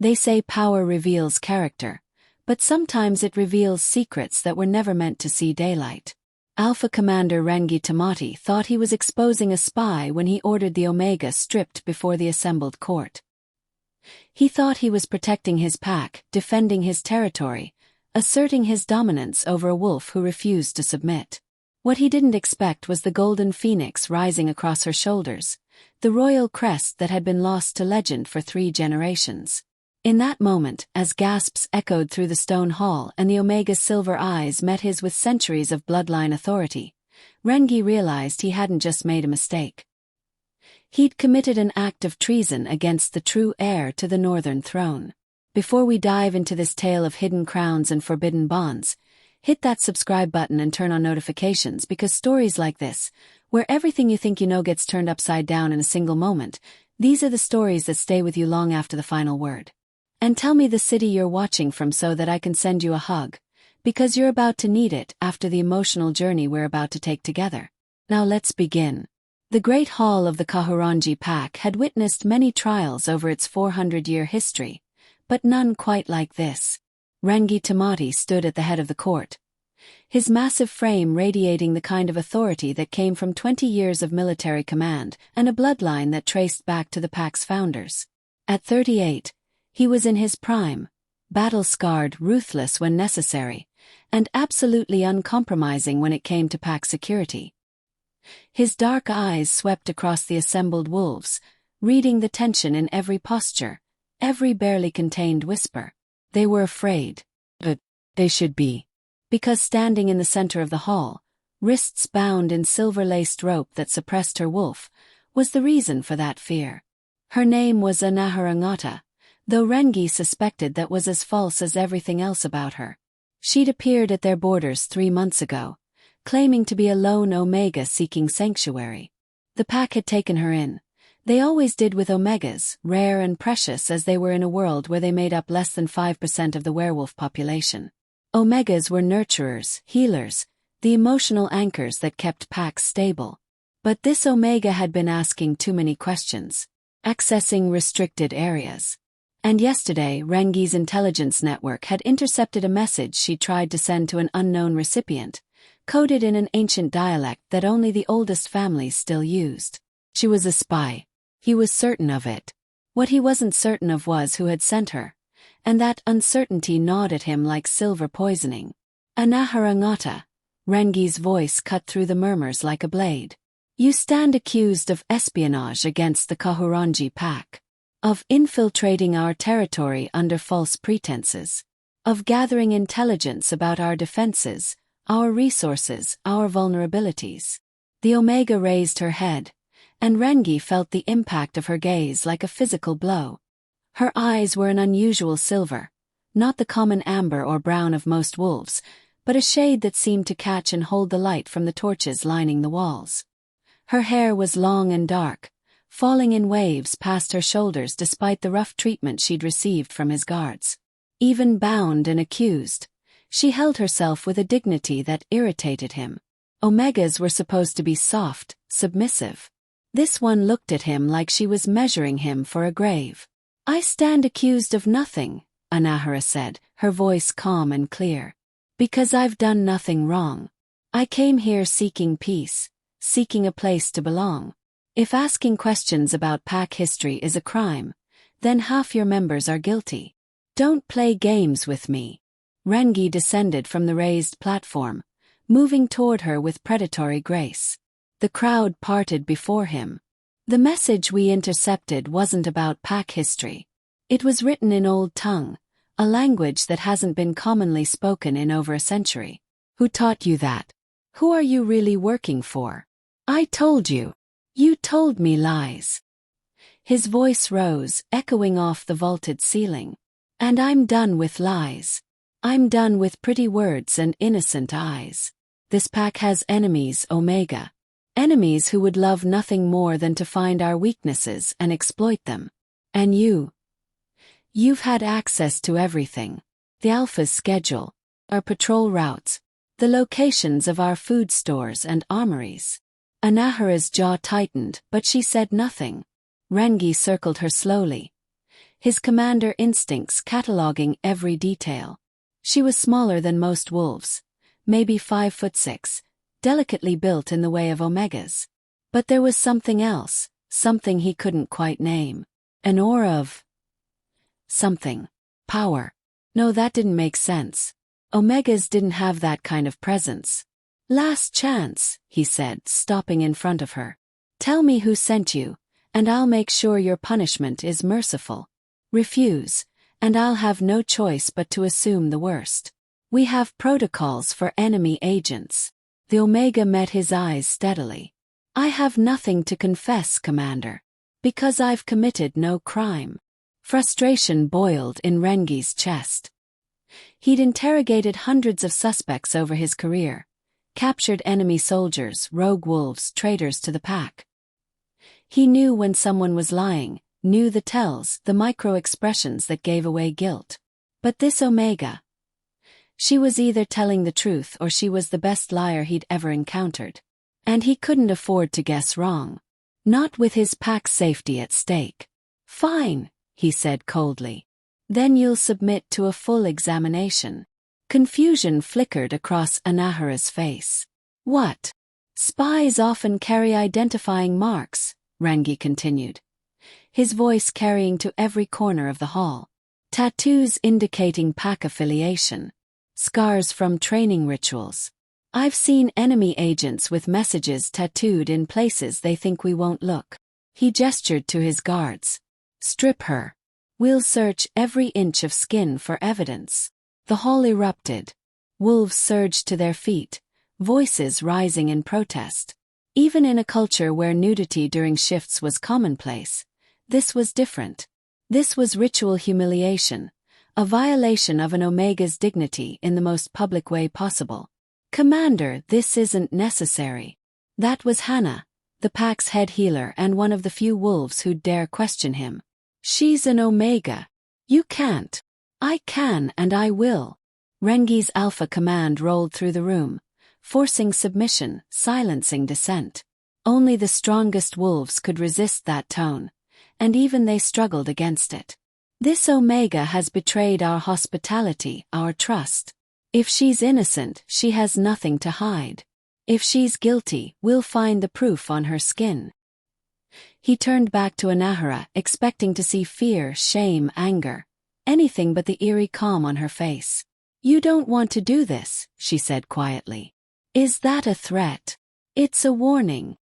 They say power reveals character, but sometimes it reveals secrets that were never meant to see daylight. Alpha Commander Rangi Tamati thought he was exposing a spy when he ordered the Omega stripped before the assembled court. He thought he was protecting his pack, defending his territory, asserting his dominance over a wolf who refused to submit. What he didn't expect was the golden phoenix rising across her shoulders, the royal crest that had been lost to legend for 3 generations. In that moment, as gasps echoed through the stone hall and the Omega's silver eyes met his with centuries of bloodline authority, Rangi realized he hadn't just made a mistake. He'd committed an act of treason against the true heir to the Northern Throne. Before we dive into this tale of hidden crowns and forbidden bonds, hit that subscribe button and turn on notifications, because stories like this, where everything you think you know gets turned upside down in a single moment, these are the stories that stay with you long after the final word. And tell me the city you're watching from so that I can send you a hug, because you're about to need it after the emotional journey we're about to take together. Now let's begin. The Great Hall of the Kahurangi Pack had witnessed many trials over its 400-year history, but none quite like this. Rangi Tamati stood at the head of the court, his massive frame radiating the kind of authority that came from 20 years of military command and a bloodline that traced back to the pack's founders. At 38, he was in his prime, battle-scarred, ruthless when necessary, and absolutely uncompromising when it came to pack security. His dark eyes swept across the assembled wolves, reading the tension in every posture, every barely contained whisper. They were afraid. But they should be. Because standing in the center of the hall, wrists bound in silver-laced rope that suppressed her wolf, was the reason for that fear. Her name was Anahera, though Rangi suspected that was as false as everything else about her. She'd appeared at their borders 3 months ago, claiming to be a lone Omega seeking sanctuary. The pack had taken her in. They always did with Omegas, rare and precious as they were in a world where they made up less than 5% of the werewolf population. Omegas were nurturers, healers, the emotional anchors that kept packs stable. But this Omega had been asking too many questions, accessing restricted areas. And yesterday, Rangi's intelligence network had intercepted a message she tried to send to an unknown recipient, coded in an ancient dialect that only the oldest families still used. She was a spy. He was certain of it. What he wasn't certain of was who had sent her, and that uncertainty gnawed at him like silver poisoning. Anahera, Rangi's voice cut through the murmurs like a blade. You stand accused of espionage against the Kahurangi Pack, of infiltrating our territory under false pretenses, of gathering intelligence about our defenses, our resources, our vulnerabilities. The Omega raised her head, and Rangi felt the impact of her gaze like a physical blow. Her eyes were an unusual silver, not the common amber or brown of most wolves, but a shade that seemed to catch and hold the light from the torches lining the walls. Her hair was long and dark, falling in waves past her shoulders despite the rough treatment she'd received from his guards. Even bound and accused, she held herself with a dignity that irritated him. Omegas were supposed to be soft, submissive. This one looked at him like she was measuring him for a grave. I stand accused of nothing, Anahera said, her voice calm and clear. Because I've done nothing wrong. I came here seeking peace, seeking a place to belong. If asking questions about pack history is a crime, then half your members are guilty. Don't play games with me. Rangi descended from the raised platform, moving toward her with predatory grace. The crowd parted before him. The message we intercepted wasn't about pack history. It was written in Old Tongue, a language that hasn't been commonly spoken in over a century. Who taught you that? Who are you really working for? I told you. You told me lies. His voice rose, echoing off the vaulted ceiling. And I'm done with lies. I'm done with pretty words and innocent eyes. This pack has enemies, Omega. Enemies who would love nothing more than to find our weaknesses and exploit them. And you've had access to everything. The Alpha's schedule, our patrol routes, the locations of our food stores and armories. Anahera's jaw tightened, but she said nothing. Rangi circled her slowly, his commander instincts cataloging every detail. She was smaller than most wolves, maybe 5'6", delicately built in the way of omegas. But there was something else, something he couldn't quite name. An aura of something. Power. No, that didn't make sense. Omegas didn't have that kind of presence. Last chance, he said, stopping in front of her. Tell me who sent you, and I'll make sure your punishment is merciful. Refuse, and I'll have no choice but to assume the worst. We have protocols for enemy agents. The Omega met his eyes steadily. I have nothing to confess, Commander. Because I've committed no crime. Frustration boiled in Rangi's chest. He'd interrogated hundreds of suspects over his career, captured enemy soldiers, rogue wolves, traitors to the pack. He knew when someone was lying, knew the tells, the micro-expressions that gave away guilt. But this Omega, she was either telling the truth or she was the best liar he'd ever encountered. And he couldn't afford to guess wrong. Not with his pack's safety at stake. Fine, he said coldly. Then you'll submit to a full examination. Confusion flickered across Anahera's face. What? Spies often carry identifying marks, Rangi continued, his voice carrying to every corner of the hall. Tattoos indicating pack affiliation. Scars from training rituals. I've seen enemy agents with messages tattooed in places they think we won't look. He gestured to his guards. Strip her. We'll search every inch of skin for evidence. The hall erupted. Wolves surged to their feet, voices rising in protest. Even in a culture where nudity during shifts was commonplace, this was different. This was ritual humiliation, a violation of an Omega's dignity in the most public way possible. Commander, this isn't necessary. That was Hannah, the pack's head healer and one of the few wolves who'd dare question him. She's an Omega. You can't. I can and I will. Rangi's alpha command rolled through the room, forcing submission, silencing dissent. Only the strongest wolves could resist that tone, and even they struggled against it. This Omega has betrayed our hospitality, our trust. If she's innocent, she has nothing to hide. If she's guilty, we'll find the proof on her skin. He turned back to Anahera, expecting to see fear, shame, anger, anything but the eerie calm on her face. You don't want to do this, she said quietly. Is that a threat? It's a warning.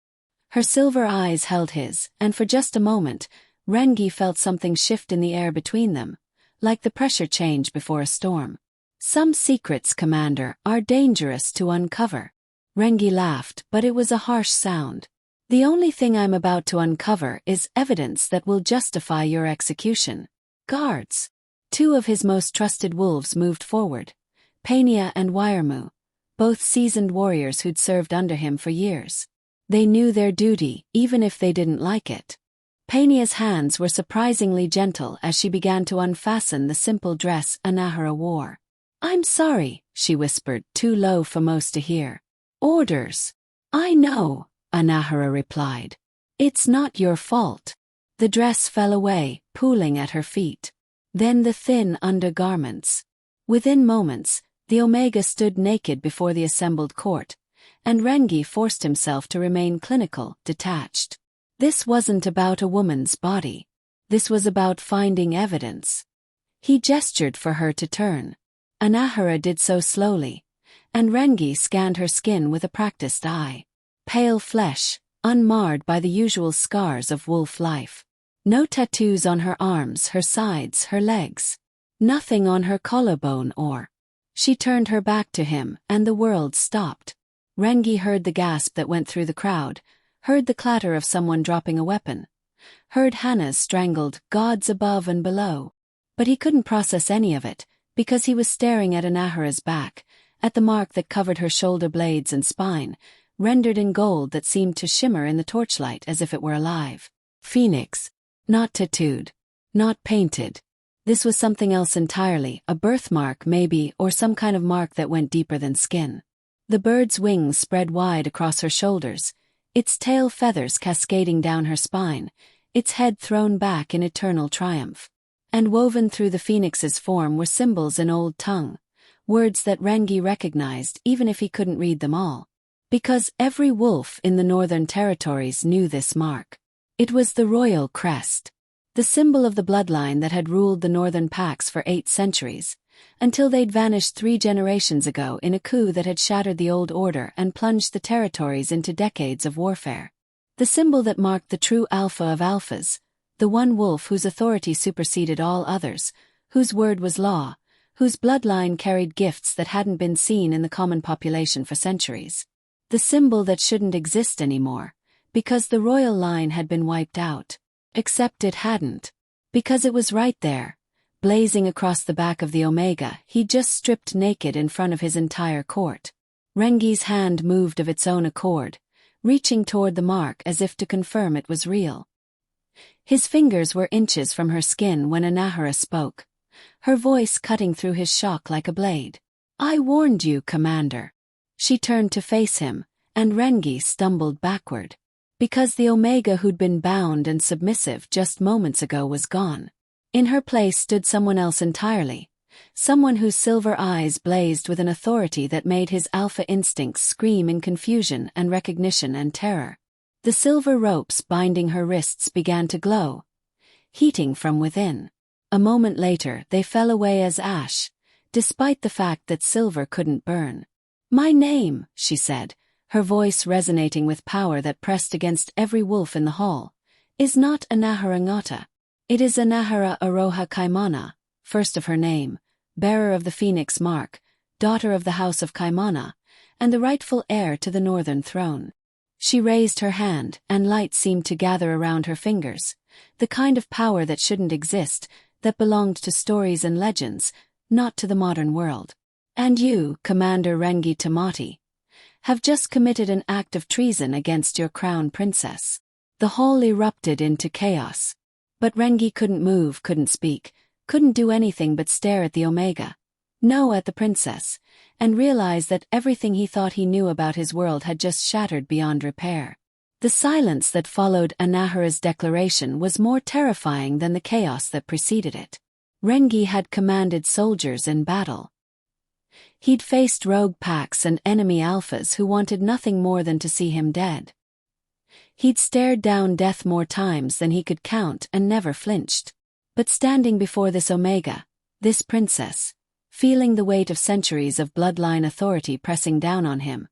Her silver eyes held his, and for just a moment, Rangi felt something shift in the air between them, like the pressure change before a storm. Some secrets, Commander, are dangerous to uncover. Rangi laughed, but it was a harsh sound. The only thing I'm about to uncover is evidence that will justify your execution. Guards. Two of his most trusted wolves moved forward, Pania and Wiremu, both seasoned warriors who'd served under him for years. They knew their duty, even if they didn't like it. Pania's hands were surprisingly gentle as she began to unfasten the simple dress Anahera wore. I'm sorry, she whispered, too low for most to hear. Orders. I know, Anahera replied. It's not your fault. The dress fell away, pooling at her feet. Then the thin undergarments. Within moments, the Omega stood naked before the assembled court, and Rangi forced himself to remain clinical, detached. This wasn't about a woman's body. This was about finding evidence. He gestured for her to turn. Anahera did so slowly, and Rangi scanned her skin with a practiced eye. Pale flesh, unmarred by the usual scars of wolf life. No tattoos on her arms, her sides, her legs. Nothing on her collarbone or. She turned her back to him, and the world stopped. Rangi heard the gasp that went through the crowd, heard the clatter of someone dropping a weapon, heard Hannah's strangled "gods above and below." But he couldn't process any of it, because he was staring at Anahera's back, at the mark that covered her shoulder blades and spine, rendered in gold that seemed to shimmer in the torchlight as if it were alive. Phoenix. Not tattooed. Not painted. This was something else entirely, a birthmark maybe, or some kind of mark that went deeper than skin. The bird's wings spread wide across her shoulders, its tail feathers cascading down her spine, its head thrown back in eternal triumph. And woven through the phoenix's form were symbols in old tongue, words that Rangi recognized even if he couldn't read them all. Because every wolf in the Northern Territories knew this mark. It was the royal crest, the symbol of the bloodline that had ruled the northern packs for 8 centuries, until they'd vanished 3 generations ago in a coup that had shattered the old order and plunged the territories into decades of warfare. The symbol that marked the true alpha of alphas, the one wolf whose authority superseded all others, whose word was law, whose bloodline carried gifts that hadn't been seen in the common population for centuries. The symbol that shouldn't exist anymore, because the royal line had been wiped out. Except it hadn't. Because it was right there, blazing across the back of the Omega, he just stripped naked in front of his entire court. Rangi's hand moved of its own accord, reaching toward the mark as if to confirm it was real. His fingers were inches from her skin when Anahera spoke, her voice cutting through his shock like a blade. "I warned you, Commander." She turned to face him, and Rangi stumbled backward. Because the Omega who'd been bound and submissive just moments ago was gone. In her place stood someone else entirely, someone whose silver eyes blazed with an authority that made his alpha instincts scream in confusion and recognition and terror. The silver ropes binding her wrists began to glow, heating from within. A moment later they fell away as ash, despite the fact that silver couldn't burn. "My name," she said, her voice resonating with power that pressed against every wolf in the hall, "is not Anahera Ngata. It is Anahera Aroha Kaimana, first of her name, bearer of the Phoenix mark, daughter of the House of Kaimana, and the rightful heir to the northern throne." She raised her hand, and light seemed to gather around her fingers, the kind of power that shouldn't exist, that belonged to stories and legends, not to the modern world. "And you, Commander Rangi Tamati, have just committed an act of treason against your crown princess." The hall erupted into chaos. But Rangi couldn't move, couldn't speak, couldn't do anything but stare at the Omega. No, at the princess, and realize that everything he thought he knew about his world had just shattered beyond repair. The silence that followed Anahera's declaration was more terrifying than the chaos that preceded it. Rangi had commanded soldiers in battle. He'd faced rogue packs and enemy alphas who wanted nothing more than to see him dead. He'd stared down death more times than he could count and never flinched. But standing before this Omega, this princess, feeling the weight of centuries of bloodline authority pressing down on him,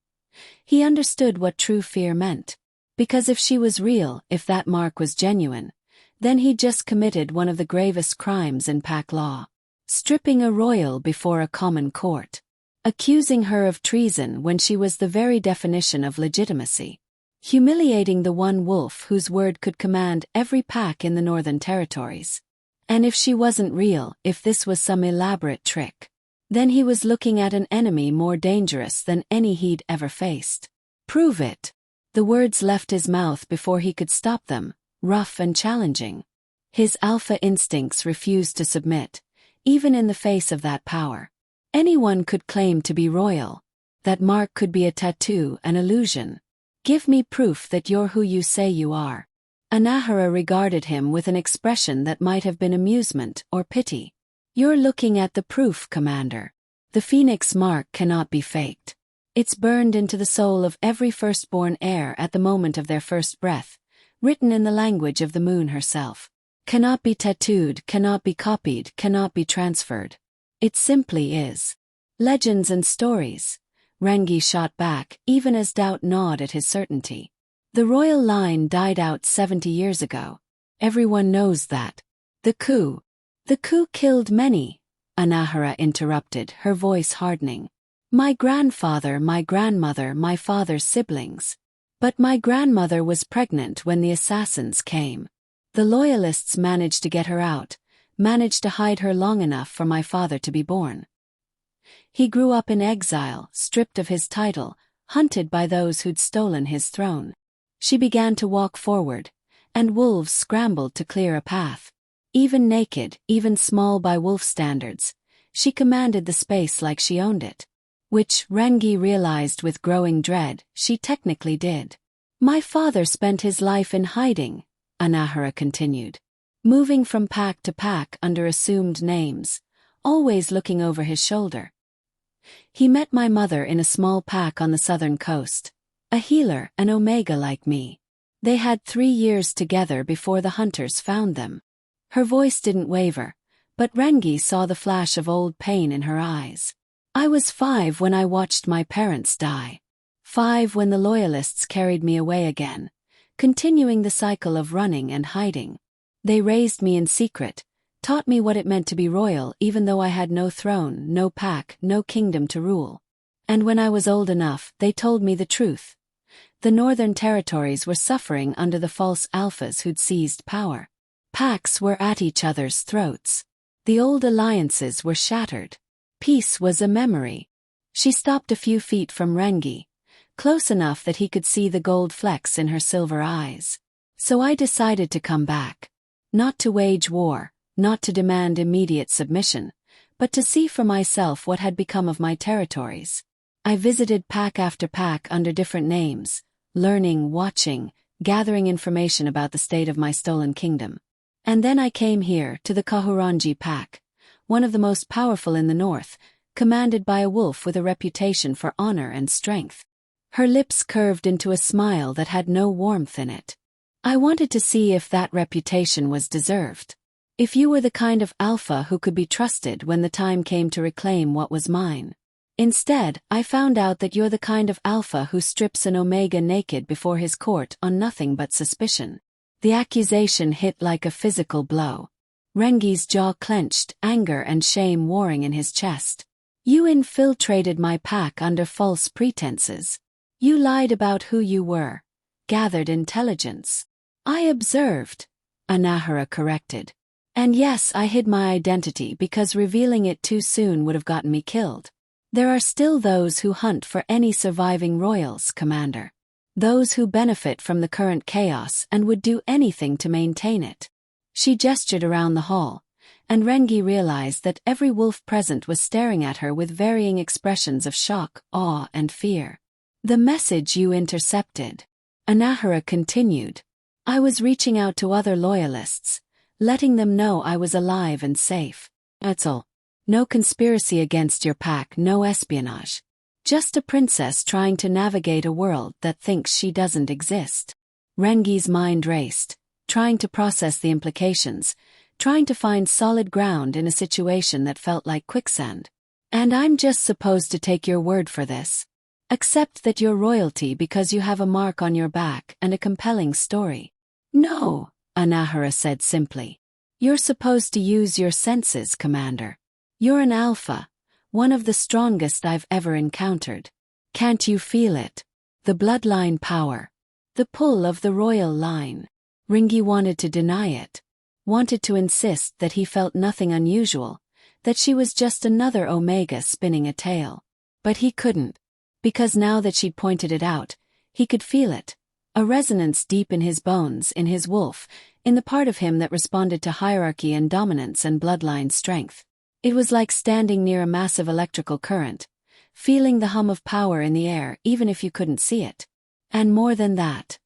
he understood what true fear meant. Because if she was real, if that mark was genuine, then he'd just committed one of the gravest crimes in pack law. Stripping a royal before a common court. Accusing her of treason when she was the very definition of legitimacy. Humiliating the one wolf whose word could command every pack in the Northern Territories. And if she wasn't real, if this was some elaborate trick, then he was looking at an enemy more dangerous than any he'd ever faced. "Prove it." The words left his mouth before he could stop them, rough and challenging. His alpha instincts refused to submit, even in the face of that power. Anyone could claim to be royal. That mark could be a tattoo, an illusion. "Give me proof that you're who you say you are." Anahera regarded him with an expression that might have been amusement or pity. "You're looking at the proof, Commander. The Phoenix mark cannot be faked. It's burned into the soul of every firstborn heir at the moment of their first breath, written in the language of the moon herself. Cannot be tattooed, cannot be copied, cannot be transferred. It simply is." "Legends and stories," Rangi shot back, even as doubt gnawed at his certainty. "The royal line died out 70 years ago. Everyone knows that. The coup killed many," Anahera interrupted, her voice hardening. "My grandfather, my grandmother, my father's siblings. But my grandmother was pregnant when the assassins came. The loyalists managed to get her out, managed to hide her long enough for my father to be born. He grew up in exile, stripped of his title, hunted by those who'd stolen his throne. She began to walk forward, and wolves scrambled to clear a path. Even naked, even small by wolf standards, she commanded the space like she owned it. Which, Rangi realized with growing dread, she technically did. My father spent his life in hiding, Anahera continued. moving from pack to pack under assumed names, always looking over his shoulder. He met my mother in a small pack on the southern coast, a healer, an Omega like me. They had 3 years together before the hunters found them. Her voice didn't waver, but Rangi saw the flash of old pain in her eyes. I was 5 when I watched my parents die. 5 when the loyalists carried me away again, continuing the cycle of running and hiding. They raised me in secret, taught me what it meant to be royal even though I had no throne, no pack, no kingdom to rule. And when I was old enough, they told me the truth. The northern territories were suffering under the false alphas who'd seized power. Packs were at each other's throats. The old alliances were shattered. Peace was a memory. She stopped a few feet from Rangi, close enough that he could see the gold flecks in her silver eyes. So I decided to come back. Not to wage war, not to demand immediate submission, but to see for myself what had become of my territories. I visited pack after pack under different names, learning, watching, gathering information about the state of my stolen kingdom. And then I came here to the Kahurangi pack, one of the most powerful in the north, commanded by a wolf with a reputation for honor and strength. Her lips curved into a smile that had no warmth in it. I wanted to see if that reputation was deserved. If you were the kind of alpha who could be trusted when the time came to reclaim what was mine. Instead, I found out that you're the kind of alpha who strips an Omega naked before his court on nothing but suspicion. The accusation hit like a physical blow. Rangi's jaw clenched, anger and shame warring in his chest. You infiltrated my pack under false pretenses. You lied about who you were, gathered intelligence. I observed, Anahera corrected. And yes, I hid my identity because revealing it too soon would have gotten me killed. There are still those who hunt for any surviving royals, Commander. Those who benefit from the current chaos and would do anything to maintain it. She gestured around the hall, and Rangi realized that every wolf present was staring at her with varying expressions of shock, awe, and fear. The message you intercepted. Anahera continued. I was reaching out to other loyalists, letting them know I was alive and safe. That's all. No conspiracy against your pack, no espionage. Just a princess trying to navigate a world that thinks she doesn't exist. Rangi's mind raced, trying to process the implications, trying to find solid ground in a situation that felt like quicksand. And I'm just supposed to take your word for this. Accept that you're royalty because you have a mark on your back and a compelling story. No, Anahera said simply. You're supposed to use your senses, Commander. You're an alpha, one of the strongest I've ever encountered. Can't you feel it? The bloodline power. The pull of the royal line. Rangi wanted to deny it. Wanted to insist that he felt nothing unusual, that she was just another Omega spinning a tale. But he couldn't. Because now that she'd pointed it out, he could feel it. A resonance deep in his bones, in his wolf, in the part of him that responded to hierarchy and dominance and bloodline strength. It was like standing near a massive electrical current, feeling the hum of power in the air even if you couldn't see it. And more than that,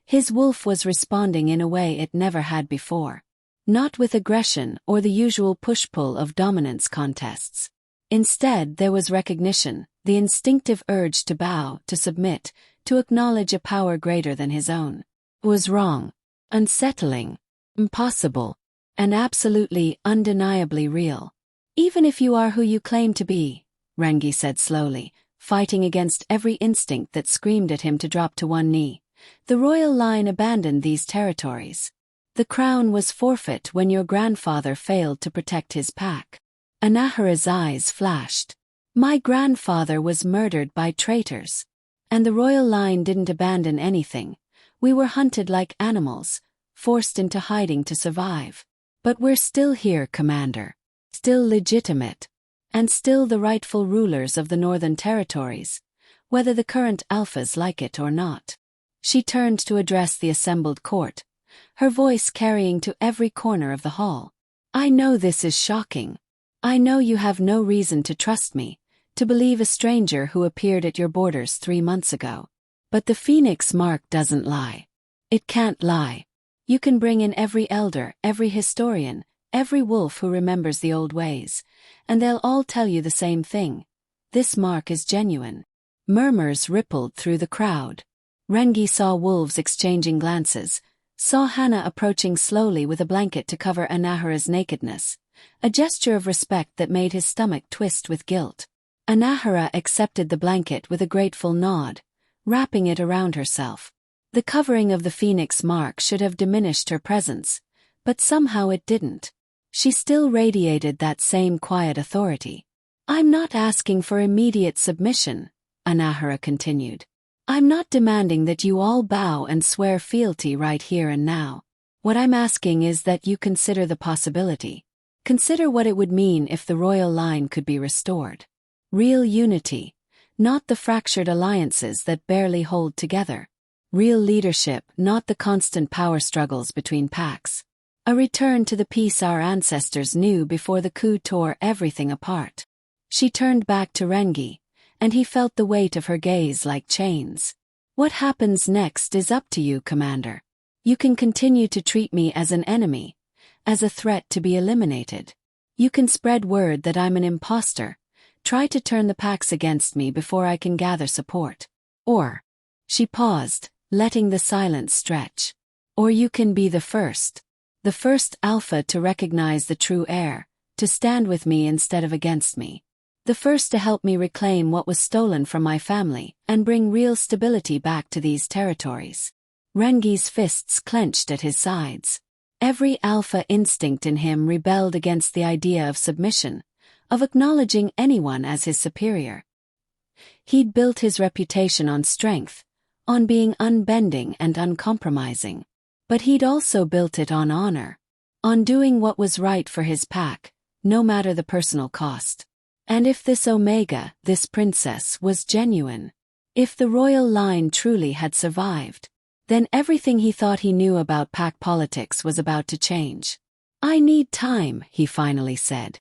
his wolf was responding in a way it never had before. Not with aggression or the usual push-pull of dominance contests. Instead, there was recognition, the instinctive urge to bow, to submit, to acknowledge a power greater than his own. Was wrong, unsettling, impossible, and absolutely, undeniably real. Even if you are who you claim to be, Rangi said slowly, fighting against every instinct that screamed at him to drop to one knee. The royal line abandoned these territories. The crown was forfeit when your grandfather failed to protect his pack. Anahera's eyes flashed. My grandfather was murdered by traitors. And the royal line didn't abandon anything. We were hunted like animals, forced into hiding to survive. But we're still here, Commander. Still legitimate. And still the rightful rulers of the northern territories, whether the current alphas like it or not. She turned to address the assembled court, her voice carrying to every corner of the hall. I know this is shocking. I know you have no reason to trust me, to believe a stranger who appeared at your borders 3 months ago. But the Phoenix mark doesn't lie. It can't lie. You can bring in every elder, every historian, every wolf who remembers the old ways, and they'll all tell you the same thing. This mark is genuine. Murmurs rippled through the crowd. Rangi saw wolves exchanging glances, saw Hannah approaching slowly with a blanket to cover Anahera's nakedness, a gesture of respect that made his stomach twist with guilt. Anahera accepted the blanket with a grateful nod, wrapping it around herself. The covering of the phoenix mark should have diminished her presence, but somehow it didn't. She still radiated that same quiet authority. "I'm not asking for immediate submission," Anahera continued. "I'm not demanding that you all bow and swear fealty right here and now. What I'm asking is that you consider the possibility. Consider what it would mean if the royal line could be restored. Real unity, not the fractured alliances that barely hold together. Real leadership, not the constant power struggles between packs. A return to the peace our ancestors knew before the coup tore everything apart." She turned back to Rangi, and he felt the weight of her gaze like chains. "What happens next is up to you, Commander. You can continue to treat me as an enemy, as a threat to be eliminated. You can spread word that I'm an imposter, try to turn the packs against me before I can gather support. Or," she paused, letting the silence stretch, "or you can be the first Alpha to recognize the true heir, to stand with me instead of against me. The first to help me reclaim what was stolen from my family and bring real stability back to these territories." Rangi's fists clenched at his sides. Every alpha instinct in him rebelled against the idea of submission, of acknowledging anyone as his superior. He'd built his reputation on strength, on being unbending and uncompromising. But he'd also built it on honor, on doing what was right for his pack, no matter the personal cost. And if this Omega, this princess, was genuine, if the royal line truly had survived, then everything he thought he knew about pack politics was about to change. "I need time," he finally said.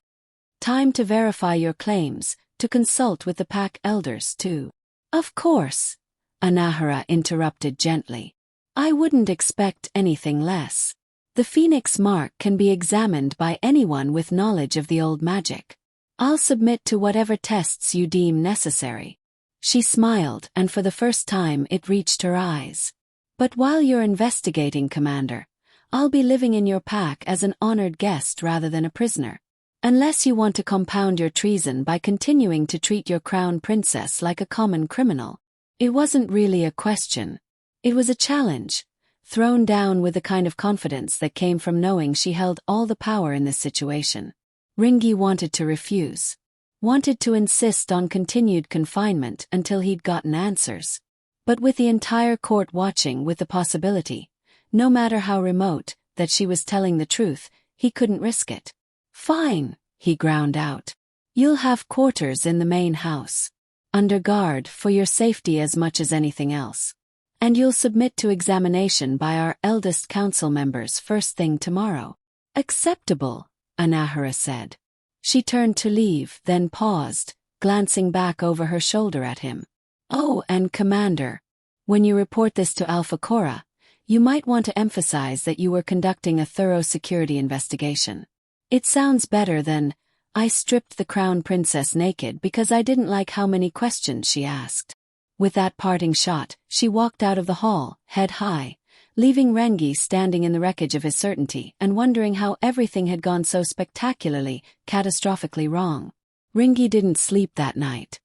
"Time to verify your claims, to consult with the pack elders too." "Of course," Anahera interrupted gently. "I wouldn't expect anything less. The phoenix mark can be examined by anyone with knowledge of the old magic. I'll submit to whatever tests you deem necessary." She smiled, and for the first time it reached her eyes. "But while you're investigating, Commander, I'll be living in your pack as an honored guest rather than a prisoner. Unless you want to compound your treason by continuing to treat your crown princess like a common criminal." It wasn't really a question. It was a challenge, thrown down with the kind of confidence that came from knowing she held all the power in this situation. Rangi wanted to refuse, wanted to insist on continued confinement until he'd gotten answers. But with the entire court watching, with the possibility, no matter how remote, that she was telling the truth, he couldn't risk it. "Fine," he ground out. "You'll have quarters in the main house, under guard for your safety as much as anything else. And you'll submit to examination by our eldest council members first thing tomorrow." "Acceptable," Anahera said. She turned to leave, then paused, glancing back over her shoulder at him. "Oh, and Commander, when you report this to Alpha Cora, you might want to emphasize that you were conducting a thorough security investigation. It sounds better than, 'I stripped the crown princess naked because I didn't like how many questions she asked.'" With that parting shot, she walked out of the hall, head high, leaving Rangi standing in the wreckage of his certainty and wondering how everything had gone so spectacularly, catastrophically wrong. Rangi didn't sleep that night.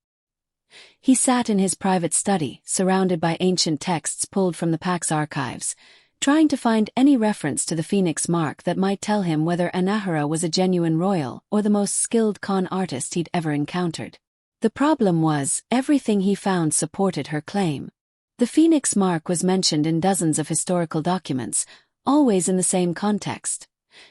He sat in his private study, surrounded by ancient texts pulled from the pack's archives, trying to find any reference to the phoenix mark that might tell him whether Anahera was a genuine royal or the most skilled con artist he'd ever encountered. The problem was, everything he found supported her claim. The phoenix mark was mentioned in dozens of historical documents, always in the same context.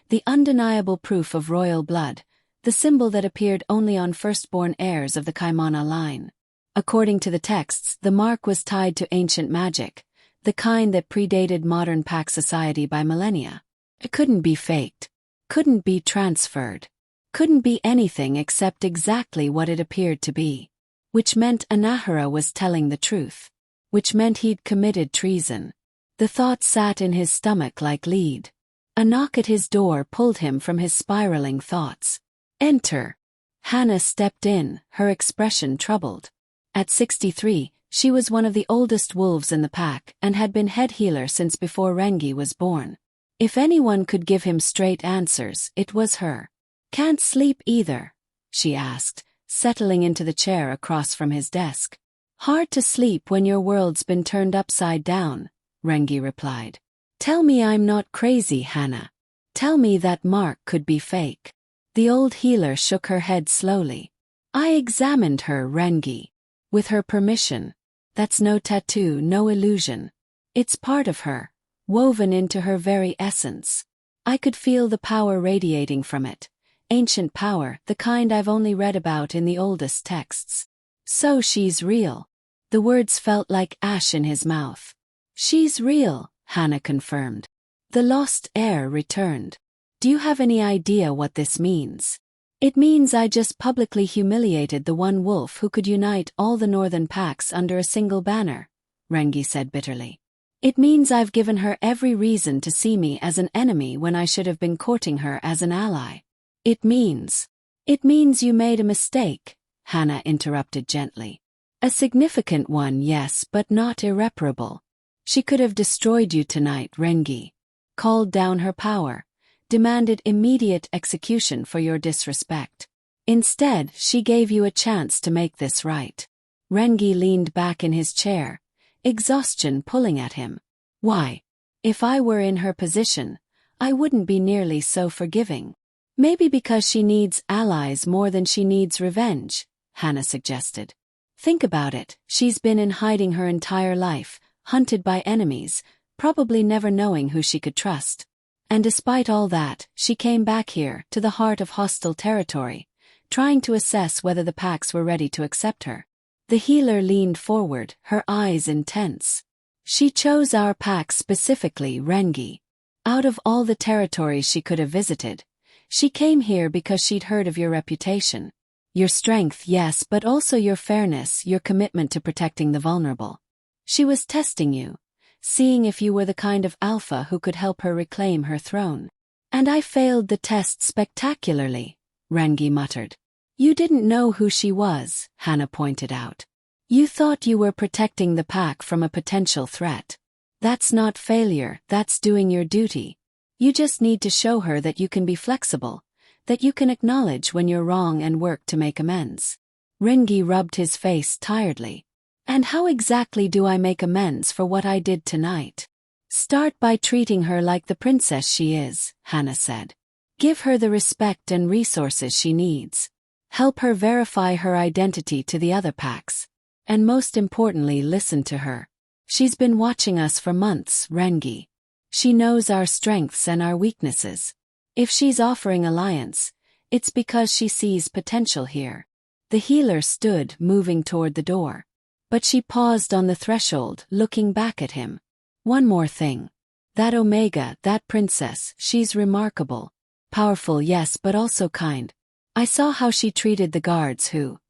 The undeniable proof of royal blood, the symbol that appeared only on firstborn heirs of the Kaimana line. According to the texts, the mark was tied to ancient magic, the kind that predated modern pack society by millennia. It couldn't be faked, couldn't be transferred, couldn't be anything except exactly what it appeared to be. Which meant Anahera was telling the truth. Which meant he'd committed treason. The thought sat in his stomach like lead. A knock at his door pulled him from his spiraling thoughts. "Enter." Hannah stepped in, her expression troubled. At 63, she was one of the oldest wolves in the pack and had been head healer since before Rangi was born. If anyone could give him straight answers, it was her. "Can't sleep either?" she asked, settling into the chair across from his desk. "Hard to sleep when your world's been turned upside down," Rangi replied. "Tell me I'm not crazy, Hannah. Tell me that mark could be fake." The old healer shook her head slowly. "I examined her, Rangi. With her permission. That's no tattoo, no illusion. It's part of her, woven into her very essence. I could feel the power radiating from it. Ancient power, the kind I've only read about in the oldest texts. So she's real." The words felt like ash in his mouth. "She's real," Hannah confirmed. The lost heir returned. "Do you have any idea what this means?" "It means I just publicly humiliated the one wolf who could unite all the northern packs under a single banner," Rangi said bitterly. "It means I've given her every reason to see me as an enemy when I should have been courting her as an ally. It means you made a mistake," Hannah interrupted gently. "A significant one, yes, but not irreparable. She could have destroyed you tonight, Rangi. Called down her power. Demanded immediate execution for your disrespect. Instead, she gave you a chance to make this right." Rangi leaned back in his chair, exhaustion pulling at him. "Why? If I were in her position, I wouldn't be nearly so forgiving." "Maybe because she needs allies more than she needs revenge," Hannah suggested. "Think about it, she's been in hiding her entire life, hunted by enemies, probably never knowing who she could trust. And despite all that, she came back here, to the heart of hostile territory, trying to assess whether the packs were ready to accept her." The healer leaned forward, her eyes intense. "She chose our pack specifically, Rangi. Out of all the territories she could have visited, she came here because she'd heard of your reputation. Your strength, yes, but also your fairness, your commitment to protecting the vulnerable. She was testing you, seeing if you were the kind of alpha who could help her reclaim her throne. And I failed the test spectacularly," Rangi muttered. "You didn't know who she was," Hannah pointed out. "You thought you were protecting the pack from a potential threat. That's not failure, that's doing your duty. You just need to show her that you can be flexible, that you can acknowledge when you're wrong and work to make amends." Rangi rubbed his face tiredly. "And how exactly do I make amends for what I did tonight?" "Start by treating her like the princess she is," Hannah said. "Give her the respect and resources she needs. Help her verify her identity to the other packs. And most importantly, listen to her. She's been watching us for months, Rangi. She knows our strengths and our weaknesses. If she's offering alliance, it's because she sees potential here." The healer stood, moving toward the door. But she paused on the threshold, looking back at him. "One more thing. That Omega, that princess, she's remarkable. Powerful, yes, but also kind. I saw how she treated the guards who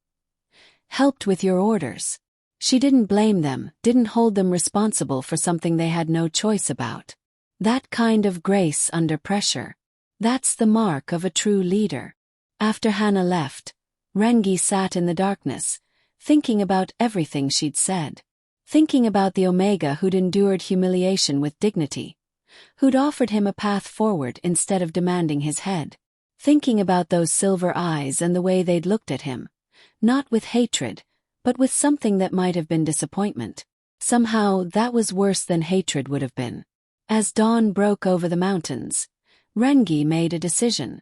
helped with your orders. She didn't blame them, didn't hold them responsible for something they had no choice about. That kind of grace under pressure. That's the mark of a true leader." After Hannah left, Rangi sat in the darkness, thinking about everything she'd said. Thinking about the Omega who'd endured humiliation with dignity, who'd offered him a path forward instead of demanding his head. Thinking about those silver eyes and the way they'd looked at him, not with hatred, but with something that might have been disappointment. Somehow, that was worse than hatred would have been. As dawn broke over the mountains, Rangi made a decision.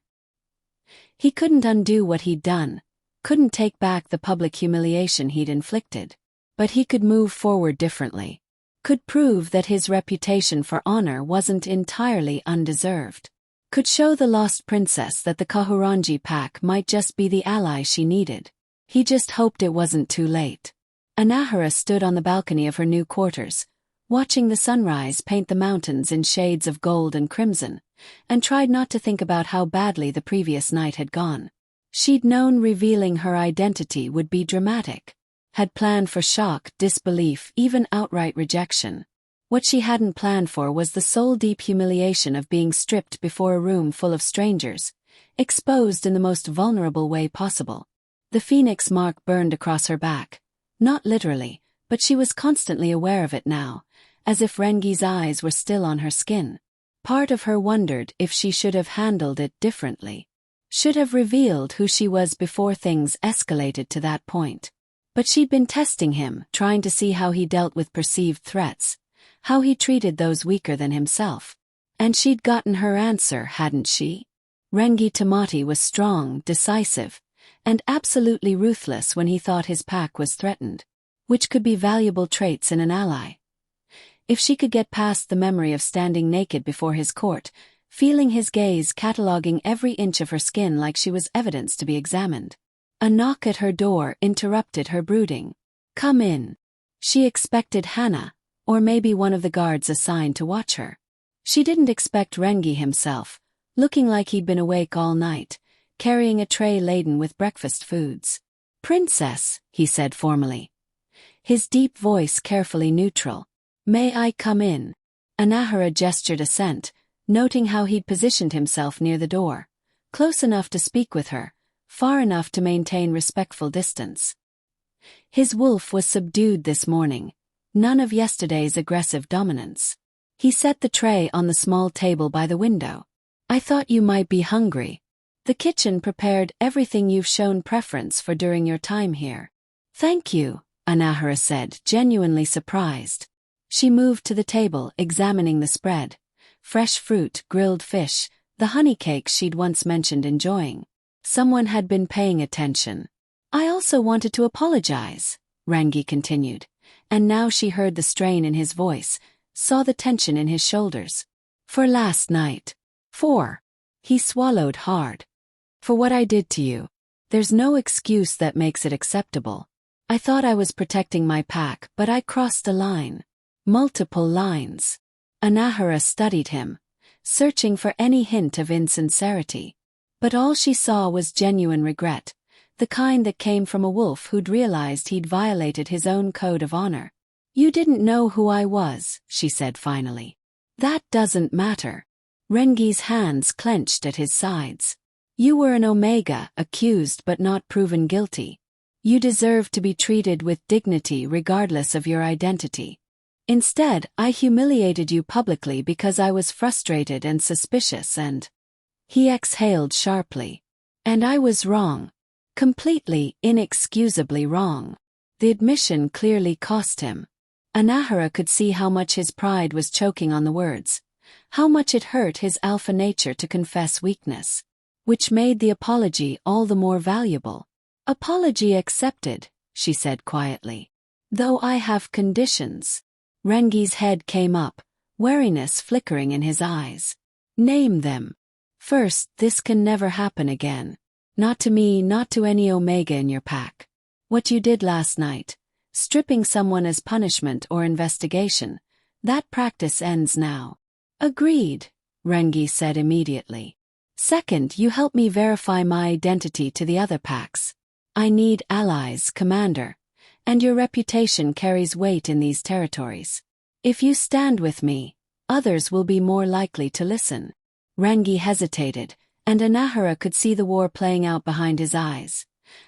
He couldn't undo what he'd done, couldn't take back the public humiliation he'd inflicted. But he could move forward differently. Could prove that his reputation for honor wasn't entirely undeserved. Could show the lost princess that the Kahurangi pack might just be the ally she needed. He just hoped it wasn't too late. Anahera stood on the balcony of her new quarters, watching the sunrise paint the mountains in shades of gold and crimson, and tried not to think about how badly the previous night had gone. She'd known revealing her identity would be dramatic. Had planned for shock, disbelief, even outright rejection. What she hadn't planned for was the soul-deep humiliation of being stripped before a room full of strangers, exposed in the most vulnerable way possible. The phoenix mark burned across her back. Not literally, but she was constantly aware of it now, as if Rangi's eyes were still on her skin. Part of her wondered if she should have handled it differently. Should have revealed who she was before things escalated to that point. But she'd been testing him, trying to see how he dealt with perceived threats, how he treated those weaker than himself. And she'd gotten her answer, hadn't she? Rangi Tamati was strong, decisive, and absolutely ruthless when he thought his pack was threatened, which could be valuable traits in an ally. If she could get past the memory of standing naked before his court, feeling his gaze cataloguing every inch of her skin like she was evidence to be examined. A knock at her door interrupted her brooding. "Come in." She expected Hannah, or maybe one of the guards assigned to watch her. She didn't expect Rangi himself, looking like he'd been awake all night, carrying a tray laden with breakfast foods. "Princess," he said formally. His deep voice carefully neutral. "May I come in?" Anahera gestured assent, noting how he'd positioned himself near the door, close enough to speak with her, far enough to maintain respectful distance. His wolf was subdued this morning, none of yesterday's aggressive dominance. He set the tray on the small table by the window. "I thought you might be hungry. The kitchen prepared everything you've shown preference for during your time here." "Thank you," Anahera said, genuinely surprised. She moved to the table, examining the spread. Fresh fruit, grilled fish, the honey cakes she'd once mentioned enjoying. Someone had been paying attention. "I also wanted to apologize," Rangi continued, and now she heard the strain in his voice, saw the tension in his shoulders. "For last night." He swallowed hard. "For what I did to you. There's no excuse that makes it acceptable. I thought I was protecting my pack, but I crossed a line. Multiple lines." Anahera studied him, searching for any hint of insincerity. But all she saw was genuine regret, the kind that came from a wolf who'd realized he'd violated his own code of honor. "You didn't know who I was," she said finally. "That doesn't matter." Rangi's hands clenched at his sides. "You were an Omega, accused but not proven guilty. You deserve to be treated with dignity regardless of your identity. Instead, I humiliated you publicly because I was frustrated and suspicious and—" He exhaled sharply. "And I was wrong. Completely, inexcusably wrong." The admission clearly cost him. Anahera could see how much his pride was choking on the words, how much it hurt his alpha nature to confess weakness. Which made the apology all the more valuable. "Apology accepted," she said quietly. "Though I have conditions." Rangi's head came up, wariness flickering in his eyes. "Name them." "First, this can never happen again. Not to me, not to any Omega in your pack. What you did last night, stripping someone as punishment or investigation, that practice ends now." "Agreed," Rangi said immediately. "Second, you help me verify my identity to the other packs. I need allies, Commander, and your reputation carries weight in these territories. If you stand with me, others will be more likely to listen." Rangi hesitated, and Anahera could see the war playing out behind his eyes.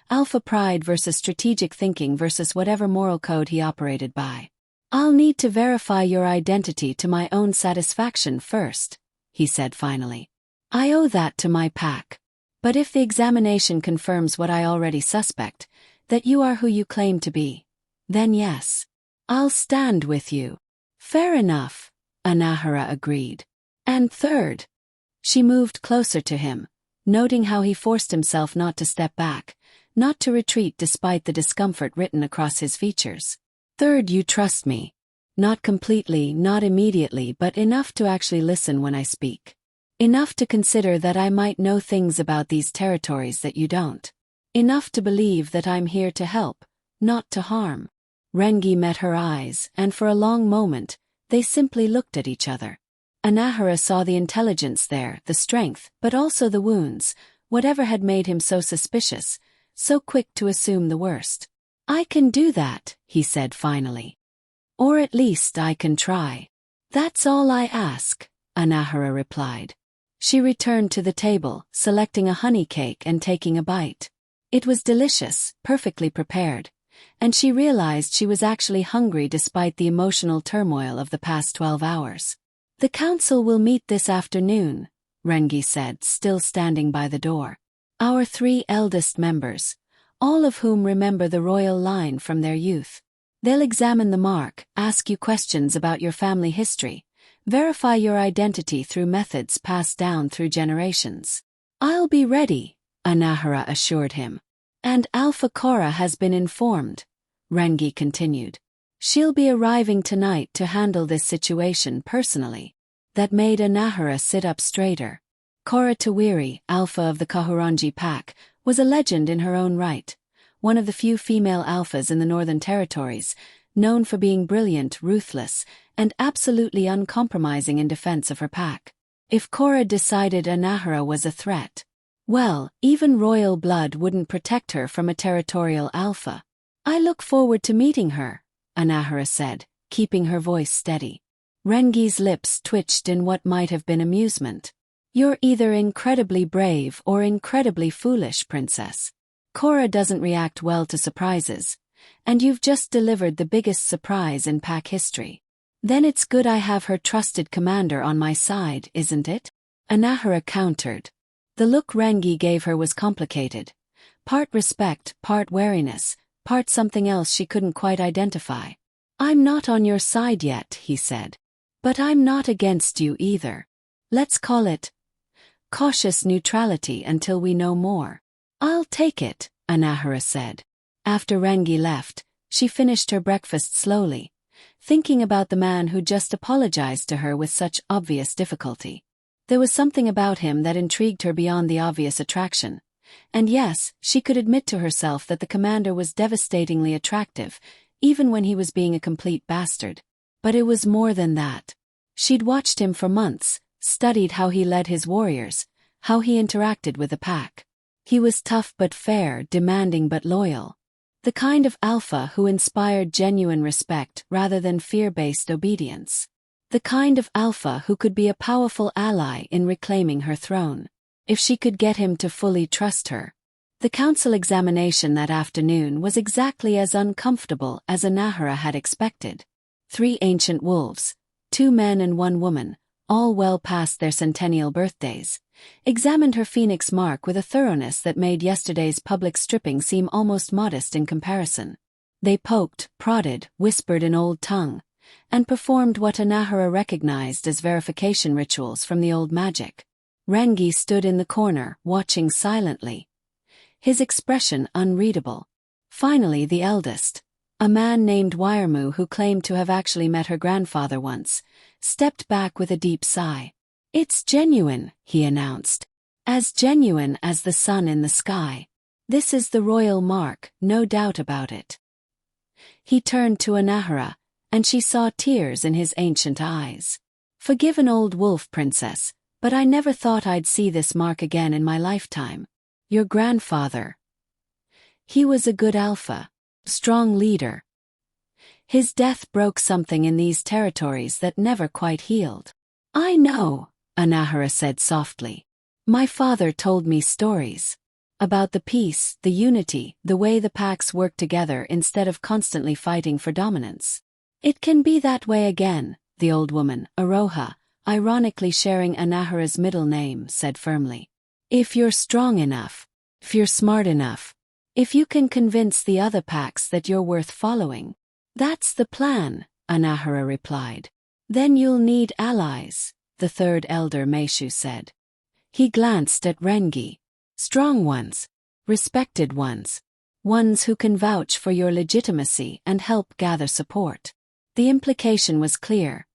Alpha pride versus strategic thinking versus whatever moral code he operated by. "I'll need to verify your identity to my own satisfaction first," he said finally. "I owe that to my pack. But if the examination confirms what I already suspect, that you are who you claim to be, then yes, I'll stand with you." "Fair enough," Anahera agreed. "And third," she moved closer to him, noting how he forced himself not to step back, not to retreat despite the discomfort written across his features. "Third, you trust me. Not completely, not immediately, but enough to actually listen when I speak. Enough to consider that I might know things about these territories that you don't. Enough to believe that I'm here to help, not to harm." Rangi met her eyes, and for a long moment, they simply looked at each other. Anahera saw the intelligence there, the strength, but also the wounds, whatever had made him so suspicious, so quick to assume the worst. "I can do that," he said finally. "Or at least I can try." That's all I ask, Anahera replied. She returned to the table, selecting a honey cake and taking a bite. It was delicious, perfectly prepared, and she realized she was actually hungry despite the emotional turmoil of the past 12 hours. The council will meet this afternoon, Rangi said, still standing by the door. Our 3 eldest members, all of whom remember the royal line from their youth. They'll examine the mark, ask you questions about your family history, verify your identity through methods passed down through generations. I'll be ready, Anahera assured him. And Alpha Cora has been informed, Rangi continued. She'll be arriving tonight to handle this situation personally. That made Anahera sit up straighter. Cora Tawiri, Alpha of the Kahurangi pack, was a legend in her own right, one of the few female alphas in the Northern Territories, known for being brilliant, ruthless, and absolutely uncompromising in defense of her pack. If Cora decided Anahera was a threat, well, even royal blood wouldn't protect her from a territorial alpha. I look forward to meeting her, Anahera said, keeping her voice steady. Rangi's lips twitched in what might have been amusement. You're either incredibly brave or incredibly foolish, princess. Cora doesn't react well to surprises, and you've just delivered the biggest surprise in pack history. Then it's good I have her trusted commander on my side, isn't it? Anahera countered. The look Rangi gave her was complicated. Part respect, part wariness, part something else she couldn't quite identify. I'm not on your side yet, he said. But I'm not against you either. Let's call it cautious neutrality until we know more. I'll take it, Anahera said. After Rangi left, she finished her breakfast slowly, thinking about the man who just apologized to her with such obvious difficulty. There was something about him that intrigued her beyond the obvious attraction. And yes, she could admit to herself that the commander was devastatingly attractive, even when he was being a complete bastard. But it was more than that. She'd watched him for months, studied how he led his warriors, how he interacted with the pack. He was tough but fair, demanding but loyal. The kind of alpha who inspired genuine respect rather than fear-based obedience. The kind of alpha who could be a powerful ally in reclaiming her throne, if she could get him to fully trust her. The council examination that afternoon was exactly as uncomfortable as Anahera had expected. 3 ancient wolves, 2 men and 1 woman, all well past their centennial birthdays, examined her phoenix mark with a thoroughness that made yesterday's public stripping seem almost modest in comparison. They poked, prodded, whispered in old tongue, and performed what Anahera recognized as verification rituals from the old magic. Rangi stood in the corner, watching silently, his expression unreadable. Finally the eldest, a man named Wiremu who claimed to have actually met her grandfather once, stepped back with a deep sigh. It's genuine, he announced. As genuine as the sun in the sky. This is the royal mark, no doubt about it. He turned to Anahera, and she saw tears in his ancient eyes. Forgive an old wolf, princess, but I never thought I'd see this mark again in my lifetime. Your grandfather. He was a good alpha, strong leader. His death broke something in these territories that never quite healed. I know, Anahera said softly. My father told me stories. About the peace, the unity, the way the packs work together instead of constantly fighting for dominance. It can be that way again, the old woman, Aroha, ironically sharing Anahera's middle name, said firmly. If you're strong enough, if you're smart enough, if you can convince the other packs that you're worth following. That's the plan, Anahera replied. Then you'll need allies, the 3rd elder Meishu said. He glanced at Rangi. Strong ones, respected ones, ones who can vouch for your legitimacy and help gather support. The implication was clear,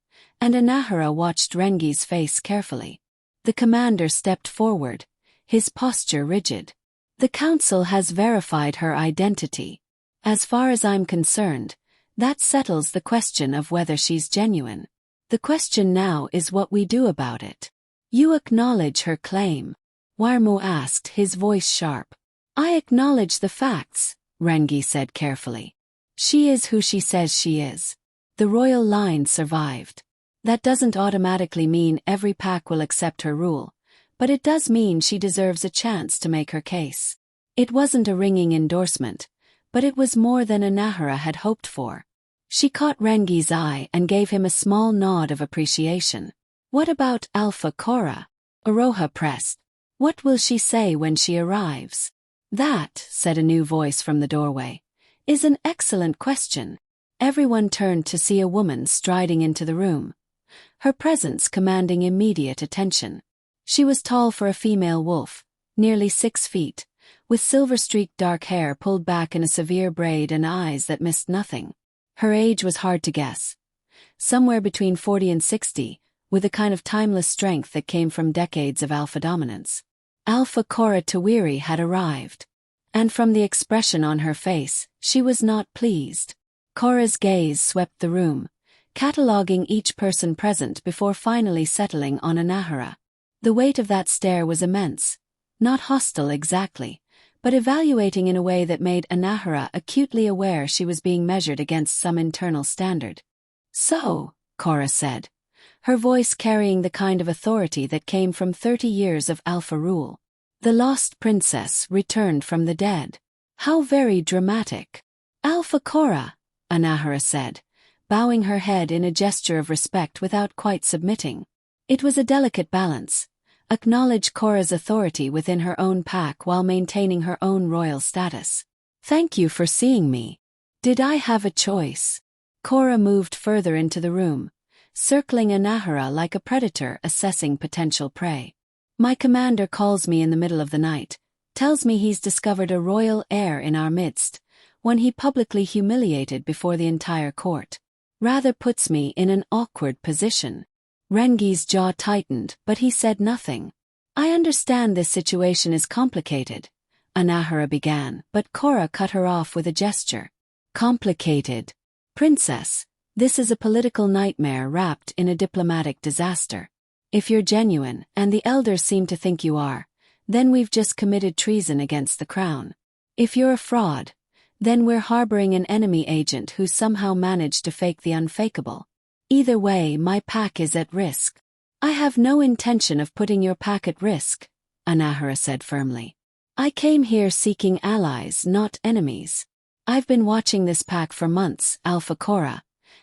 and Anahera watched Rangi's face carefully. The commander stepped forward, his posture rigid. The council has verified her identity. As far as I'm concerned, that settles the question of whether she's genuine. The question now is what we do about it. You acknowledge her claim? Wiremu asked, his voice sharp. I acknowledge the facts, Rangi said carefully. She is who she says she is. The royal line survived. That doesn't automatically mean every pack will accept her rule, but it does mean she deserves a chance to make her case. It wasn't a ringing endorsement, but it was more than Anahera had hoped for. She caught Rangi's eye and gave him a small nod of appreciation. What about Alpha Cora? Aroha pressed. What will she say when she arrives? That, said a new voice from the doorway, is an excellent question. Everyone turned to see a woman striding into the room, her presence commanding immediate attention. She was tall for a female wolf, nearly 6 feet, with silver-streaked dark hair pulled back in a severe braid and eyes that missed nothing. Her age was hard to guess. Somewhere between 40 and 60, with a kind of timeless strength that came from decades of alpha dominance. Alpha Cora Tawiri had arrived. And from the expression on her face, she was not pleased. Cora's gaze swept the room, cataloguing each person present before finally settling on Anahera. The weight of that stare was immense, not hostile exactly, but evaluating in a way that made Anahera acutely aware she was being measured against some internal standard. So, Cora said, her voice carrying the kind of authority that came from 30 years of alpha rule. The lost princess returned from the dead. How very dramatic. Alpha Cora, Anahera said, bowing her head in a gesture of respect without quite submitting. It was a delicate balance. Acknowledge Cora's authority within her own pack while maintaining her own royal status. Thank you for seeing me. Did I have a choice? Cora moved further into the room, circling Anahera like a predator assessing potential prey. My commander calls me in the middle of the night, tells me he's discovered a royal heir in our midst, one he publicly humiliated before the entire court. Rather puts me in an awkward position. Rangi's jaw tightened, but he said nothing. I understand this situation is complicated, Anahera began, but Cora cut her off with a gesture. Complicated. Princess, this is a political nightmare wrapped in a diplomatic disaster. If you're genuine, and the elders seem to think you are, then we've just committed treason against the crown. If you're a fraud, then we're harboring an enemy agent who somehow managed to fake the unfakeable. Either way, my pack is at risk. I have no intention of putting your pack at risk, Anahera said firmly. I came here seeking allies, not enemies. I've been watching this pack for months, Alpha Cora,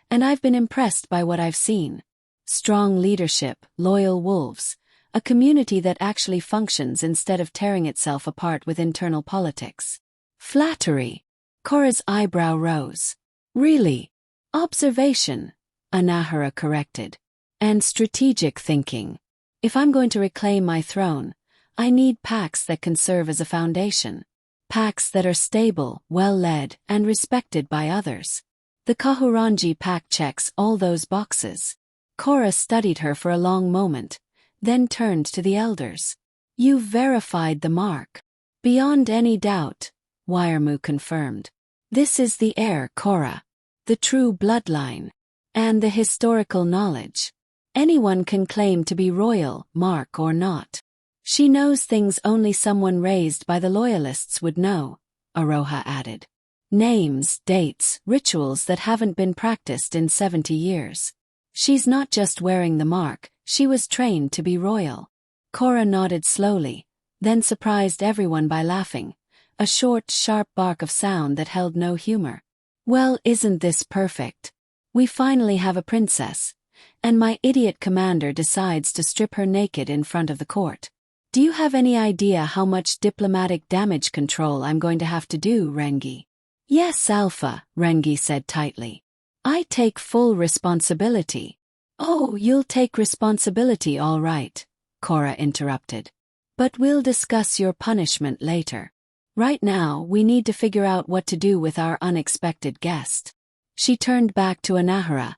and I've been impressed by what I've seen. Strong leadership, loyal wolves, a community that actually functions instead of tearing itself apart with internal politics. Flattery. Cora's eyebrow rose. Really? Observation, Anahera corrected. And strategic thinking. If I'm going to reclaim my throne, I need packs that can serve as a foundation. Packs that are stable, well-led, and respected by others. The Kahurangi pack checks all those boxes. Cora studied her for a long moment, then turned to the elders. You've verified the mark. Beyond any doubt, Wiremu confirmed. This is the heir, Cora. The true bloodline. And the historical knowledge. Anyone can claim to be royal, mark or not. She knows things only someone raised by the loyalists would know, Aroha added. Names, dates, rituals that haven't been practiced in 70 years. She's not just wearing the mark, she was trained to be royal. Cora nodded slowly, then surprised everyone by laughing, a short, sharp bark of sound that held no humor. Well, isn't this perfect? We finally have a princess, and my idiot commander decides to strip her naked in front of the court. Do you have any idea how much diplomatic damage control I'm going to have to do, Rangi? Yes, Alpha, Rangi said tightly. I take full responsibility. Oh, you'll take responsibility all right, Cora interrupted. But we'll discuss your punishment later. Right now, we need to figure out what to do with our unexpected guest. She turned back to Anahera,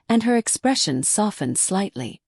and her expression softened slightly.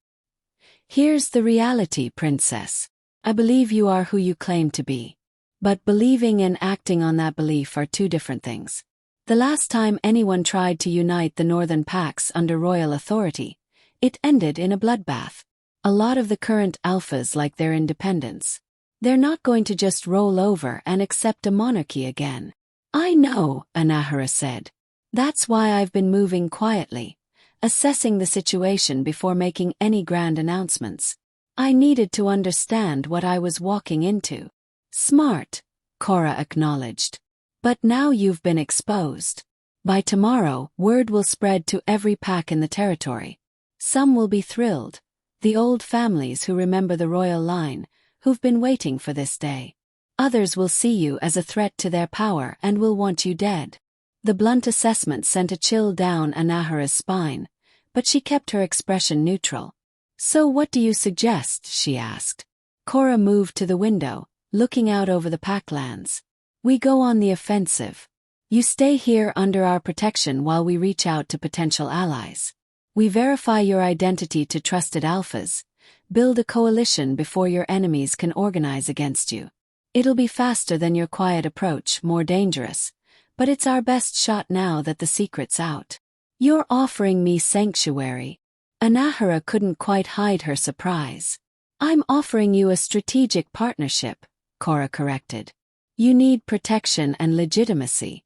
Here's the reality, Princess. I believe you are who you claim to be. But believing and acting on that belief are two different things. The last time anyone tried to unite the northern packs under royal authority, it ended in a bloodbath. A lot of the current alphas like their independence. They're not going to just roll over and accept a monarchy again. I know, Anahera said. That's why I've been moving quietly. assessing the situation before making any grand announcements. I needed to understand what I was walking into. Smart, Cora acknowledged. But now you've been exposed. By tomorrow, word will spread to every pack in the territory. Some will be thrilled. The old families who remember the royal line, who've been waiting for this day. Others will see you as a threat to their power and will want you dead. The blunt assessment sent a chill down Anahera's spine, but she kept her expression neutral. So what do you suggest? She asked. Cora moved to the window, looking out over the packlands. We go on the offensive. You stay here under our protection while we reach out to potential allies. We verify your identity to trusted alphas, build a coalition before your enemies can organize against you. It'll be faster than your quiet approach, more dangerous, but it's our best shot now that the secret's out. You're offering me sanctuary. Anahera couldn't quite hide her surprise. I'm offering you a strategic partnership, Cora corrected. You need protection and legitimacy.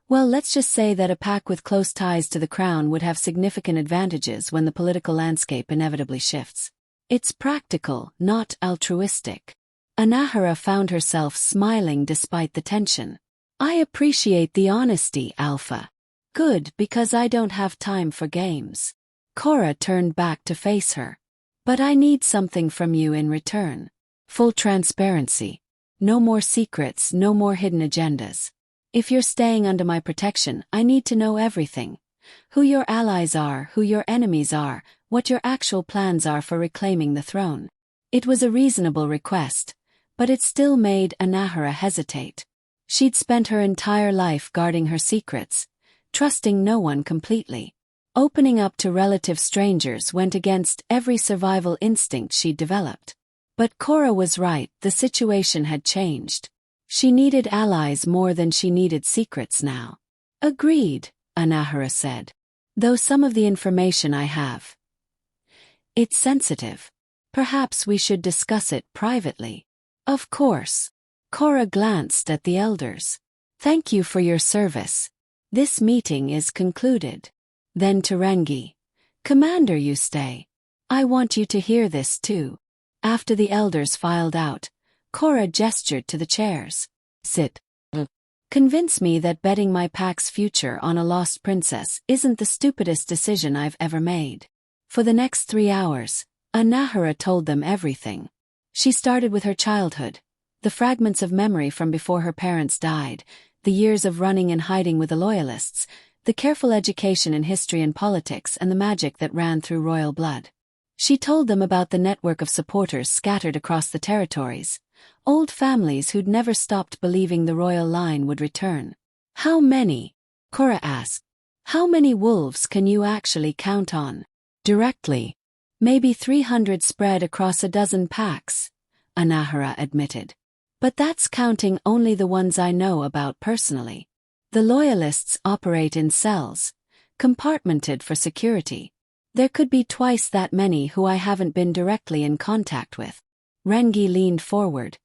Well, let's just say that a pack with close ties to the crown would have significant advantages when the political landscape inevitably shifts. It's practical, not altruistic. Anahera found herself smiling despite the tension. I appreciate the honesty, Alpha. Good, because I don't have time for games. Cora turned back to face her. But I need something from you in return. Full transparency. No more secrets, no more hidden agendas. If you're staying under my protection, I need to know everything. Who your allies are, who your enemies are, what your actual plans are for reclaiming the throne. It was a reasonable request, but it still made Anahera hesitate. She'd spent her entire life guarding her secrets, trusting no one completely. Opening up to relative strangers went against every survival instinct she'd developed. But Cora was right, the situation had changed. She needed allies more than she needed secrets now. Agreed, Anahera said. Though some of the information I have. It's sensitive. Perhaps we should discuss it privately. Of course. Cora glanced at the elders. Thank you for your service. This meeting is concluded. Then to Rangi. Commander, you stay. I want you to hear this too. After the elders filed out, Cora gestured to the chairs. Sit. Convince me that betting my pack's future on a lost princess isn't the stupidest decision I've ever made. For the next 3 hours, Anahera told them everything. She started with her childhood, the fragments of memory from before her parents died, the years of running and hiding with the loyalists, the careful education in history and politics, and the magic that ran through royal blood. She told them about the network of supporters scattered across the territories, old families who'd never stopped believing the royal line would return. How many? Cora asked. How many wolves can you actually count on? Directly. Maybe 300 spread across a dozen packs, Anahera admitted. But that's counting only the ones I know about personally. The loyalists operate in cells, compartmented for security. There could be twice that many who I haven't been directly in contact with. Rangi leaned forward,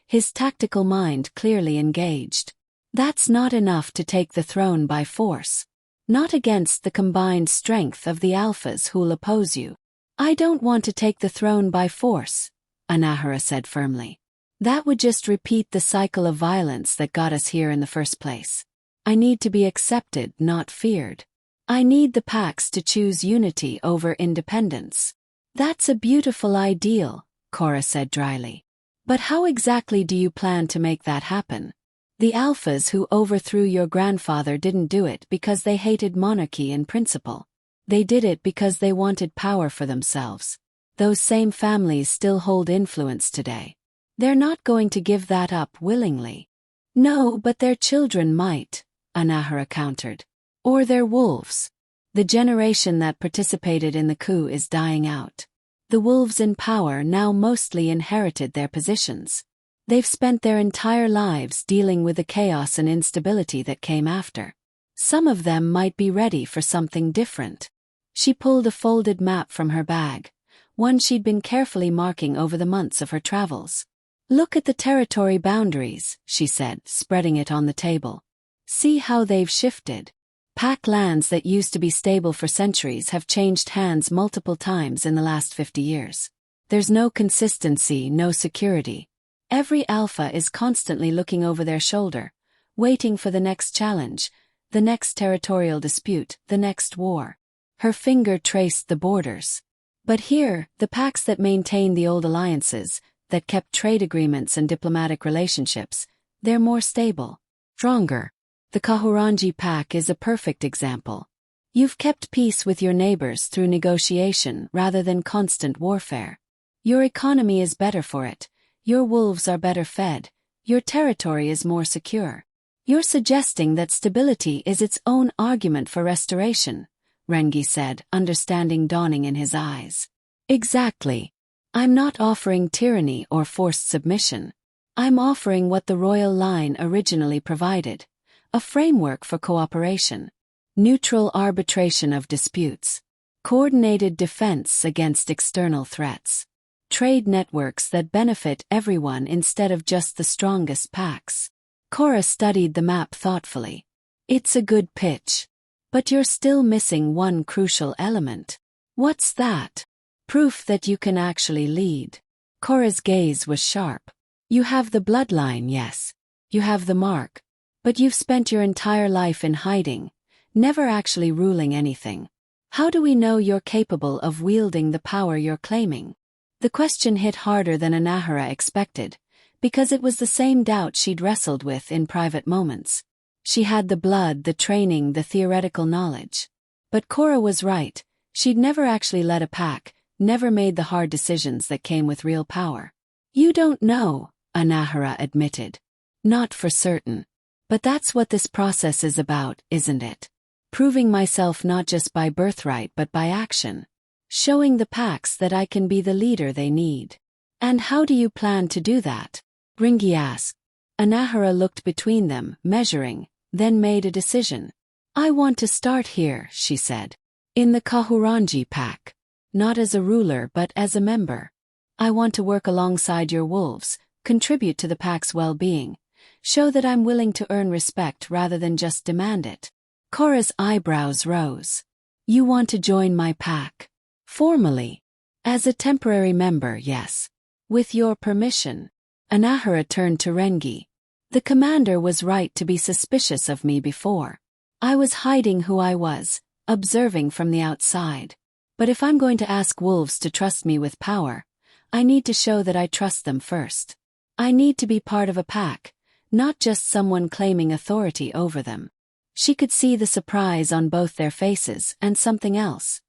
his tactical mind clearly engaged. That's not enough to take the throne by force. Not against the combined strength of the alphas who'll oppose you. I don't want to take the throne by force, Anahera said firmly. That would just repeat the cycle of violence that got us here in the first place. I need to be accepted, not feared. I need the packs to choose unity over independence. That's a beautiful ideal, Cora said dryly. But how exactly do you plan to make that happen? The alphas who overthrew your grandfather didn't do it because they hated monarchy in principle. They did it because they wanted power for themselves. Those same families still hold influence today. They're not going to give that up willingly. No, but their children might, Anahera countered. Or their wolves. The generation that participated in the coup is dying out. The wolves in power now mostly inherited their positions. They've spent their entire lives dealing with the chaos and instability that came after. Some of them might be ready for something different. She pulled a folded map from her bag, one she'd been carefully marking over the months of her travels. Look at the territory boundaries, she said, spreading it on the table. See how they've shifted. Pack lands that used to be stable for centuries have changed hands multiple times in the last 50 years. There's no consistency, no security. Every alpha is constantly looking over their shoulder, waiting for the next challenge, the next territorial dispute, the next war. Her finger traced the borders. But here, the packs that maintained the old alliances, that kept trade agreements and diplomatic relationships, they're more stable, stronger. The Kahurangi pack is a perfect example. You've kept peace with your neighbors through negotiation rather than constant warfare. Your economy is better for it, your wolves are better fed, your territory is more secure. You're suggesting that stability is its own argument for restoration, Rangi said, understanding dawning in his eyes. Exactly. I'm not offering tyranny or forced submission. I'm offering what the royal line originally provided. A framework for cooperation, neutral arbitration of disputes, coordinated defense against external threats, trade networks that benefit everyone instead of just the strongest packs. Cora studied the map thoughtfully. It's a good pitch. But you're still missing one crucial element. What's that? Proof that you can actually lead. Cora's gaze was sharp. You have the bloodline, yes. You have the mark. But you've spent your entire life in hiding, never actually ruling anything. How do we know you're capable of wielding the power you're claiming? The question hit harder than Anahera expected, because it was the same doubt she'd wrestled with in private moments. She had the blood, the training, the theoretical knowledge. But Cora was right. She'd never actually led a pack, never made the hard decisions that came with real power. You don't know, Anahera admitted. Not for certain. But that's what this process is about, isn't it? Proving myself not just by birthright but by action. Showing the packs that I can be the leader they need. And how do you plan to do that? Rangi asked. Anahera looked between them, measuring, then made a decision. I want to start here, she said. In the Kahurangi pack. Not as a ruler but as a member. I want to work alongside your wolves, contribute to the pack's well-being. Show that I'm willing to earn respect rather than just demand it. Cora's eyebrows rose. You want to join my pack? Formally. As a temporary member, yes. With your permission. Anahera turned to Rangi. The commander was right to be suspicious of me before. I was hiding who I was, observing from the outside. But if I'm going to ask wolves to trust me with power, I need to show that I trust them first. I need to be part of a pack, not just someone claiming authority over them. She could see the surprise on both their faces and something else.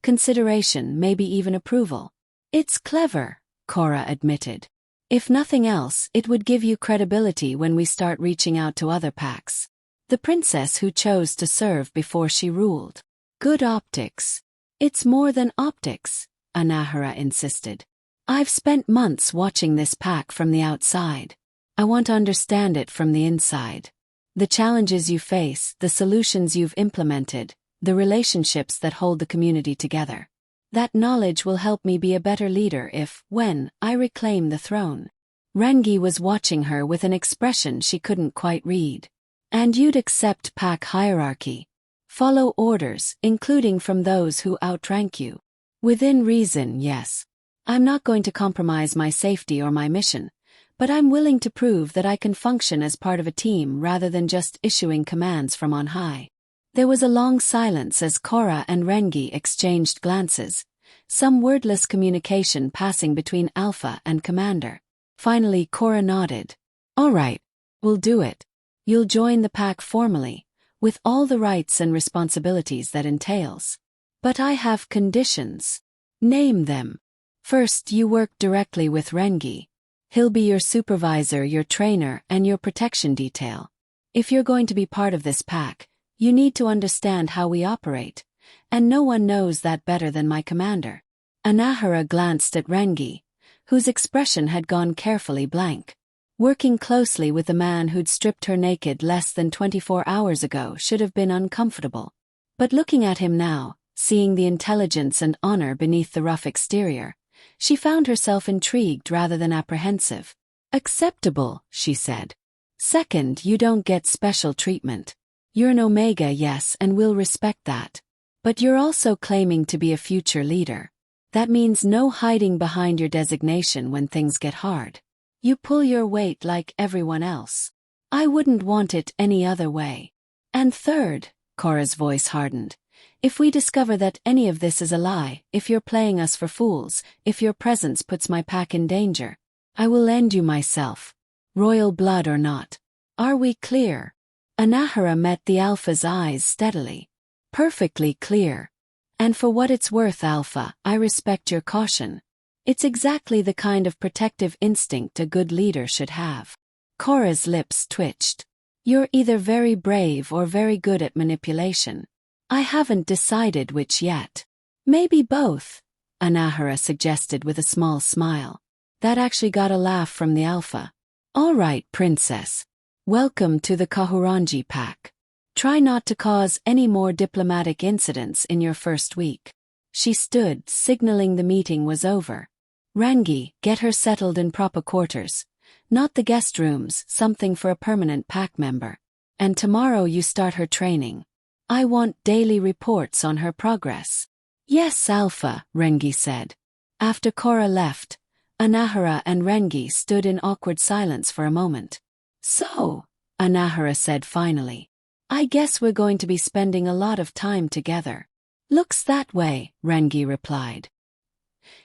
Consideration, maybe even approval. It's clever, Cora admitted. If nothing else, it would give you credibility when we start reaching out to other packs. The princess who chose to serve before she ruled. Good optics. It's more than optics, Anahera insisted. I've spent months watching this pack from the outside. I want to understand it from the inside. The challenges you face, the solutions you've implemented, the relationships that hold the community together. That knowledge will help me be a better leader when I reclaim the throne. Rangi was watching her with an expression she couldn't quite read. And you'd accept pack hierarchy. Follow orders, including from those who outrank you. Within reason, yes. I'm not going to compromise my safety or my mission, but I'm willing to prove that I can function as part of a team rather than just issuing commands from on high. There was a long silence as Cora and Rangi exchanged glances, some wordless communication passing between Alpha and Commander. Finally, Cora nodded. All right, we'll do it. You'll join the pack formally, with all the rights and responsibilities that entails. But I have conditions. Name them. First, you work directly with Rangi. He'll be your supervisor, your trainer, and your protection detail. If you're going to be part of this pack, you need to understand how we operate, and no one knows that better than my commander. Anahera glanced at Rangi, whose expression had gone carefully blank. Working closely with the man who'd stripped her naked less than 24 hours ago should have been uncomfortable. But looking at him now, seeing the intelligence and honor beneath the rough exterior, she found herself intrigued rather than apprehensive. Acceptable, she said. Second, you don't get special treatment. You're an Omega, yes, and we'll respect that. But you're also claiming to be a future leader. That means no hiding behind your designation when things get hard. You pull your weight like everyone else. I wouldn't want it any other way. And third, Cora's voice hardened, if we discover that any of this is a lie, if you're playing us for fools, if your presence puts my pack in danger, I will end you myself. Royal blood or not. Are we clear? Anahera met the Alpha's eyes steadily. Perfectly clear. And for what it's worth, Alpha, I respect your caution. It's exactly the kind of protective instinct a good leader should have. Cora's lips twitched. You're either very brave or very good at manipulation. I haven't decided which yet. Maybe both, Anahera suggested with a small smile. That actually got a laugh from the Alpha. All right, Princess. Welcome to the Kahurangi pack. Try not to cause any more diplomatic incidents in your first week. She stood, signaling the meeting was over. Rangi, get her settled in proper quarters. Not the guest rooms, something for a permanent pack member. And tomorrow you start her training. I want daily reports on her progress. Yes, Alpha, Rangi said. After Cora left, Anahera and Rangi stood in awkward silence for a moment. So, Anahera said finally, I guess we're going to be spending a lot of time together. Looks that way, Rangi replied.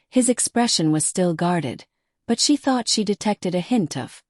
His expression was still guarded, but she thought she detected a hint of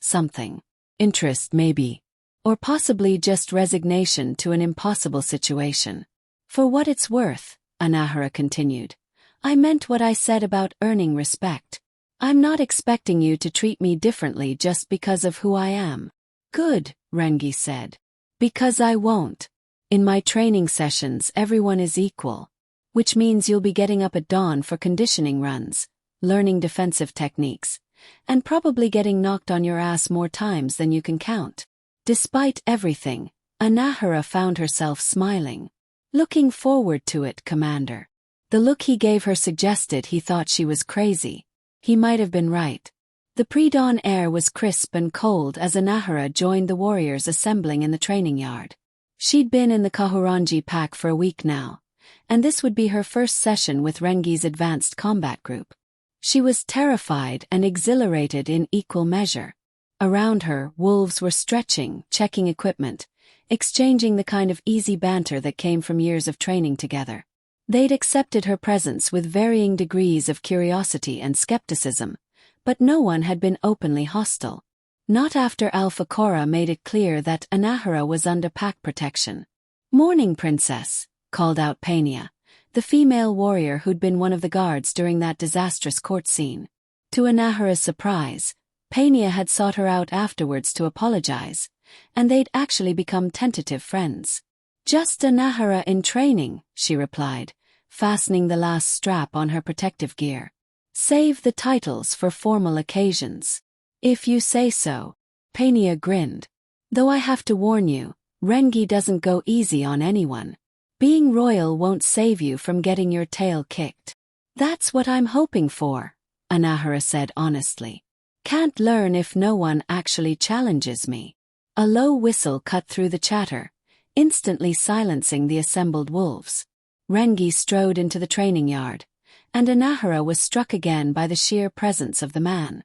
something. Interest, maybe. Or possibly just resignation to an impossible situation. For what it's worth, Anahera continued, I meant what I said about earning respect. I'm not expecting you to treat me differently just because of who I am. Good, Rangi said. Because I won't. In my training sessions everyone is equal. Which means you'll be getting up at dawn for conditioning runs, learning defensive techniques, and probably getting knocked on your ass more times than you can count. Despite everything, Anahera found herself smiling. Looking forward to it, Commander. The look he gave her suggested he thought she was crazy. He might have been right. The pre-dawn air was crisp and cold as Anahera joined the warriors assembling in the training yard. She'd been in the Kahurangi pack for a week now, and this would be her first session with Rangi's advanced combat group. She was terrified and exhilarated in equal measure. Around her, wolves were stretching, checking equipment, exchanging the kind of easy banter that came from years of training together. They'd accepted her presence with varying degrees of curiosity and skepticism, but no one had been openly hostile. Not after Alpha Cora made it clear that Anahera was under pack protection. Morning, Princess, called out Pania, the female warrior who'd been one of the guards during that disastrous court scene. To Anahera's surprise, Pania had sought her out afterwards to apologize, and they'd actually become tentative friends. Just Anahera in training, she replied, fastening the last strap on her protective gear. Save the titles for formal occasions. If you say so. Pania grinned. Though I have to warn you, Rangi doesn't go easy on anyone. Being royal won't save you from getting your tail kicked. That's what I'm hoping for, Anahera said honestly. Can't learn if no one actually challenges me. A low whistle cut through the chatter, instantly silencing the assembled wolves. Rangi strode into the training yard, and Anahera was struck again by the sheer presence of the man.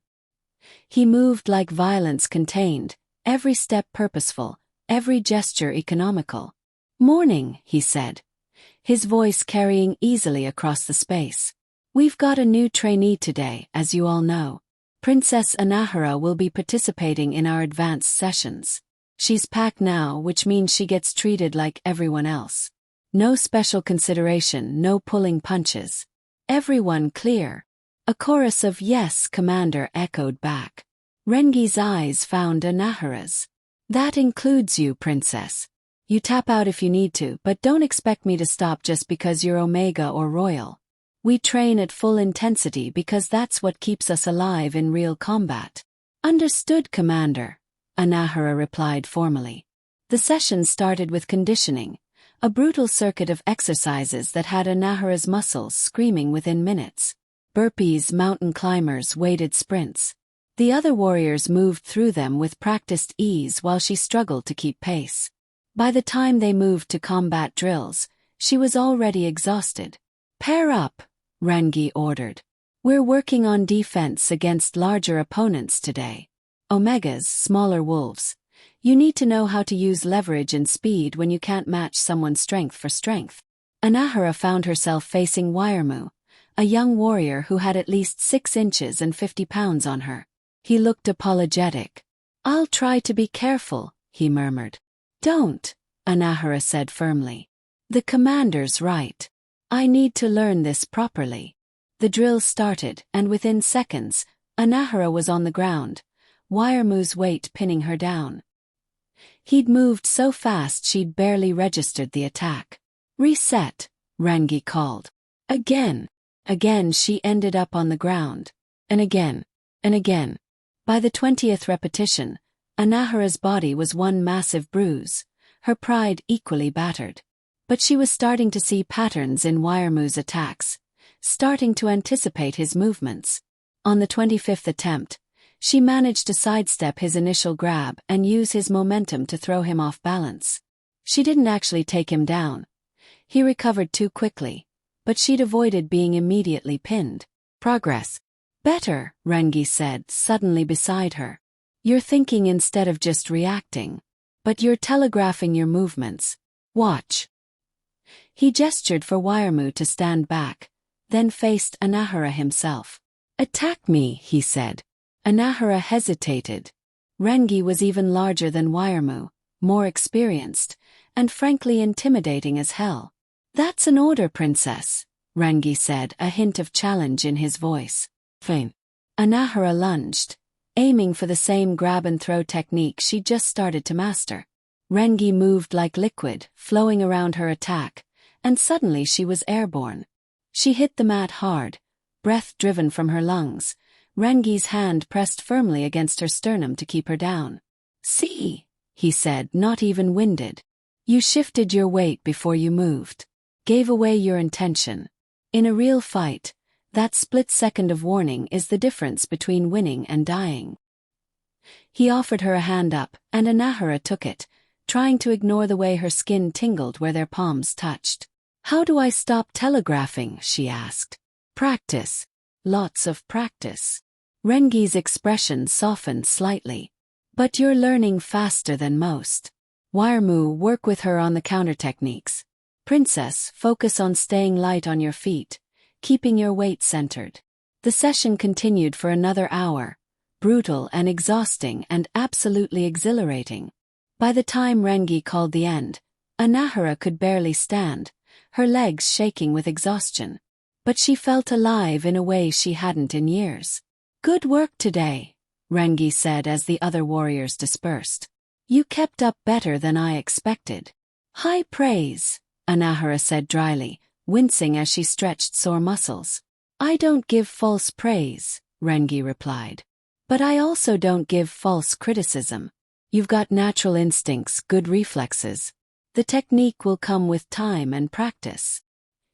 He moved like violence contained, every step purposeful, every gesture economical. Morning, he said, his voice carrying easily across the space. We've got a new trainee today, as you all know. Princess Anahera will be participating in our advanced sessions. She's pack now, which means she gets treated like everyone else. No special consideration, no pulling punches. Everyone clear. A chorus of yes, Commander echoed back. Rangi's eyes found Anahera's. That includes you, Princess. You tap out if you need to, but don't expect me to stop just because you're Omega or Royal. We train at full intensity because that's what keeps us alive in real combat. Understood, Commander, Anahera replied formally. The session started with conditioning, a brutal circuit of exercises that had Anahera's muscles screaming within minutes. Burpees, mountain climbers, weighted sprints. The other warriors moved through them with practiced ease while she struggled to keep pace. By the time they moved to combat drills, she was already exhausted. "Pair up," Rangi ordered. "We're working on defense against larger opponents today. Omegas, smaller wolves. You need to know how to use leverage and speed when you can't match someone's strength for strength." Anahera found herself facing Werewolf, a young warrior who had at least 6 inches and 50 pounds on her. He looked apologetic. "I'll try to be careful," he murmured. "Don't," Anahera said firmly. "The commander's right. I need to learn this properly." The drill started, and within seconds, Anahera was on the ground, Werewolf's weight pinning her down. He'd moved so fast she'd barely registered the attack. "Reset," Rangi called. Again. Again she ended up on the ground. And again. And again. By the 20th repetition, Anahera's body was one massive bruise, her pride equally battered. But she was starting to see patterns in Werewolf's attacks, starting to anticipate his movements. On the 25th attempt, she managed to sidestep his initial grab and use his momentum to throw him off balance. She didn't actually take him down. He recovered too quickly, but she'd avoided being immediately pinned. "Progress. Better," Rangi said, suddenly beside her. "You're thinking instead of just reacting. But you're telegraphing your movements. Watch." He gestured for Werewolf to stand back, then faced Anahera himself. "Attack me," he said. Anahera hesitated. Rangi was even larger than Werewolf, more experienced, and frankly intimidating as hell. "That's an order, princess," Rangi said, a hint of challenge in his voice. "Fine." Anahera lunged, aiming for the same grab-and-throw technique she'd just started to master. Rangi moved like liquid, flowing around her attack, and suddenly she was airborne. She hit the mat hard, breath driven from her lungs. Rangi's hand pressed firmly against her sternum to keep her down. "See," he said, not even winded. "You shifted your weight before you moved. Gave away your intention. In a real fight, that split second of warning is the difference between winning and dying." He offered her a hand up, and Anahera took it, trying to ignore the way her skin tingled where their palms touched. "How do I stop telegraphing?" she asked. "Practice. Lots of practice." Rangi's expression softened slightly. "But you're learning faster than most. Werewolf, work with her on the counter techniques. Princess, focus on staying light on your feet, keeping your weight centered." The session continued for another hour, brutal and exhausting and absolutely exhilarating. By the time Rangi called the end, Anahera could barely stand, her legs shaking with exhaustion. But she felt alive in a way she hadn't in years. "Good work today," Rangi said as the other warriors dispersed. "You kept up better than I expected." "High praise," Anahera said dryly, wincing as she stretched sore muscles. "I don't give false praise," Rangi replied. "But I also don't give false criticism. You've got natural instincts, good reflexes. The technique will come with time and practice."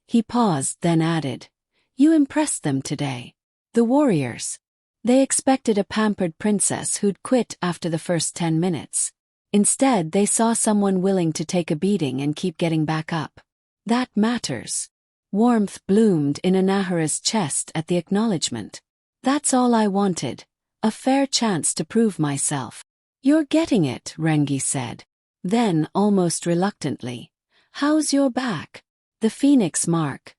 He paused, then added, "You impressed them today. The warriors. They expected a pampered princess who'd quit after the first 10 minutes. Instead, they saw someone willing to take a beating and keep getting back up. That matters." Warmth bloomed in Anahera's chest at the acknowledgement. "That's all I wanted. A fair chance to prove myself." "You're getting it," Rangi said. Then, almost reluctantly, "How's your back? The phoenix mark.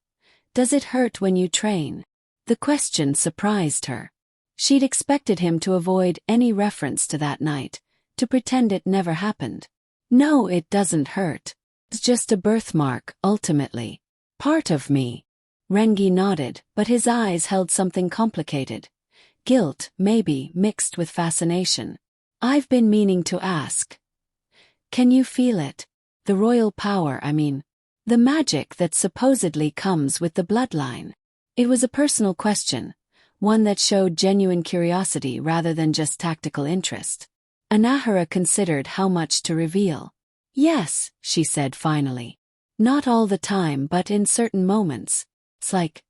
Does it hurt when you train?" The question surprised her. She'd expected him to avoid any reference to that night, to pretend it never happened. "No, it doesn't hurt. It's just a birthmark, ultimately. Part of me." Rangi nodded, but his eyes held something complicated. Guilt, maybe, mixed with fascination. "I've been meaning to ask. Can you feel it? The royal power, I mean. The magic that supposedly comes with the bloodline." It was a personal question, one that showed genuine curiosity rather than just tactical interest. Anahera considered how much to reveal. "Yes," she said finally. "Not all the time, but in certain moments. It's like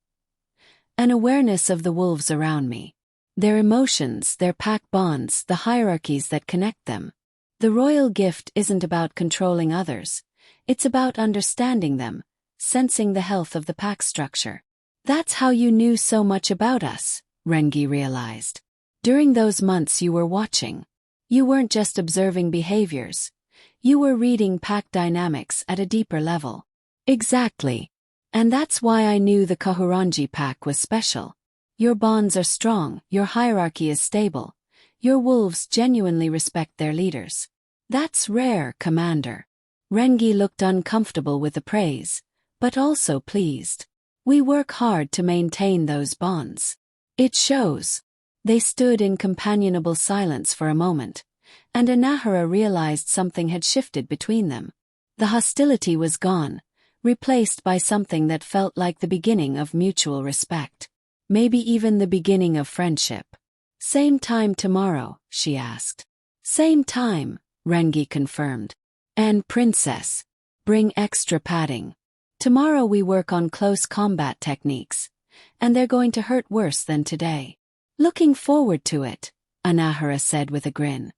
an awareness of the wolves around me. Their emotions, their pack bonds, the hierarchies that connect them. The royal gift isn't about controlling others. It's about understanding them, sensing the health of the pack structure. That's how you knew so much about us, Rangi realized. During those months you were watching. You weren't just observing behaviors. You were reading pack dynamics at a deeper level. Exactly. And that's why I knew the Kahurangi pack was special. Your bonds are strong, your hierarchy is stable. Your wolves genuinely respect their leaders. That's rare, Commander. Rangi looked uncomfortable with the praise, but also pleased. We work hard to maintain those bonds. It shows. They stood in companionable silence for a moment, and Anahera realized something had shifted between them. The hostility was gone, replaced by something that felt like the beginning of mutual respect. Maybe even the beginning of friendship. Same time tomorrow, she asked. Same time, Rangi confirmed. And Princess, bring extra padding. Tomorrow we work on close combat techniques, and they're going to hurt worse than today. Looking forward to it, Anahera said with a grin.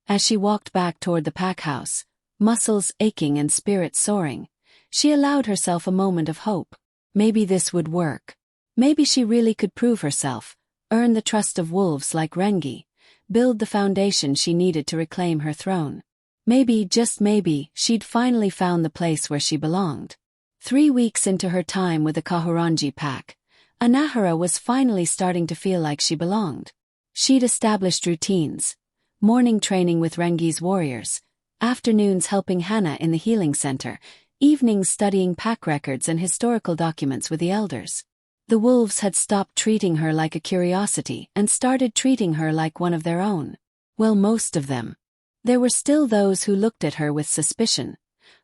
As she walked back toward the pack house, muscles aching and spirits soaring, she allowed herself a moment of hope. Maybe this would work. Maybe she really could prove herself, earn the trust of wolves like Rangi, build the foundation she needed to reclaim her throne. Maybe, just maybe, she'd finally found the place where she belonged. 3 weeks into her time with the Kahurangi pack, Anahera was finally starting to feel like she belonged. She'd established routines, morning training with Rangi's warriors, afternoons helping Hannah in the healing center, evenings studying pack records and historical documents with the elders. The wolves had stopped treating her like a curiosity and started treating her like one of their own. Well, most of them. There were still those who looked at her with suspicion,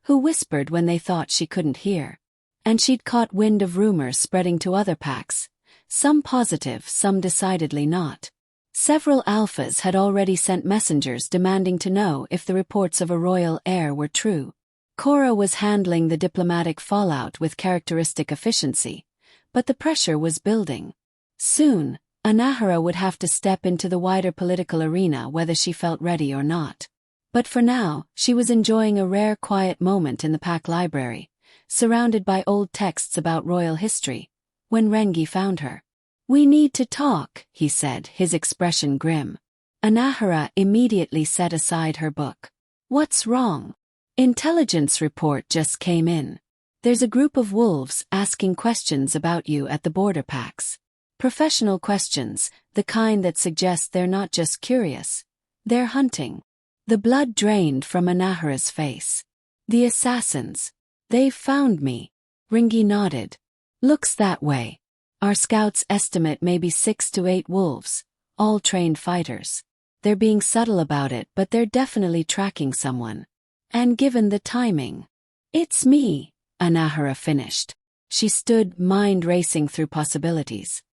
who whispered when they thought she couldn't hear. And she'd caught wind of rumors spreading to other packs, some positive, some decidedly not. Several alphas had already sent messengers demanding to know if the reports of a royal heir were true. Cora was handling the diplomatic fallout with characteristic efficiency, but the pressure was building. Soon, Anahera would have to step into the wider political arena whether she felt ready or not. But for now, she was enjoying a rare quiet moment in the pack library, surrounded by old texts about royal history, when Rangi found her. "We need to talk," he said, his expression grim. Anahera immediately set aside her book. "What's wrong?" "Intelligence report just came in. There's a group of wolves asking questions about you at the border packs. Professional questions, the kind that suggest they're not just curious. They're hunting." The blood drained from Anahera's face. "The assassins. They've found me." Rangi nodded. "Looks that way. Our scouts estimate maybe 6 to 8 wolves, all trained fighters. They're being subtle about it, but they're definitely tracking someone. And given the timing." "It's me," Anahera finished. She stood, mind racing through possibilities.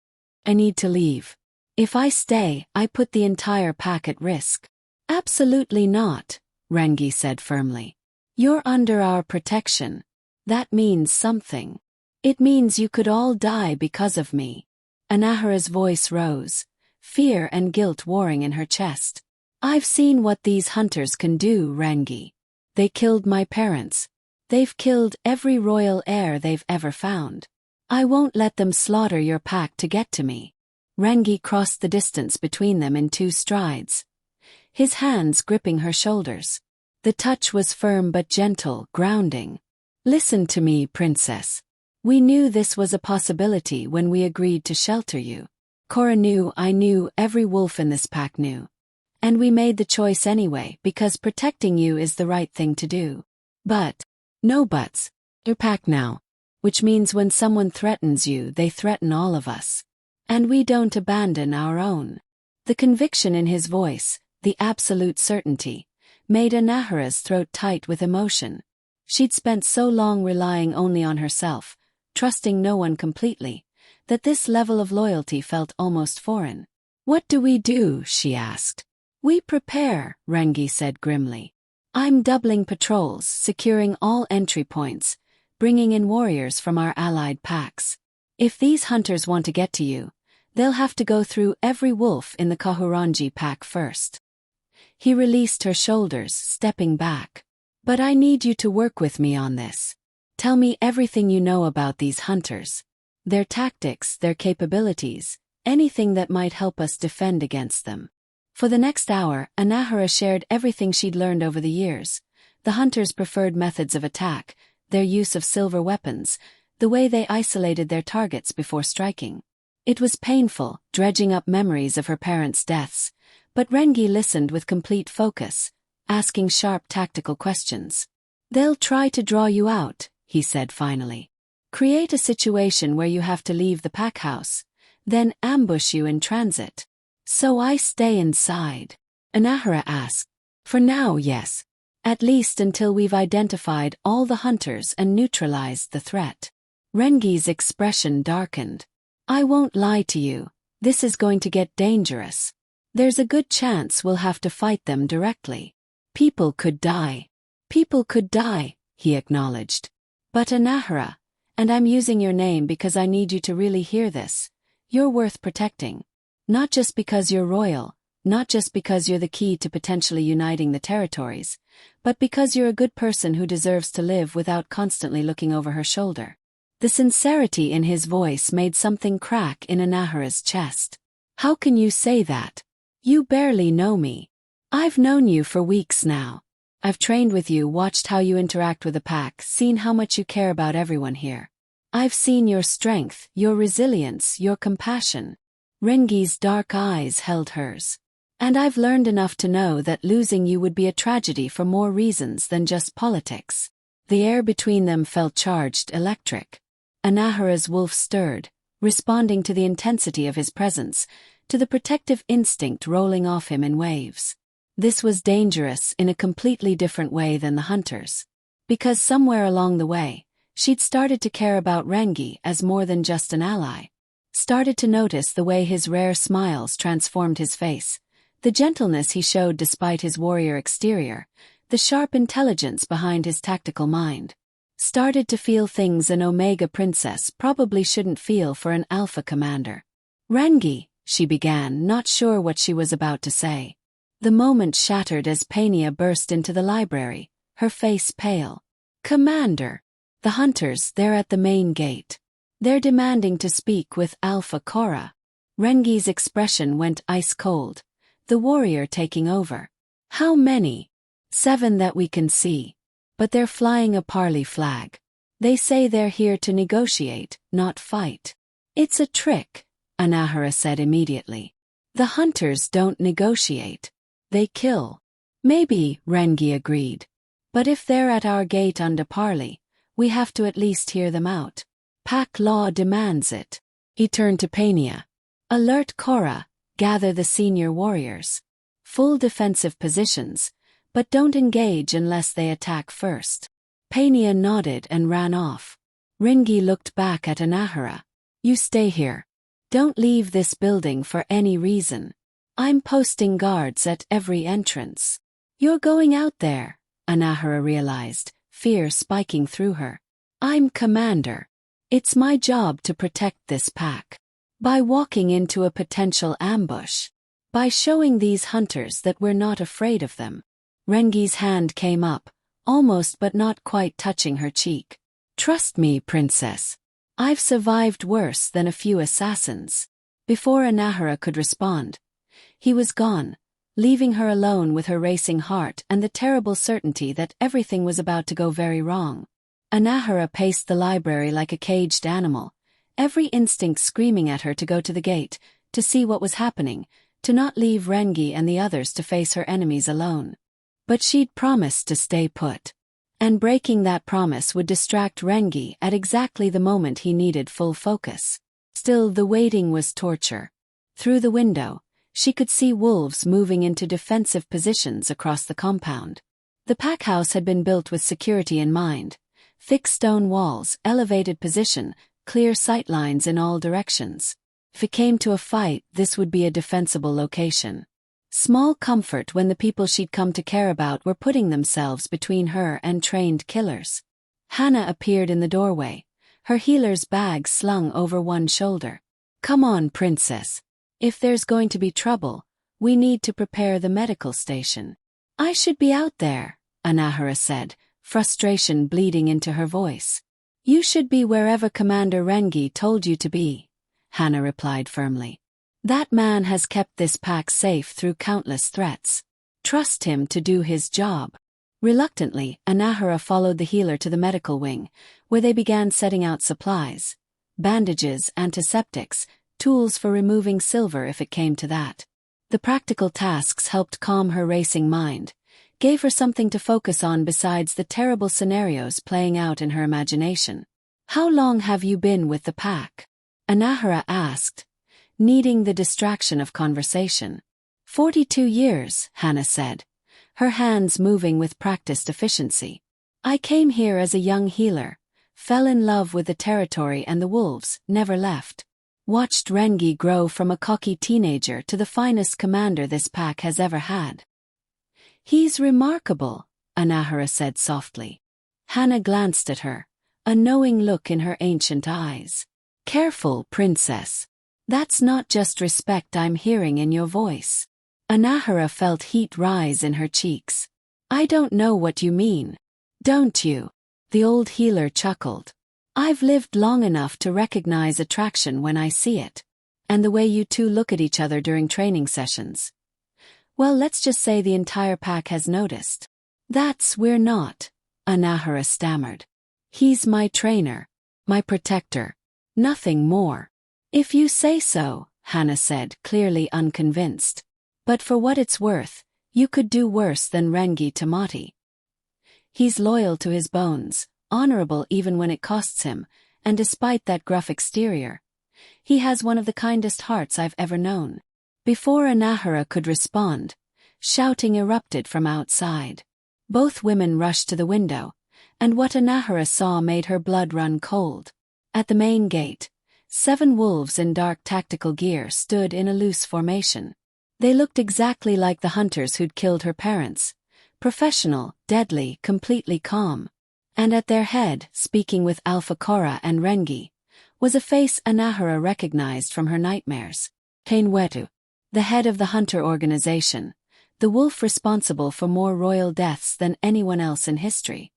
"I need to leave. If I stay, I put the entire pack at risk." "Absolutely not," Rangi said firmly. "You're under our protection. That means something. It means you could all die because of me." Anahera's voice rose, fear and guilt warring in her chest. "I've seen what these hunters can do, Rangi. They killed my parents. They've killed every royal heir they've ever found. I won't let them slaughter your pack to get to me." Rangi crossed the distance between them in 2 strides, his hands gripping her shoulders. The touch was firm but gentle, grounding. "Listen to me, Princess. We knew this was a possibility when we agreed to shelter you. Cora knew, I knew, every wolf in this pack knew. And we made the choice anyway because protecting you is the right thing to do. But, no buts, you're pack now. Which means when someone threatens you, they threaten all of us. And we don't abandon our own." The conviction in his voice, the absolute certainty, made Anahera's throat tight with emotion. She'd spent so long relying only on herself, trusting no one completely, that this level of loyalty felt almost foreign. "What do we do?" she asked. "We prepare," Rangi said grimly. "I'm doubling patrols, securing all entry points, bringing in warriors from our allied packs. If these hunters want to get to you, they'll have to go through every wolf in the Kahurangi pack first." He released her shoulders, stepping back. But I need you to work with me on this. Tell me everything you know about these hunters. Their tactics, their capabilities, anything that might help us defend against them. For the next hour, Anahera shared everything she'd learned over the years. The hunters' preferred methods of attack, their use of silver weapons, the way they isolated their targets before striking. It was painful, dredging up memories of her parents' deaths, but Rangi listened with complete focus, asking sharp tactical questions. They'll try to draw you out, he said finally. Create a situation where you have to leave the pack house, then ambush you in transit. So I stay inside? Anahera asked. For now, yes. At least until we've identified all the hunters and neutralized the threat. Rangi's expression darkened. I won't lie to you, this is going to get dangerous. There's a good chance we'll have to fight them directly. People could die. People could die, he acknowledged. But Anahera, and I'm using your name because I need you to really hear this, you're worth protecting. Not just because you're royal, not just because you're the key to potentially uniting the territories, but because you're a good person who deserves to live without constantly looking over her shoulder. The sincerity in his voice made something crack in Anahera's chest. How can you say that? You barely know me. I've known you for weeks now. I've trained with you, watched how you interact with the pack, seen how much you care about everyone here. I've seen your strength, your resilience, your compassion. Rangi's dark eyes held hers. And I've learned enough to know that losing you would be a tragedy for more reasons than just politics. The air between them felt charged, electric. Anahera's wolf stirred, responding to the intensity of his presence, to the protective instinct rolling off him in waves. This was dangerous in a completely different way than the hunters. Because somewhere along the way, she'd started to care about Rangi as more than just an ally. Started to notice the way his rare smiles transformed his face, the gentleness he showed despite his warrior exterior, the sharp intelligence behind his tactical mind. Started to feel things an Omega princess probably shouldn't feel for an Alpha Commander. Rangi, she began, not sure what she was about to say. The moment shattered as Pania burst into the library, her face pale. Commander! The hunters, they're at the main gate. They're demanding to speak with Alpha Cora. Rangi's expression went ice-cold, the warrior taking over. How many? 7 that we can see. But they're flying a parley flag. They say they're here to negotiate, not fight. It's a trick, Anahera said immediately. The hunters don't negotiate. They kill. Maybe, Rangi agreed. But if they're at our gate under parley, we have to at least hear them out. Pack law demands it. He turned to Pania. Alert Cora, gather the senior warriors. Full defensive positions, but don't engage unless they attack first. Pania nodded and ran off. Rangi looked back at Anahera. You stay here. Don't leave this building for any reason. I'm posting guards at every entrance. You're going out there, Anahera realized, fear spiking through her. I'm commander. It's my job to protect this pack. By walking into a potential ambush. By showing these hunters that we're not afraid of them. Rangi's hand came up, almost but not quite touching her cheek. Trust me, princess. I've survived worse than a few assassins. Before Anahera could respond, he was gone, leaving her alone with her racing heart and the terrible certainty that everything was about to go very wrong. Anahera paced the library like a caged animal, every instinct screaming at her to go to the gate, to see what was happening, to not leave Rangi and the others to face her enemies alone. But she'd promised to stay put. And breaking that promise would distract Rangi at exactly the moment he needed full focus. Still, the waiting was torture. Through the window, she could see wolves moving into defensive positions across the compound. The pack house had been built with security in mind. Thick stone walls, elevated position, clear sightlines in all directions. If it came to a fight, this would be a defensible location. Small comfort when the people she'd come to care about were putting themselves between her and trained killers. Hannah appeared in the doorway, her healer's bag slung over one shoulder. Come on, princess. If there's going to be trouble, We need to prepare the medical station. I should be out there, Anahera said, frustration bleeding into her voice. You should be wherever Commander Rangi told you to be, Hannah replied firmly. That man has kept this pack safe through countless threats. Trust him to do his job. Reluctantly, Anahera followed the healer to the medical wing, where they began setting out supplies. Bandages, antiseptics, tools for removing silver if it came to that. The practical tasks helped calm her racing mind, gave her something to focus on besides the terrible scenarios playing out in her imagination. How long have you been with the pack? Anahera asked, needing the distraction of conversation. 42 years, Hannah said, her hands moving with practiced efficiency. I came here as a young healer, fell in love with the territory and the wolves, never left. Watched Rangi grow from a cocky teenager to the finest commander this pack has ever had. He's remarkable, Anahera said softly. Hannah glanced at her, a knowing look in her ancient eyes. Careful, princess. That's not just respect I'm hearing in your voice. Anahera felt heat rise in her cheeks. I don't know what you mean. Don't you? The old healer chuckled. I've lived long enough to recognize attraction when I see it. And the way you two look at each other during training sessions. Well, let's just say the entire pack has noticed. We're not, Anahera stammered. He's my trainer, my protector. Nothing more. If you say so, Hannah said, clearly unconvinced. But for what it's worth, you could do worse than Rangi Tamati. He's loyal to his bones, honorable even when it costs him, and despite that gruff exterior, he has one of the kindest hearts I've ever known. Before Anahera could respond, shouting erupted from outside. Both women rushed to the window, and what Anahera saw made her blood run cold. At the main gate, 7 wolves in dark tactical gear stood in a loose formation. They looked exactly like the hunters who'd killed her parents, professional, deadly, completely calm. And at their head, speaking with Alpha Cora and Rangi, was a face Anahera recognized from her nightmares. Kainwetu, the head of the hunter organization, the wolf responsible for more royal deaths than anyone else in history.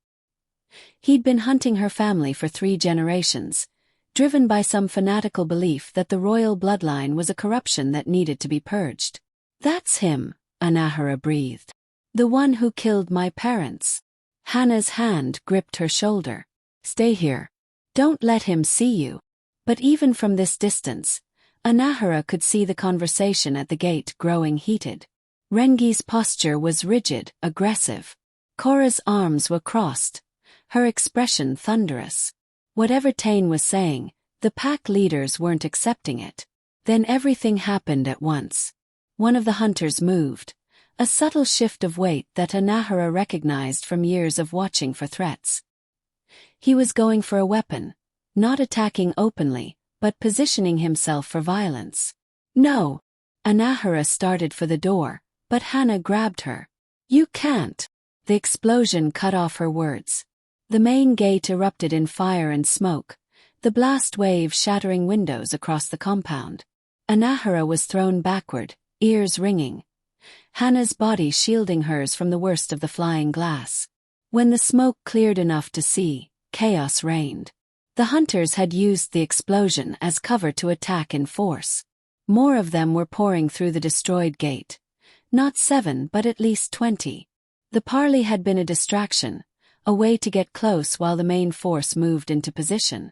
He'd been hunting her family for 3 generations, driven by some fanatical belief that the royal bloodline was a corruption that needed to be purged. That's him, Anahera breathed. The one who killed my parents. Hannah's hand gripped her shoulder. Stay here. Don't let him see you. But even from this distance, Anahera could see the conversation at the gate growing heated. Rangi's posture was rigid, aggressive. Cora's arms were crossed, her expression thunderous. Whatever Tane was saying, the pack leaders weren't accepting it. Then everything happened at once. One of the hunters moved, a subtle shift of weight that Anahera recognized from years of watching for threats. He was going for a weapon, not attacking openly, but positioning himself for violence. No! Anahera started for the door, but Hannah grabbed her. You can't! The explosion cut off her words. The main gate erupted in fire and smoke, the blast wave shattering windows across the compound. Anahera was thrown backward, ears ringing. Hannah's body shielding hers from the worst of the flying glass. When the smoke cleared enough to see, chaos reigned. The hunters had used the explosion as cover to attack in force. More of them were pouring through the destroyed gate. Not 7 but at least 20. The parley had been a distraction, a way to get close while the main force moved into position.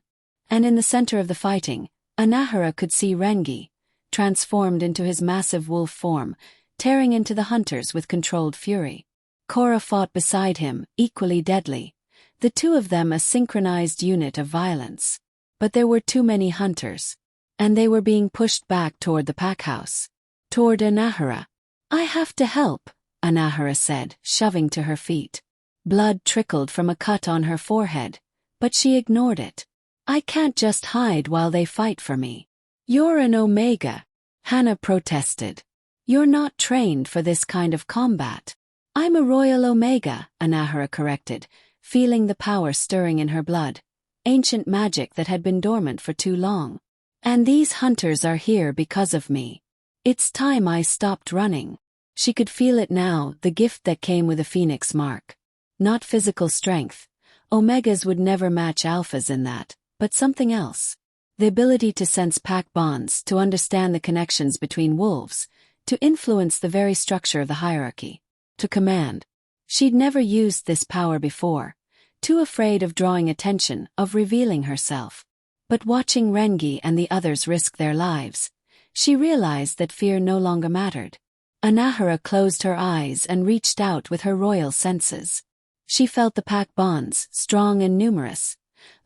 And in the center of the fighting, Anahera could see Rangi, transformed into his massive wolf form, tearing into the hunters with controlled fury. Cora fought beside him, equally deadly, the two of them a synchronized unit of violence. But there were too many hunters, and they were being pushed back toward the packhouse. Toward Anahera. I have to help, Anahera said, shoving to her feet. Blood trickled from a cut on her forehead, but she ignored it. I can't just hide while they fight for me. You're an Omega, Hannah protested. You're not trained for this kind of combat. I'm a Royal Omega, Anahera corrected, feeling the power stirring in her blood, ancient magic that had been dormant for too long. And these hunters are here because of me. It's time I stopped running. She could feel it now, the gift that came with a phoenix mark. Not physical strength. Omegas would never match alphas in that, but something else. The ability to sense pack bonds, to understand the connections between wolves, to influence the very structure of the hierarchy, to command. She'd never used this power before, too afraid of drawing attention, of revealing herself. But watching Rangi and the others risk their lives, she realized that fear no longer mattered. Anahera closed her eyes and reached out with her royal senses. She felt the pack bonds, strong and numerous,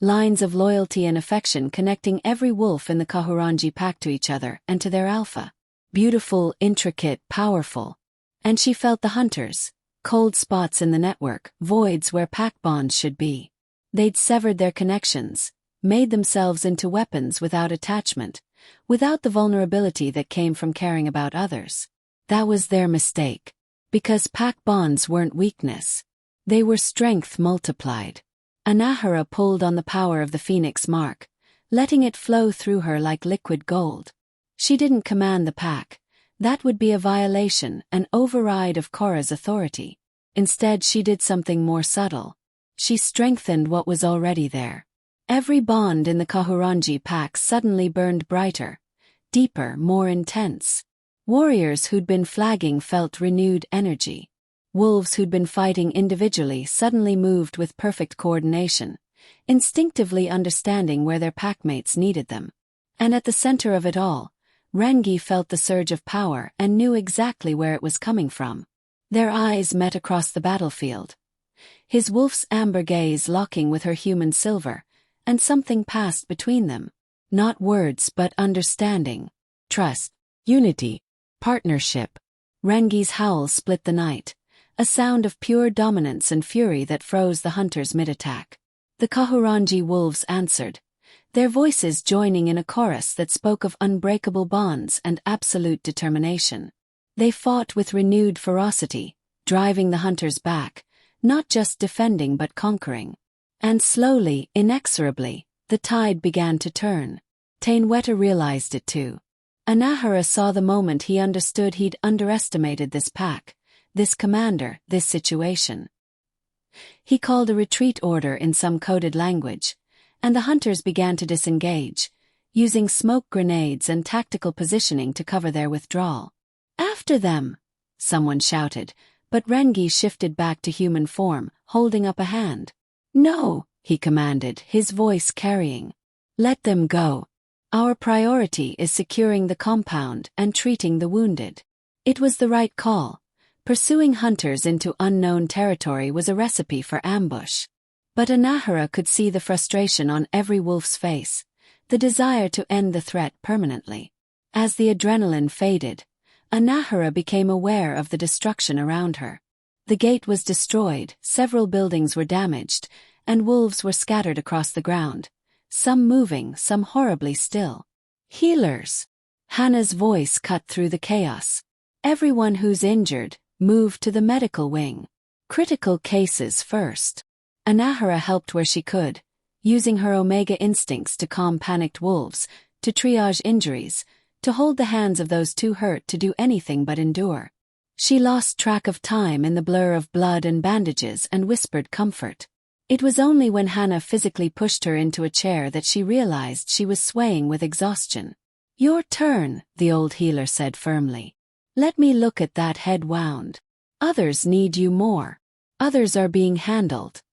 lines of loyalty and affection connecting every wolf in the Kahurangi pack to each other and to their alpha. Beautiful, intricate, powerful. And she felt the hunters, cold spots in the network, voids where pack bonds should be. They'd severed their connections, made themselves into weapons without attachment, without the vulnerability that came from caring about others. That was their mistake. Because pack bonds weren't weakness. They were strength multiplied. Anahera pulled on the power of the phoenix mark, letting it flow through her like liquid gold. She didn't command the pack. That would be a violation, an override of Korra's authority. Instead, she did something more subtle. She strengthened what was already there. Every bond in the Kahurangi pack suddenly burned brighter, deeper, more intense. Warriors who'd been flagging felt renewed energy. Wolves who'd been fighting individually suddenly moved with perfect coordination, instinctively understanding where their packmates needed them. And at the center of it all, Rangi felt the surge of power and knew exactly where it was coming from. Their eyes met across the battlefield. His wolf's amber gaze locking with her human silver, and something passed between them. Not words but understanding. Trust. Unity. Partnership. Rangi's howl split the night, a sound of pure dominance and fury that froze the hunters mid-attack. The Kahurangi wolves answered, their voices joining in a chorus that spoke of unbreakable bonds and absolute determination. They fought with renewed ferocity, driving the hunters back, not just defending but conquering. And slowly, inexorably, the tide began to turn. Tainweta realized it too. Anahera saw the moment he understood he'd underestimated this pack, this commander, this situation. He called a retreat order in some coded language, and the hunters began to disengage, using smoke grenades and tactical positioning to cover their withdrawal. "After them!" someone shouted, but Rangi shifted back to human form, holding up a hand. "No," he commanded, his voice carrying. "Let them go. Our priority is securing the compound and treating the wounded." It was the right call. Pursuing hunters into unknown territory was a recipe for ambush. But Anahera could see the frustration on every wolf's face, the desire to end the threat permanently. As the adrenaline faded, Anahera became aware of the destruction around her. The gate was destroyed, several buildings were damaged, and wolves were scattered across the ground, some moving, some horribly still. "Healers!" Hannah's voice cut through the chaos. "Everyone who's injured, move to the medical wing. Critical cases first." Anahera helped where she could, using her Omega instincts to calm panicked wolves, to triage injuries, to hold the hands of those too hurt to do anything but endure. She lost track of time in the blur of blood and bandages and whispered comfort. It was only when Hannah physically pushed her into a chair that she realized she was swaying with exhaustion. "Your turn," the old healer said firmly. "Let me look at that head wound. Others need you more. Others are being handled."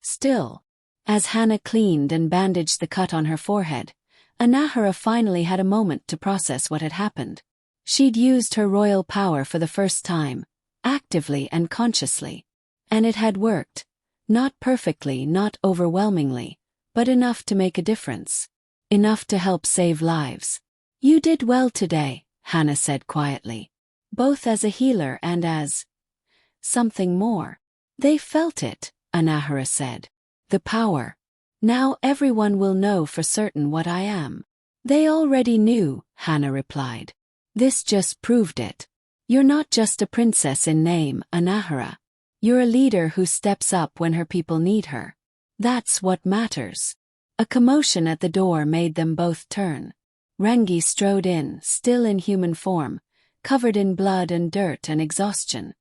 Still. As Hannah cleaned and bandaged the cut on her forehead, Anahera finally had a moment to process what had happened. She'd used her royal power for the first time, actively and consciously. And it had worked. Not perfectly, not overwhelmingly, but enough to make a difference. Enough to help save lives. "You did well today," Hannah said quietly. "Both as a healer and as something more." "They felt it," Anahera said. "The power. Now everyone will know for certain what I am." "They already knew," Hannah replied. "This just proved it. You're not just a princess in name, Anahera. You're a leader who steps up when her people need her. That's what matters." A commotion at the door made them both turn. Rangi strode in, still in human form, covered in blood and dirt and exhaustion.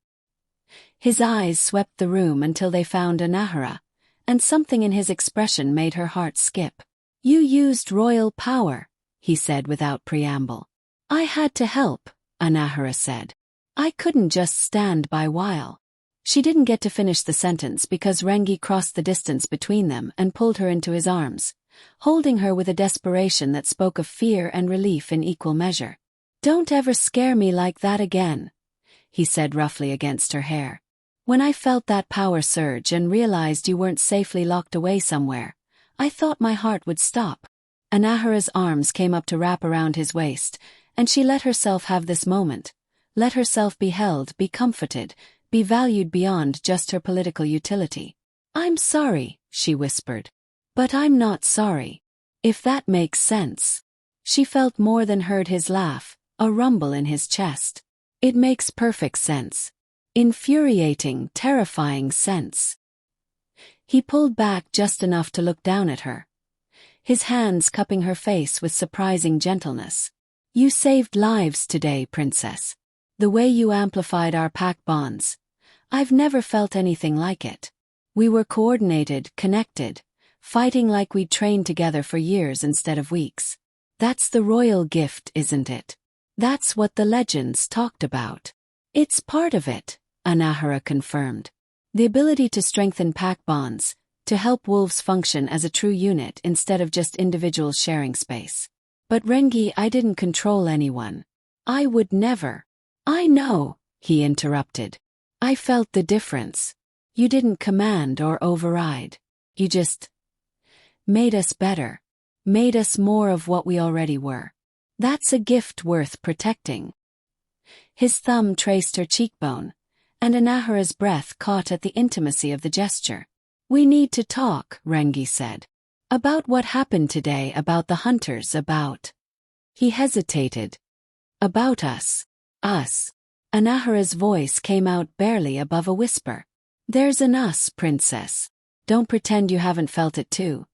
His eyes swept the room until they found Anahera, and something in his expression made her heart skip. "You used royal power," he said without preamble. "I had to help," Anahera said. "I couldn't just stand by while." She didn't get to finish the sentence because Rangi crossed the distance between them and pulled her into his arms, holding her with a desperation that spoke of fear and relief in equal measure. "Don't ever scare me like that again," he said roughly against her hair. "When I felt that power surge and realized you weren't safely locked away somewhere, I thought my heart would stop." Anahera's arms came up to wrap around his waist, and she let herself have this moment, let herself be held, be comforted, be valued beyond just her political utility. "I'm sorry," she whispered. "But I'm not sorry. If that makes sense." She felt more than heard his laugh, a rumble in his chest. "It makes perfect sense. Infuriating, terrifying sense." He pulled back just enough to look down at her, his hands cupping her face with surprising gentleness. "You saved lives today, Princess. The way you amplified our pack bonds. I've never felt anything like it. We were coordinated, connected, fighting like we'd trained together for years instead of weeks. That's the royal gift, isn't it? That's what the legends talked about." "It's part of it," Anahera confirmed. "The ability to strengthen pack bonds, to help wolves function as a true unit instead of just individuals sharing space. But Rangi, I didn't control anyone. I would never." "I know," he interrupted. "I felt the difference. You didn't command or override. You just made us better. Made us more of what we already were. That's a gift worth protecting." His thumb traced her cheekbone, and Anahera's breath caught at the intimacy of the gesture. "We need to talk," Rangi said. "About what happened today, about the hunters, about—" He hesitated. "About us. Us." Anahera's voice came out barely above a whisper. "There's an us, Princess. Don't pretend you haven't felt it too.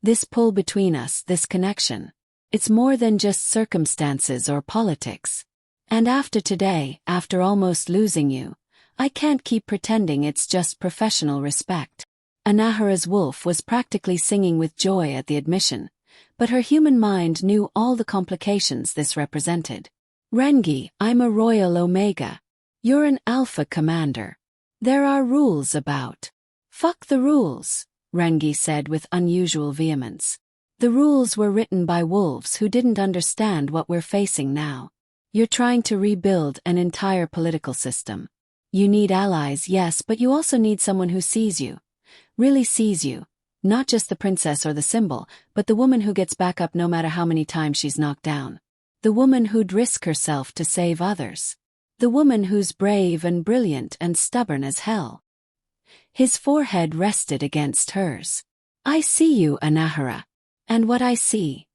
This pull between us, this connection. It's more than just circumstances or politics. And after today, after almost losing you, I can't keep pretending it's just professional respect." Anahera's wolf was practically singing with joy at the admission, but her human mind knew all the complications this represented. "Rangi, I'm a royal Omega. You're an Alpha Commander. There are rules about—" "Fuck the rules," Rangi said with unusual vehemence. "The rules were written by wolves who didn't understand what we're facing now. You're trying to rebuild an entire political system. You need allies, yes, but you also need someone who sees you. Really sees you. Not just the princess or the symbol, but the woman who gets back up no matter how many times she's knocked down. The woman who'd risk herself to save others. The woman who's brave and brilliant and stubborn as hell." His forehead rested against hers. "I see you, Anahera. And what I see,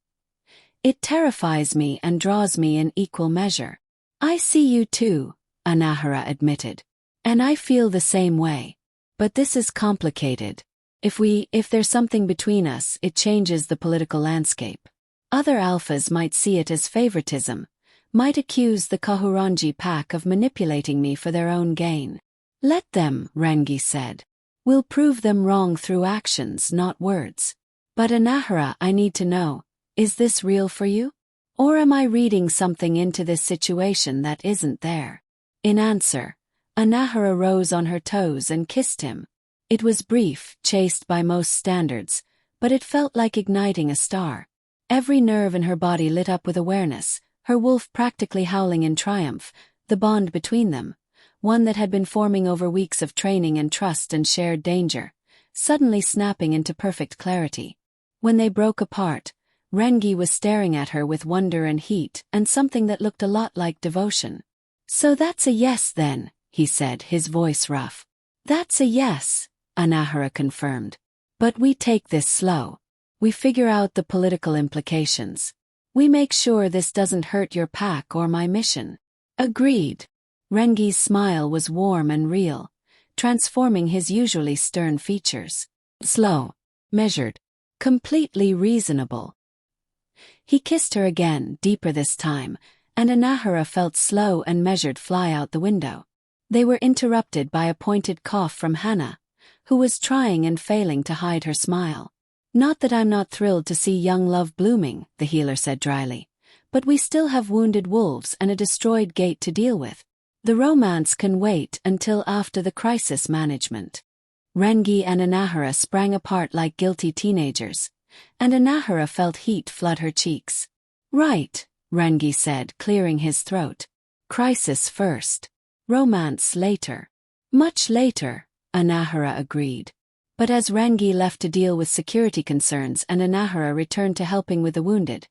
it terrifies me and draws me in equal measure." "I see you too," Anahera admitted. "And I feel the same way. But this is complicated. If there's something between us, it changes the political landscape. Other alphas might see it as favoritism, might accuse the Kahurangi pack of manipulating me for their own gain." "Let them," Rangi said. "We'll prove them wrong through actions, not words. But Anahera, I need to know, is this real for you? Or am I reading something into this situation that isn't there?" In answer, Anahera rose on her toes and kissed him. It was brief, chaste by most standards, but it felt like igniting a star. Every nerve in her body lit up with awareness, her wolf practically howling in triumph, the bond between them, one that had been forming over weeks of training and trust and shared danger, suddenly snapping into perfect clarity. When they broke apart, Rangi was staring at her with wonder and heat and something that looked a lot like devotion. "So that's a yes then," he said, his voice rough. "That's a yes," Anahera confirmed. "But we take this slow. We figure out the political implications. We make sure this doesn't hurt your pack or my mission." "Agreed." Rangi's smile was warm and real, transforming his usually stern features. "Slow. Measured. Completely reasonable." He kissed her again, deeper this time, and Anahera felt slow and measured fly out the window. They were interrupted by a pointed cough from Hannah, who was trying and failing to hide her smile. "Not that I'm not thrilled to see young love blooming," the healer said dryly, "but we still have wounded wolves and a destroyed gate to deal with. The romance can wait until after the crisis management." Rangi and Anahera sprang apart like guilty teenagers, and Anahera felt heat flood her cheeks. "Right," Rangi said, clearing his throat. "Crisis first. Romance later." "Much later," Anahera agreed. But as Rangi left to deal with security concerns and Anahera returned to helping with the wounded,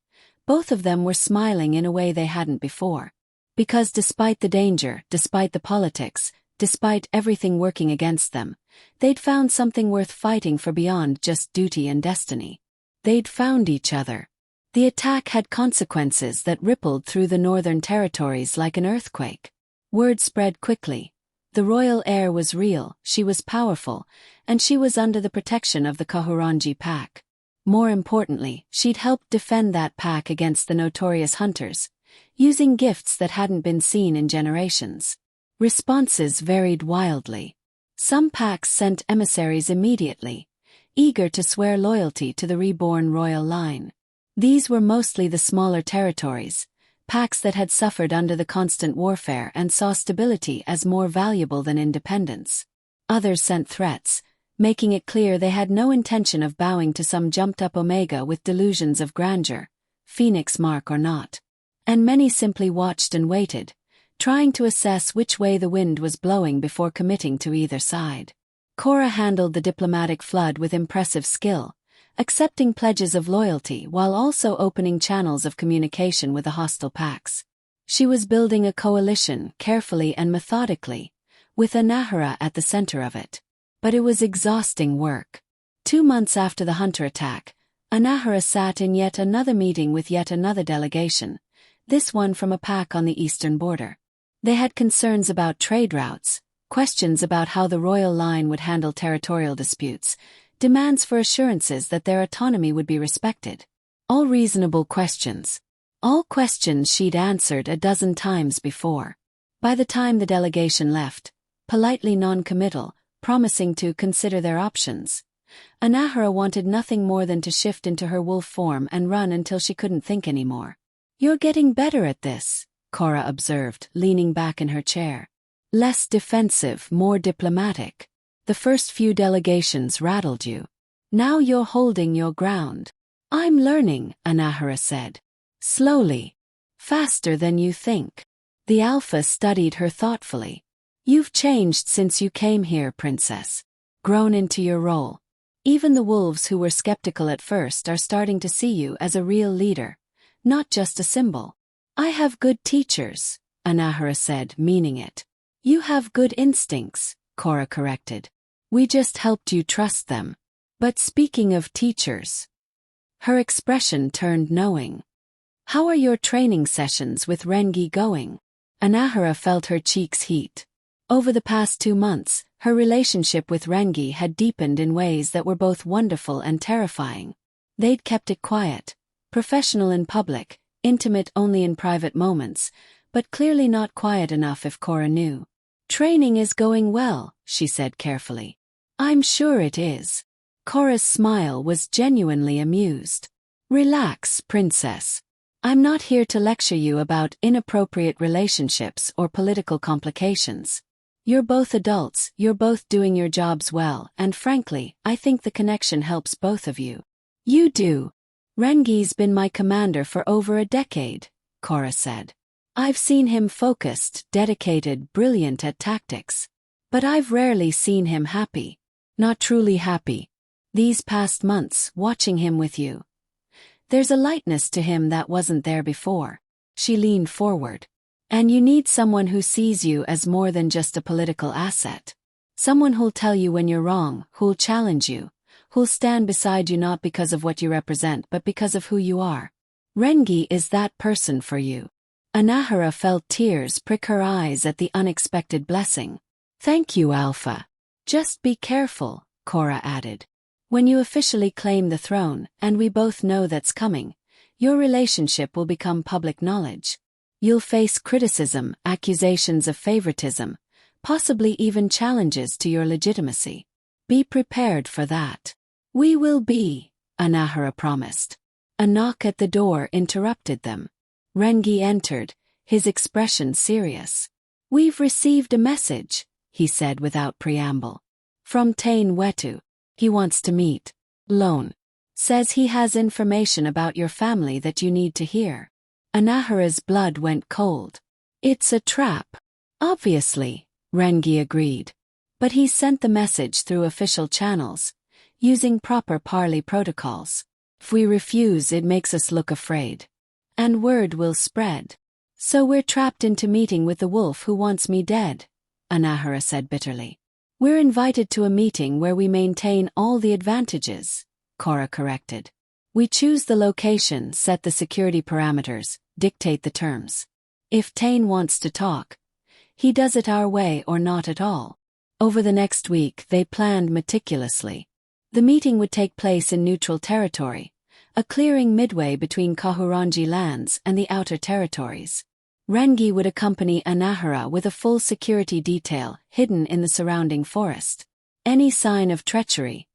both of them were smiling in a way they hadn't before. Because despite the danger, despite the politics, despite everything working against them, they'd found something worth fighting for beyond just duty and destiny. They'd found each other. The attack had consequences that rippled through the northern territories like an earthquake. Word spread quickly. The royal heir was real, she was powerful, and she was under the protection of the Kahurangi pack. More importantly, she'd helped defend that pack against the notorious hunters, using gifts that hadn't been seen in generations. Responses varied wildly. Some packs sent emissaries immediately, eager to swear loyalty to the reborn royal line. These were mostly the smaller territories, packs that had suffered under the constant warfare and saw stability as more valuable than independence. Others sent threats, making it clear they had no intention of bowing to some jumped-up Omega with delusions of grandeur, Phoenix mark or not. And many simply watched and waited, trying to assess which way the wind was blowing before committing to either side. Cora handled the diplomatic flood with impressive skill, accepting pledges of loyalty while also opening channels of communication with the hostile packs. She was building a coalition carefully and methodically, with Anahera at the center of it. But it was exhausting work. 2 months after the hunter attack, Anahera sat in yet another meeting with yet another delegation, this one from a pack on the eastern border. They had concerns about trade routes, questions about how the royal line would handle territorial disputes, demands for assurances that their autonomy would be respected. All reasonable questions. All questions she'd answered a dozen times before. By the time the delegation left, politely non-committal, promising to consider their options, Anahera wanted nothing more than to shift into her wolf form and run until she couldn't think anymore. "You're getting better at this," Cora observed, leaning back in her chair. "Less defensive, more diplomatic. The first few delegations rattled you. Now you're holding your ground." "I'm learning," Anahera said. "Slowly. Faster than you think." The Alpha studied her thoughtfully. "You've changed since you came here, Princess. Grown into your role. Even the wolves who were skeptical at first are starting to see you as a real leader, not just a symbol." "I have good teachers," Anahera said, meaning it. "You have good instincts," Cora corrected. "We just helped you trust them." "But speaking of teachers..." Her expression turned knowing. "How are your training sessions with Rangi going?" Anahera felt her cheeks heat. Over the past 2 months, her relationship with Rangi had deepened in ways that were both wonderful and terrifying. They'd kept it quiet, professional in public, intimate only in private moments, but clearly not quiet enough if Cora knew. "Training is going well," she said carefully. "I'm sure it is." Cora's smile was genuinely amused. "Relax, Princess. I'm not here to lecture you about inappropriate relationships or political complications. You're both adults, you're both doing your jobs well, and frankly, I think the connection helps both of you." "You do. Rangi's been my commander for over a decade," Cora said. "I've seen him focused, dedicated, brilliant at tactics. But I've rarely seen him happy. Not truly happy. These past months, watching him with you. There's a lightness to him that wasn't there before." She leaned forward. "And you need someone who sees you as more than just a political asset. Someone who'll tell you when you're wrong, who'll challenge you, who'll stand beside you not because of what you represent but because of who you are. Rangi is that person for you." Anahera felt tears prick her eyes at the unexpected blessing. "Thank you, Alpha. Just be careful," Cora added. "When you officially claim the throne, and we both know that's coming, your relationship will become public knowledge. You'll face criticism, accusations of favoritism, possibly even challenges to your legitimacy. Be prepared for that. We will be, Anahera promised. A knock at the door interrupted them. Rangi entered, his expression serious. We've received a message, he said without preamble. From Tain Wetu. He wants to meet. Lone. Says he has information about your family that you need to hear. Anahera's blood went cold. It's a trap. Obviously, Rangi agreed. But he sent the message through official channels, using proper parley protocols. If we refuse, it makes us look afraid. And word will spread. So we're trapped into meeting with the wolf who wants me dead, Anahera said bitterly. We're invited to a meeting where we maintain all the advantages, Cora corrected. We choose the location, set the security parameters, dictate the terms. If Tain wants to talk, he does it our way or not at all. Over the next week, they planned meticulously. The meeting would take place in neutral territory, a clearing midway between Kahurangi lands and the outer territories. Rangi would accompany Anahera with a full security detail hidden in the surrounding forest. Any sign of treachery,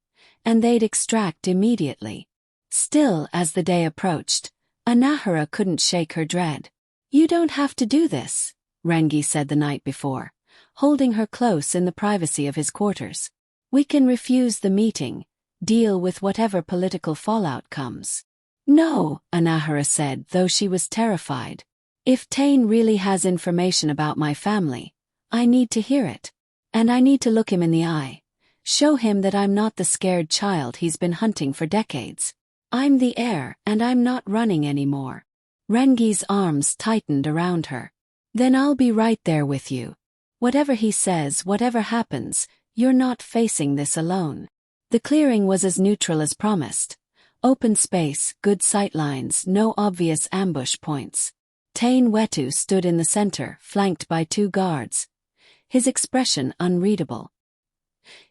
and they'd extract immediately. Still, as the day approached, Anahera couldn't shake her dread. You don't have to do this, Rangi said the night before, holding her close in the privacy of his quarters. We can refuse the meeting, deal with whatever political fallout comes. No, Anahera said, though she was terrified. If Tain really has information about my family, I need to hear it. And I need to look him in the eye. Show him that I'm not the scared child he's been hunting for decades. I'm the heir, and I'm not running anymore. Rangi's arms tightened around her. Then I'll be right there with you. Whatever he says, whatever happens, you're not facing this alone. The clearing was as neutral as promised. Open space, good sightlines, no obvious ambush points. Tain Wetu stood in the center, flanked by 2 guards, his expression unreadable.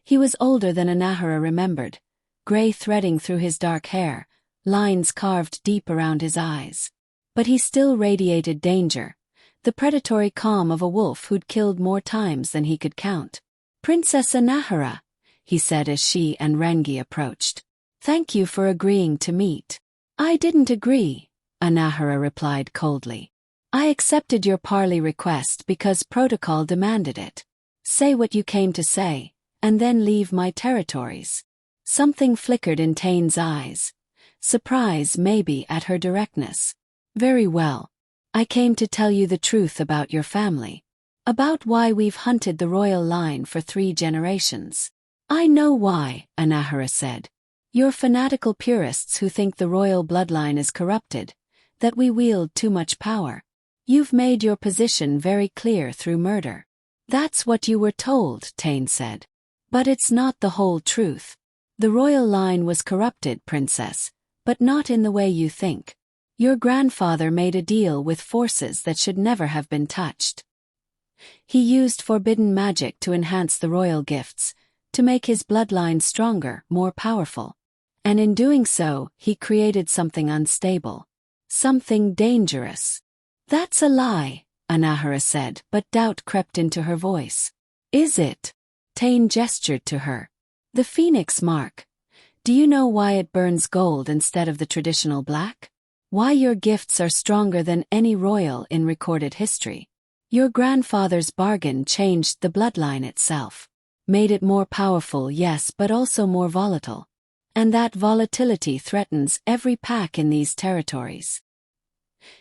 He was older than Anahera remembered, gray threading through his dark hair, lines carved deep around his eyes. But he still radiated danger, the predatory calm of a wolf who'd killed more times than he could count. Princess Anahera, he said as she and Rangi approached. Thank you for agreeing to meet. I didn't agree, Anahera replied coldly. I accepted your parley request because protocol demanded it. Say what you came to say, and then leave my territories. Something flickered in Tain's eyes. Surprise maybe at her directness. Very well. I came to tell you the truth about your family. About why we've hunted the royal line for 3 generations. I know why, Anahera said. You're fanatical purists who think the royal bloodline is corrupted, that we wield too much power. You've made your position very clear through murder. That's what you were told, Tain said. But it's not the whole truth. The royal line was corrupted, Princess, but not in the way you think. Your grandfather made a deal with forces that should never have been touched. He used forbidden magic to enhance the royal gifts, to make his bloodline stronger, more powerful. And in doing so, he created something unstable. Something dangerous. That's a lie, Anahera said, but doubt crept into her voice. Is it? Tain gestured to her. The phoenix mark. Do you know why it burns gold instead of the traditional black? Why your gifts are stronger than any royal in recorded history? Your grandfather's bargain changed the bloodline itself. Made it more powerful, yes, but also more volatile. And that volatility threatens every pack in these territories.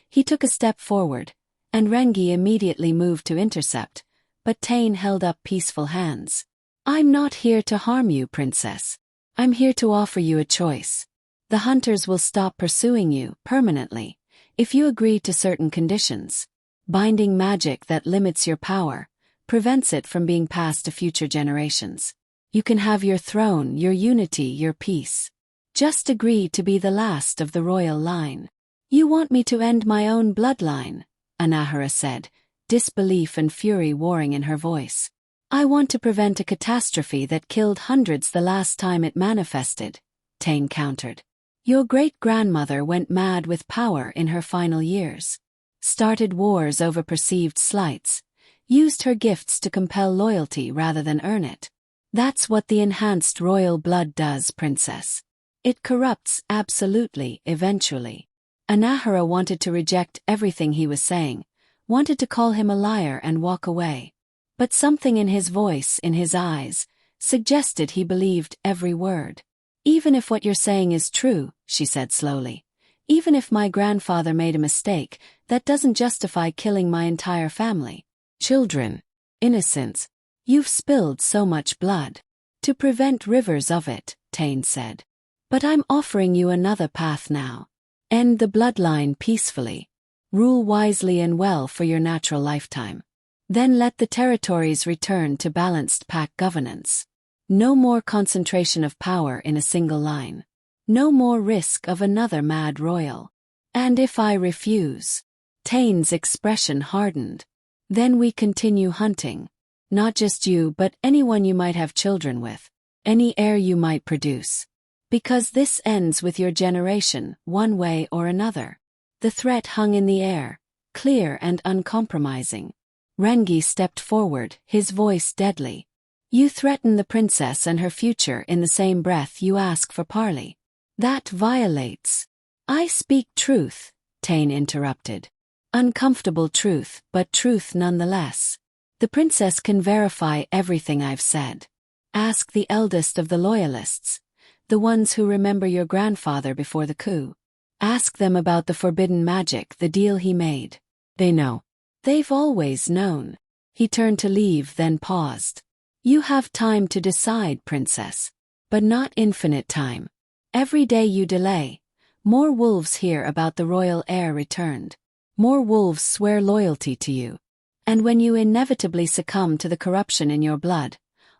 He took a step forward, and Rangi immediately moved to intercept, but Tain held up peaceful hands. I'm not here to harm you, Princess. I'm here to offer you a choice. The hunters will stop pursuing you permanently if you agree to certain conditions. Binding magic that limits your power, prevents it from being passed to future generations. You can have your throne, your unity, your peace. Just agree to be the last of the royal line. You want me to end my own bloodline, Anahera said, disbelief and fury warring in her voice. I want to prevent a catastrophe that killed hundreds the last time it manifested, Tain countered. Your great-grandmother went mad with power in her final years. Started wars over perceived slights. Used her gifts to compel loyalty rather than earn it. That's what the enhanced royal blood does, princess. It corrupts absolutely, eventually. Anahera wanted to reject everything he was saying, wanted to call him a liar and walk away. But something in his voice, in his eyes, suggested he believed every word. Even if what you're saying is true, she said slowly. Even if my grandfather made a mistake, that doesn't justify killing my entire family. Children. Innocents. You've spilled so much blood. To prevent rivers of it, Tane said. But I'm offering you another path now. End the bloodline peacefully. Rule wisely and well for your natural lifetime. Then let the territories return to balanced pack governance. No more concentration of power in a single line. No more risk of another mad royal. And if I refuse? Tane's expression hardened. Then we continue hunting. Not just you but anyone you might have children with. Any heir you might produce. Because this ends with your generation, one way or another. The threat hung in the air, clear and uncompromising. Rangi stepped forward, his voice deadly. You threaten the princess and her future in the same breath you ask for parley. That violates. I speak truth, Tane interrupted. Uncomfortable truth, but truth nonetheless. The princess can verify everything I've said. Ask the eldest of the loyalists, the ones who remember your grandfather before the coup. Ask them about the forbidden magic, the deal he made. They know. They've always known. He turned to leave, then paused. You have time to decide, princess. But not infinite time. Every day you delay, more wolves hear about the royal heir returned. More wolves swear loyalty to you. And when you inevitably succumb to the corruption in your blood,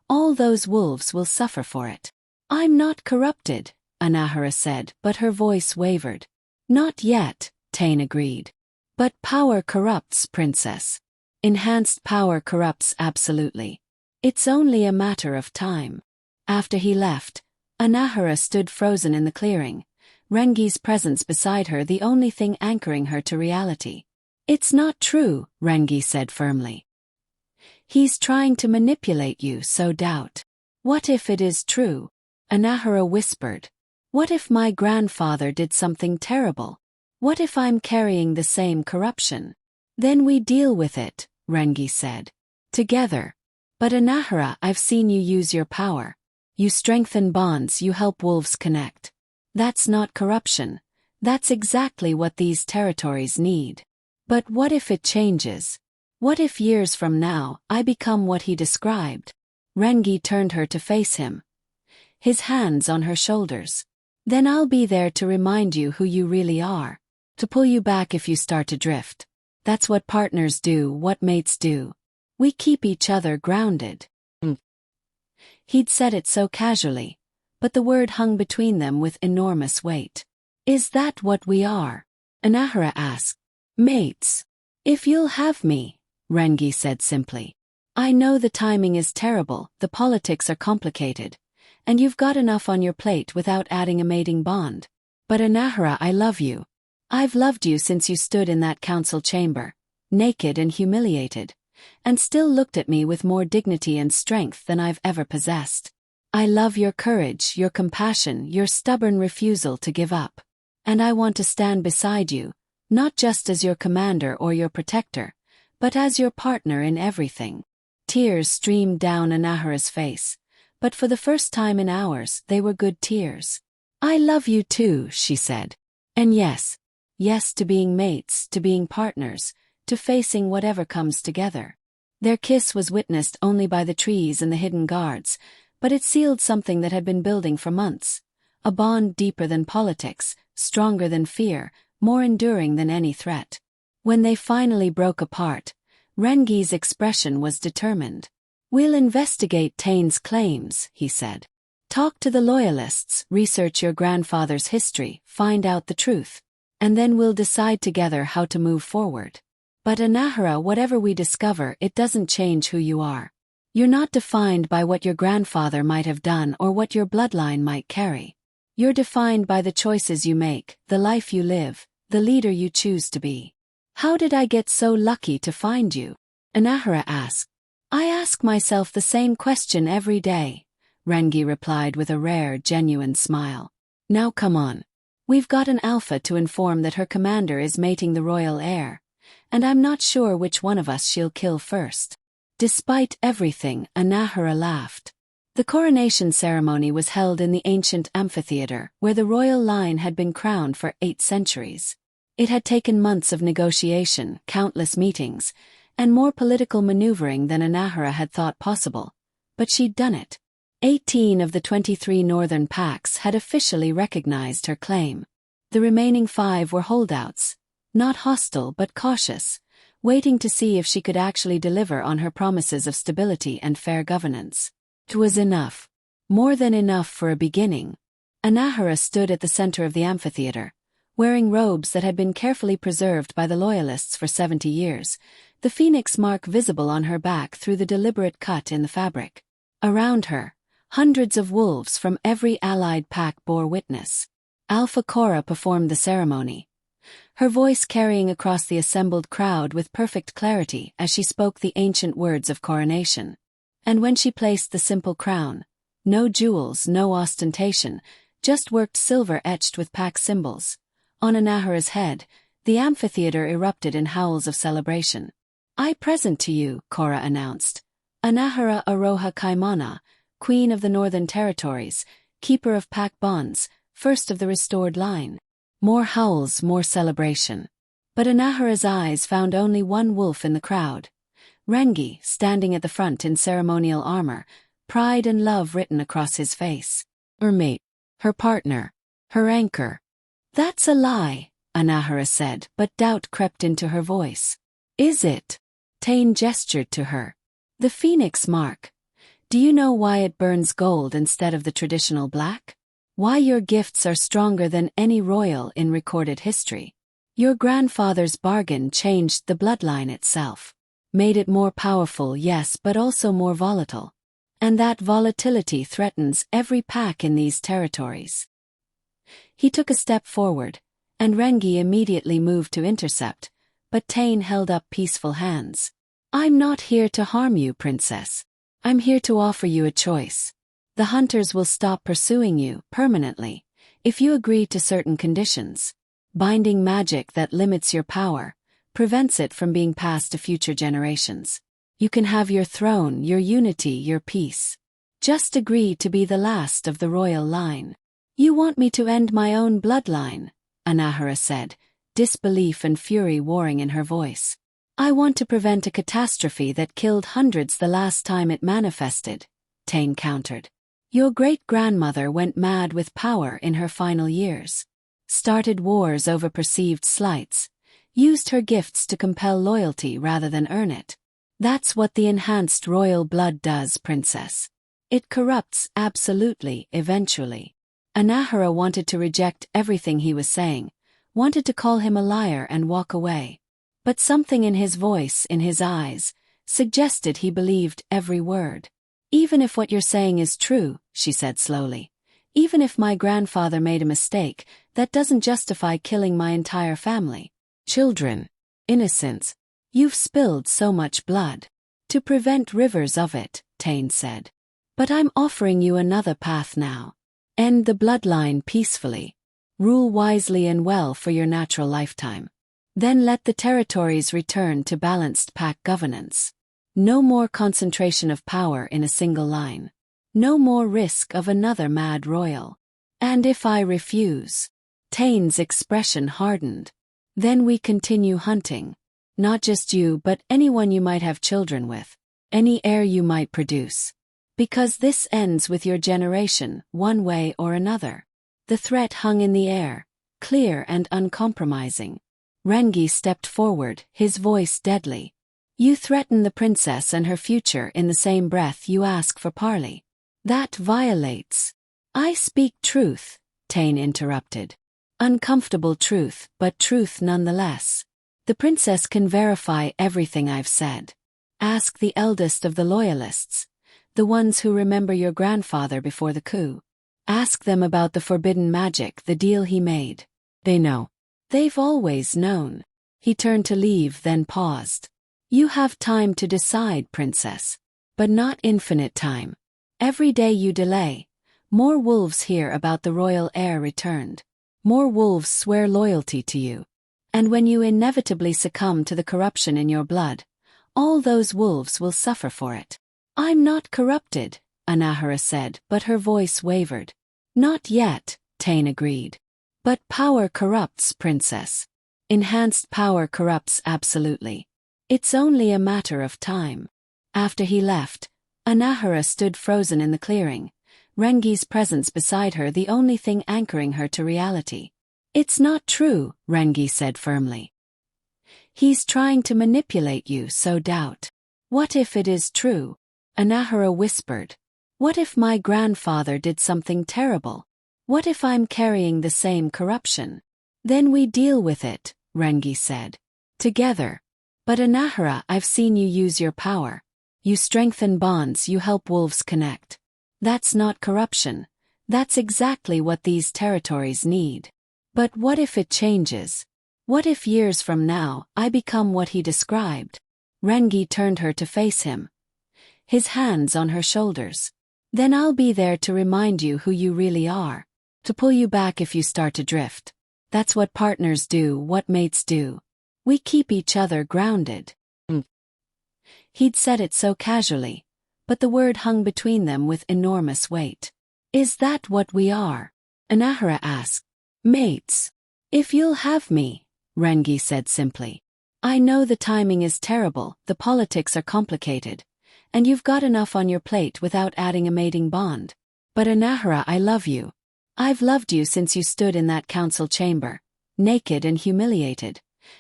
all those wolves will suffer for it. I'm not corrupted, Anahera said, but her voice wavered. Not yet, Tane agreed. But power corrupts, princess. Enhanced power corrupts absolutely. It's only a matter of time. After he left, Anahera stood frozen in the clearing, Rangi's presence beside her the only thing anchoring her to reality. It's not true, Rangi said firmly. He's trying to manipulate you, so doubt. What if it is true? Anahera whispered. What if my grandfather did something terrible? What if I'm carrying the same corruption? Then we deal with it, Rangi said. Together. But Anahera, I've seen you use your power. You strengthen bonds, you help wolves connect. That's not corruption. That's exactly what these territories need. But what if it changes? What if years from now, I become what he described? Rangi turned her to face him, his hands on her shoulders. Then I'll be there to remind you who you really are. To pull you back if you start to drift. That's what partners do, what mates do. We keep each other grounded. He'd said it so casually, but the word hung between them with enormous weight. Is that what we are? Anahera asked. Mates. If you'll have me, Rangi said simply. I know the timing is terrible, the politics are complicated, and you've got enough on your plate without adding a mating bond. But Anahera, I love you. I've loved you since you stood in that council chamber, naked and humiliated, and still looked at me with more dignity and strength than I've ever possessed. I love your courage, your compassion, your stubborn refusal to give up. And I want to stand beside you, not just as your commander or your protector, but as your partner in everything. Tears streamed down Anahera's face, but for the first time in hours they were good tears. I love you too, she said. And yes to being mates, to being partners, to facing whatever comes together. Their kiss was witnessed only by the trees and the hidden guards, but it sealed something that had been building for months. A bond deeper than politics, stronger than fear, more enduring than any threat. When they finally broke apart, Rangi's expression was determined. We'll investigate Tane's claims, he said. Talk to the loyalists, research your grandfather's history, find out the truth. And then we'll decide together how to move forward. But Anahera, whatever we discover, it doesn't change who you are. You're not defined by what your grandfather might have done or what your bloodline might carry. You're defined by the choices you make, the life you live, the leader you choose to be. How did I get so lucky to find you? Anahera asked. I ask myself the same question every day, Rangi replied with a rare, genuine smile. Now come on. We've got an alpha to inform that her commander is mating the royal heir, and I'm not sure which one of us she'll kill first. Despite everything, Anahera laughed. The coronation ceremony was held in the ancient amphitheater, where the royal line had been crowned for 8 centuries. It had taken months of negotiation, countless meetings, and more political maneuvering than Anahera had thought possible. But she'd done it. 18 of the 23 northern packs had officially recognized her claim. The remaining 5 were holdouts, not hostile but cautious, waiting to see if she could actually deliver on her promises of stability and fair governance. It was enough. More than enough for a beginning. Anahera stood at the center of the amphitheater, wearing robes that had been carefully preserved by the loyalists for 70 years, the phoenix mark visible on her back through the deliberate cut in the fabric. Around her, hundreds of wolves from every allied pack bore witness. Alpha Cora performed the ceremony, her voice carrying across the assembled crowd with perfect clarity as she spoke the ancient words of coronation. And when she placed the simple crown, no jewels, no ostentation, just worked silver etched with pack symbols, on Anahera's head, the amphitheater erupted in howls of celebration. I present to you, Cora announced, Anahera Aroha Kaimana, Queen of the Northern Territories, Keeper of Pack Bonds, first of the restored line. More howls, more celebration. But Anahera's eyes found only one wolf in the crowd. Rangi, standing at the front in ceremonial armor, pride and love written across his face. Her mate, her partner, her anchor. That's a lie, Anahera said, but doubt crept into her voice. Is it? Tain gestured to her. The phoenix mark. Do you know why it burns gold instead of the traditional black? Why your gifts are stronger than any royal in recorded history? Your grandfather's bargain changed the bloodline itself. Made it more powerful, yes, but also more volatile. And that volatility threatens every pack in these territories. He took a step forward, and Rangi immediately moved to intercept, but Tain held up peaceful hands. I'm not here to harm you, princess. I'm here to offer you a choice. The hunters will stop pursuing you permanently if you agree to certain conditions. Binding magic that limits your power, prevents it from being passed to future generations. You can have your throne, your unity, your peace. Just agree to be the last of the royal line. You want me to end my own bloodline, Anahera said, disbelief and fury warring in her voice. I want to prevent a catastrophe that killed hundreds the last time it manifested, Tain countered. Your great-grandmother went mad with power in her final years. Started wars over perceived slights. Used her gifts to compel loyalty rather than earn it. That's what the enhanced royal blood does, princess. It corrupts absolutely, eventually. Anahera wanted to reject everything he was saying, wanted to call him a liar and walk away. But something in his voice, in his eyes, suggested he believed every word. Even if what you're saying is true, she said slowly, even if my grandfather made a mistake, that doesn't justify killing my entire family. Children, innocents, you've spilled so much blood. To prevent rivers of it, Tain said. But I'm offering you another path now. End the bloodline peacefully. Rule wisely and well for your natural lifetime. Then let the territories return to balanced pack governance. No more concentration of power in a single line. No more risk of another mad royal. And if I refuse? Tain's expression hardened. Then we continue hunting. Not just you but anyone you might have children with. Any heir you might produce. Because this ends with your generation, one way or another. The threat hung in the air, clear and uncompromising. Rangi stepped forward, his voice deadly. You threaten the princess and her future in the same breath you ask for parley. That violates. I speak truth, Tain interrupted. Uncomfortable truth, but truth nonetheless. The princess can verify everything I've said. Ask the eldest of the loyalists, the ones who remember your grandfather before the coup. Ask them about the forbidden magic, the deal he made. They know. They've always known. He turned to leave, then paused. You have time to decide, princess. But not infinite time. Every day you delay, more wolves hear about the royal heir returned. More wolves swear loyalty to you. And when you inevitably succumb to the corruption in your blood, all those wolves will suffer for it. I'm not corrupted, Anahera said, but her voice wavered. Not yet, Tane agreed. But power corrupts, princess. Enhanced power corrupts absolutely. It's only a matter of time. After he left, Anahera stood frozen in the clearing, Rangi's presence beside her the only thing anchoring her to reality. It's not true, Rangi said firmly. He's trying to manipulate you, so doubt. What if it is true? Anahera whispered. What if my grandfather did something terrible? What if I'm carrying the same corruption? Then we deal with it, Rangi said. Together. But Anahera, I've seen you use your power. You strengthen bonds, you help wolves connect. That's not corruption. That's exactly what these territories need. But what if it changes? What if years from now, I become what he described? Rangi turned her to face him, his hands on her shoulders. Then I'll be there to remind you who you really are. To pull you back if you start to drift. That's what partners do, what mates do. We keep each other grounded. He'd said it so casually, but the word hung between them with enormous weight. Is that what we are? Anahera asked. Mates. If you'll have me, Rangi said simply. I know the timing is terrible, the politics are complicated, and you've got enough on your plate without adding a mating bond. But Anahera, I love you. I've loved you since you stood in that council chamber, naked and humiliated,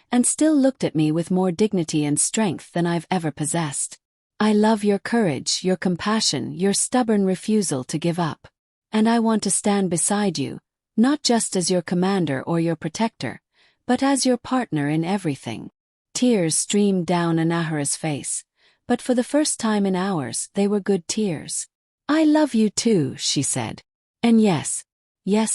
and still looked at me with more dignity and strength than I've ever possessed. I love your courage, your compassion, your stubborn refusal to give up. And I want to stand beside you, not just as your commander or your protector, but as your partner in everything. Tears streamed down Anahera's face, but for the first time in hours, they were good tears. I love you too, she said. And yes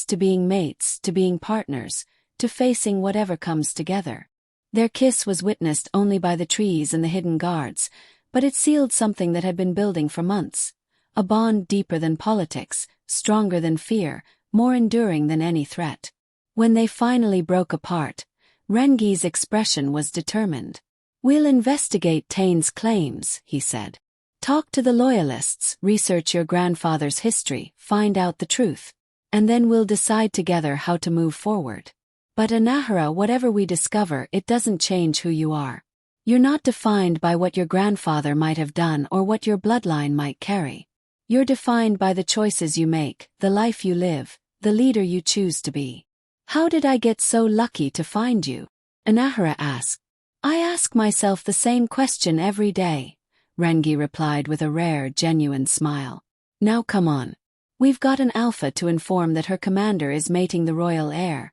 to being mates, to being partners, to facing whatever comes together. Their kiss was witnessed only by the trees and the hidden guards, but it sealed something that had been building for months. A bond deeper than politics, stronger than fear, more enduring than any threat. When they finally broke apart, Rangi's expression was determined. We'll investigate Tane's claims, he said. Talk to the loyalists, research your grandfather's history, find out the truth. And then we'll decide together how to move forward. But Anahera, whatever we discover, it doesn't change who you are. You're not defined by what your grandfather might have done or what your bloodline might carry. You're defined by the choices you make, the life you live, the leader you choose to be. How did I get so lucky to find you? Anahera asked. I ask myself the same question every day, Rangi replied with a rare, genuine smile. Now come on. We've got an alpha to inform that her commander is mating the royal heir,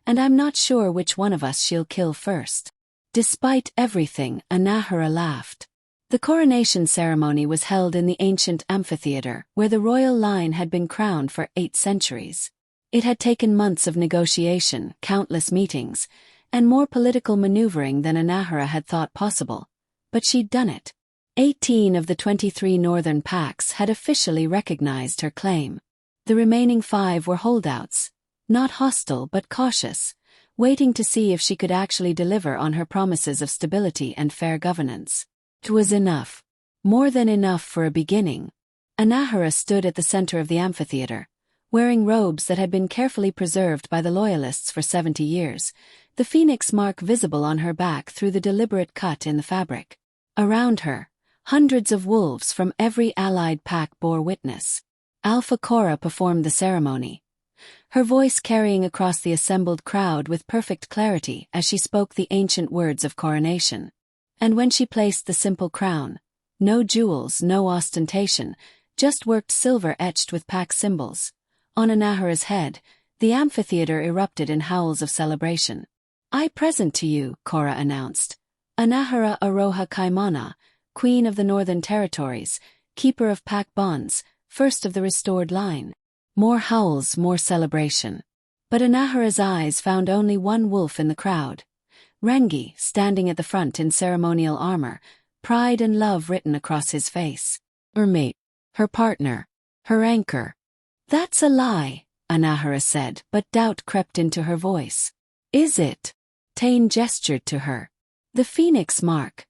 and I'm not sure which one of us she'll kill first. Despite everything, Anahera laughed. The coronation ceremony was held in the ancient amphitheater, where the royal line had been crowned for 8 centuries. It had taken months of negotiation, countless meetings, and more political maneuvering than Anahera had thought possible. But she'd done it. 18 of the 23 northern packs had officially recognized her claim. The remaining 5 were holdouts, not hostile but cautious, waiting to see if she could actually deliver on her promises of stability and fair governance. It was enough. More than enough for a beginning. Anahera stood at the center of the amphitheater, wearing robes that had been carefully preserved by the loyalists for 70 years, the phoenix mark visible on her back through the deliberate cut in the fabric. Around her, hundreds of wolves from every allied pack bore witness. Alpha Cora performed the ceremony, her voice carrying across the assembled crowd with perfect clarity as she spoke the ancient words of coronation. And when she placed the simple crown, no jewels, no ostentation, just worked silver etched with pack symbols, on Anahera's head, the amphitheater erupted in howls of celebration. I present to you, Cora announced, Anahera Aroha Kaimana, Queen of the Northern Territories, Keeper of Pack Bonds, first of the restored line. More howls, more celebration. But Anahera's eyes found only one wolf in the crowd. Rangi, standing at the front in ceremonial armor, pride and love written across his face. Her mate, her partner, her anchor. That's a lie, Anahera said, but doubt crept into her voice. Is it? Tane gestured to her. The phoenix mark.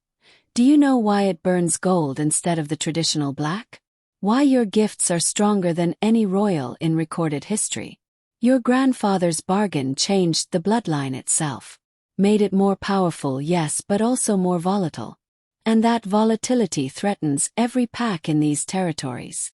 Do you know why it burns gold instead of the traditional black? Why your gifts are stronger than any royal in recorded history? Your grandfather's bargain changed the bloodline itself. Made it more powerful, yes, but also more volatile. And that volatility threatens every pack in these territories.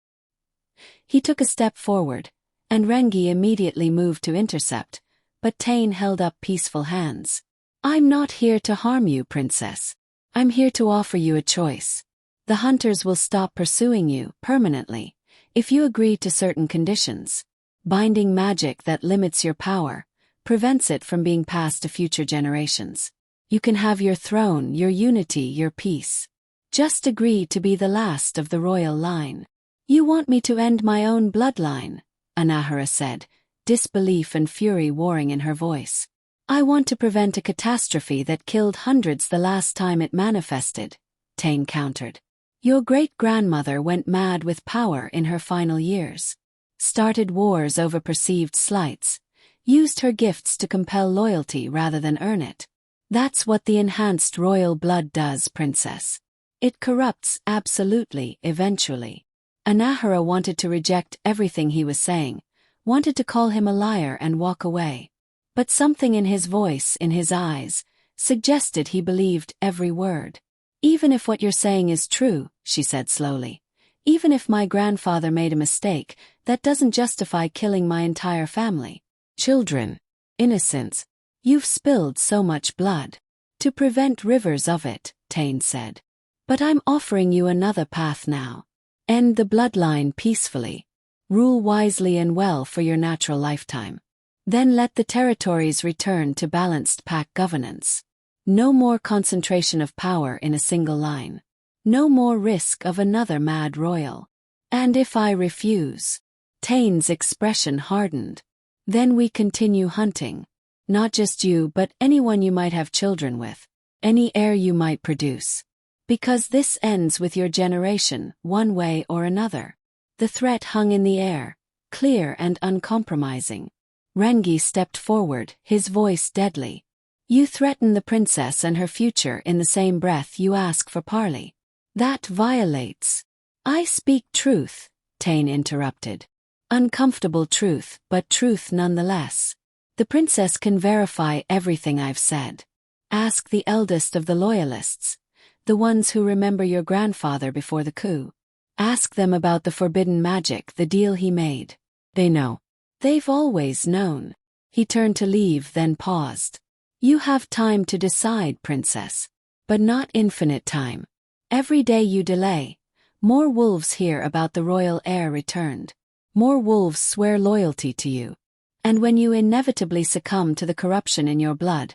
He took a step forward, and Rangi immediately moved to intercept, but Tane held up peaceful hands. I'm not here to harm you, princess. I'm here to offer you a choice. The hunters will stop pursuing you permanently if you agree to certain conditions. Binding magic that limits your power, prevents it from being passed to future generations. You can have your throne, your unity, your peace. Just agree to be the last of the royal line. You want me to end my own bloodline, Anahera said, disbelief and fury warring in her voice. I want to prevent a catastrophe that killed hundreds the last time it manifested, Tane countered. Your great-grandmother went mad with power in her final years. Started wars over perceived slights. Used her gifts to compel loyalty rather than earn it. That's what the enhanced royal blood does, princess. It corrupts absolutely, eventually. Anahera wanted to reject everything he was saying, wanted to call him a liar and walk away. But something in his voice, in his eyes, suggested he believed every word. Even if what you're saying is true, she said slowly. Even if my grandfather made a mistake, that doesn't justify killing my entire family. Children. Innocents. You've spilled so much blood. To prevent rivers of it, Tane said. But I'm offering you another path now. End the bloodline peacefully. Rule wisely and well for your natural lifetime. Then let the territories return to balanced pack governance. No more concentration of power in a single line. No more risk of another mad royal. And if I refuse? Tane's expression hardened. Then we continue hunting. Not just you, but anyone you might have children with. Any heir you might produce. Because this ends with your generation, one way or another. The threat hung in the air, clear and uncompromising. Rangi stepped forward, his voice deadly. You threaten the princess and her future in the same breath you ask for parley. That violates. I speak truth, Tane interrupted. Uncomfortable truth, but truth nonetheless. The princess can verify everything I've said. Ask the eldest of the loyalists, the ones who remember your grandfather before the coup. Ask them about the forbidden magic, the deal he made. They know. They've always known. He turned to leave, then paused. You have time to decide, princess. But not infinite time. Every day you delay, more wolves hear about the royal heir returned. More wolves swear loyalty to you. And when you inevitably succumb to the corruption in your blood,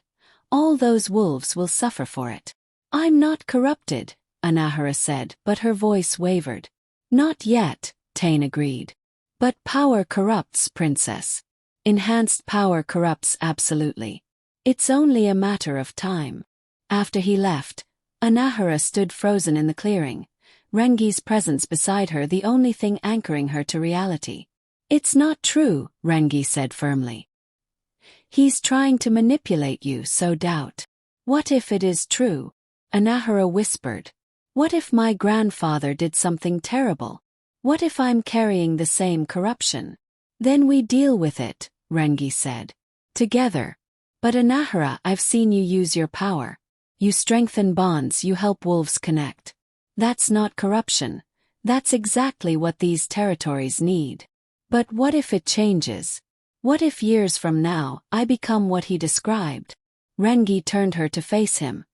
all those wolves will suffer for it. I'm not corrupted, Anahera said, but her voice wavered. Not yet, Tane agreed. But power corrupts, princess. Enhanced power corrupts absolutely. It's only a matter of time. After he left, Anahera stood frozen in the clearing, Rangi's presence beside her the only thing anchoring her to reality. It's not true, Rangi said firmly. He's trying to manipulate you, so doubt. What if it is true? Anahera whispered. What if my grandfather did something terrible? What if I'm carrying the same corruption? Then we deal with it, Rangi said. Together. But Anahera, I've seen you use your power. You strengthen bonds, you help wolves connect. That's not corruption. That's exactly what these territories need. But what if it changes? What if years from now, I become what he described? Rangi turned her to face him.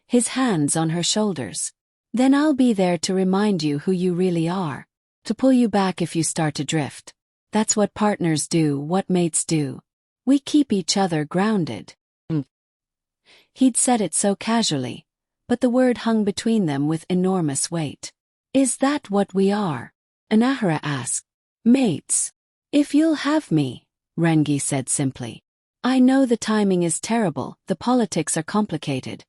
His hands on her shoulders. Then I'll be there to remind you who you really are. To pull you back if you start to drift. That's what partners do, what mates do. We keep each other grounded. He'd said it so casually, but the word hung between them with enormous weight. Is that what we are? Anahera asked. Mates. If you'll have me, Rangi said simply. I know the timing is terrible, the politics are complicated,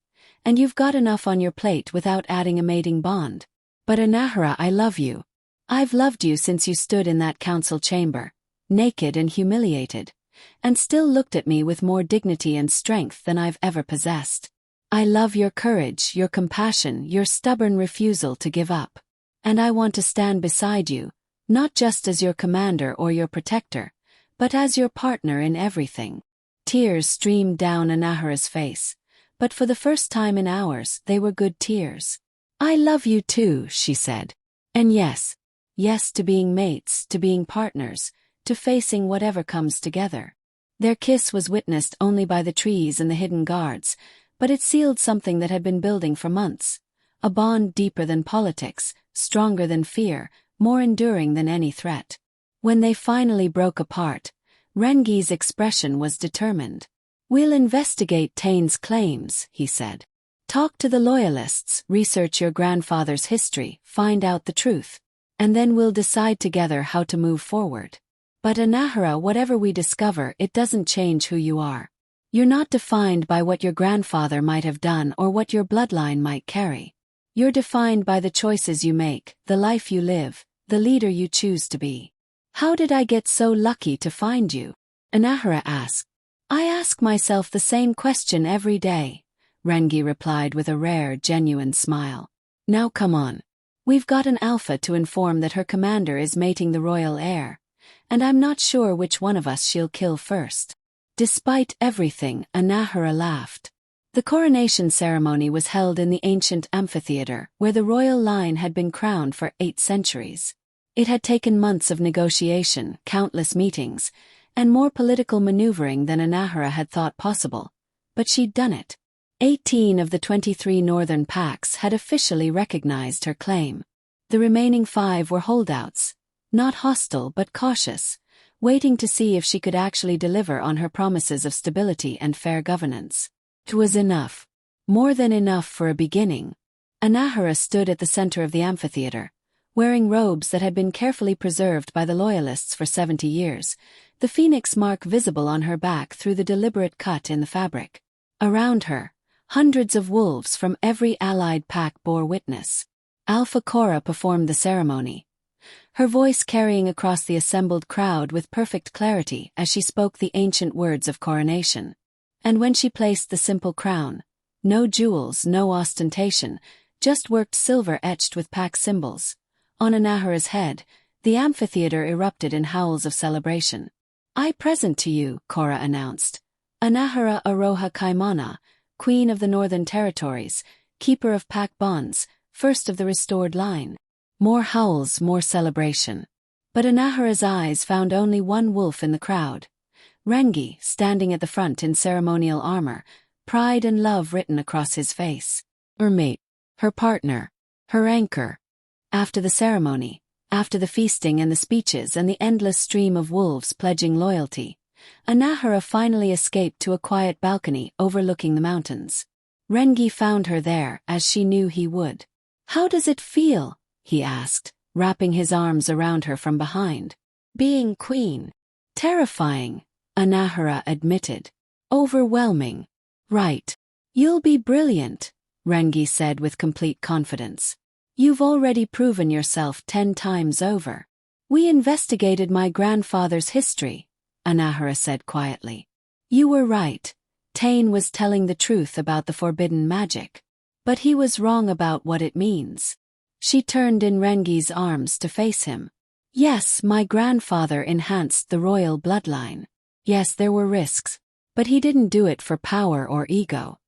and you've got enough on your plate without adding a mating bond. But Anahera, I love you. I've loved you since you stood in that council chamber, naked and humiliated, and still looked at me with more dignity and strength than I've ever possessed. I love your courage, your compassion, your stubborn refusal to give up. And I want to stand beside you, not just as your commander or your protector, but as your partner in everything. Tears streamed down Anahera's face, but for the first time in hours, they were good tears. I love you too, she said. And yes to being mates, to being partners, to facing whatever comes together. Their kiss was witnessed only by the trees and the hidden guards, but it sealed something that had been building for months. A bond deeper than politics, stronger than fear, more enduring than any threat. When they finally broke apart, Rangi's expression was determined. We'll investigate Tane's claims, he said. Talk to the loyalists, research your grandfather's history, find out the truth. And then we'll decide together how to move forward. But Anahera, whatever we discover, it doesn't change who you are. You're not defined by what your grandfather might have done or what your bloodline might carry. You're defined by the choices you make, the life you live, the leader you choose to be. How did I get so lucky to find you? Anahera asked. I ask myself the same question every day, Rangi replied with a rare, genuine smile. Now come on. We've got an Alpha to inform that her commander is mating the royal heir, and I'm not sure which one of us she'll kill first. Despite everything, Anahera laughed. The coronation ceremony was held in the ancient amphitheater, where the royal line had been crowned for 8 centuries. It had taken months of negotiation, countless meetings, and more political maneuvering than Anahera had thought possible. But she'd done it. 18 of the 23 northern packs had officially recognized her claim. The remaining 5 were holdouts, not hostile but cautious, waiting to see if she could actually deliver on her promises of stability and fair governance. It was enough. More than enough for a beginning. Anahera stood at the center of the amphitheater, wearing robes that had been carefully preserved by the loyalists for 70 years, the phoenix mark visible on her back through the deliberate cut in the fabric. Around her, hundreds of wolves from every allied pack bore witness. Alpha Cora performed the ceremony, her voice carrying across the assembled crowd with perfect clarity as she spoke the ancient words of coronation. And when she placed the simple crown, no jewels, no ostentation, just worked silver etched with pack symbols, on Anahera's head, the amphitheater erupted in howls of celebration. I present to you, Cora announced, Anahera Aroha Kaimana, Queen of the Northern Territories, Keeper of Pack Bonds, first of the restored line. More howls, more celebration. But Anahera's eyes found only one wolf in the crowd. Rangi, standing at the front in ceremonial armor, pride and love written across his face. Her mate, her partner, her anchor. After the ceremony, after the feasting and the speeches and the endless stream of wolves pledging loyalty, Anahera finally escaped to a quiet balcony overlooking the mountains. Rangi found her there, as she knew he would. How does it feel? He asked, wrapping his arms around her from behind. Being queen. Terrifying, Anahera admitted. Overwhelming. Right. You'll be brilliant, Rangi said with complete confidence. You've already proven yourself 10 times over. We investigated my grandfather's history, Anahera said quietly. You were right. Tane was telling the truth about the forbidden magic. But he was wrong about what it means. She turned in Rangi's arms to face him. Yes, my grandfather enhanced the royal bloodline. Yes, there were risks. But he didn't do it for power or ego.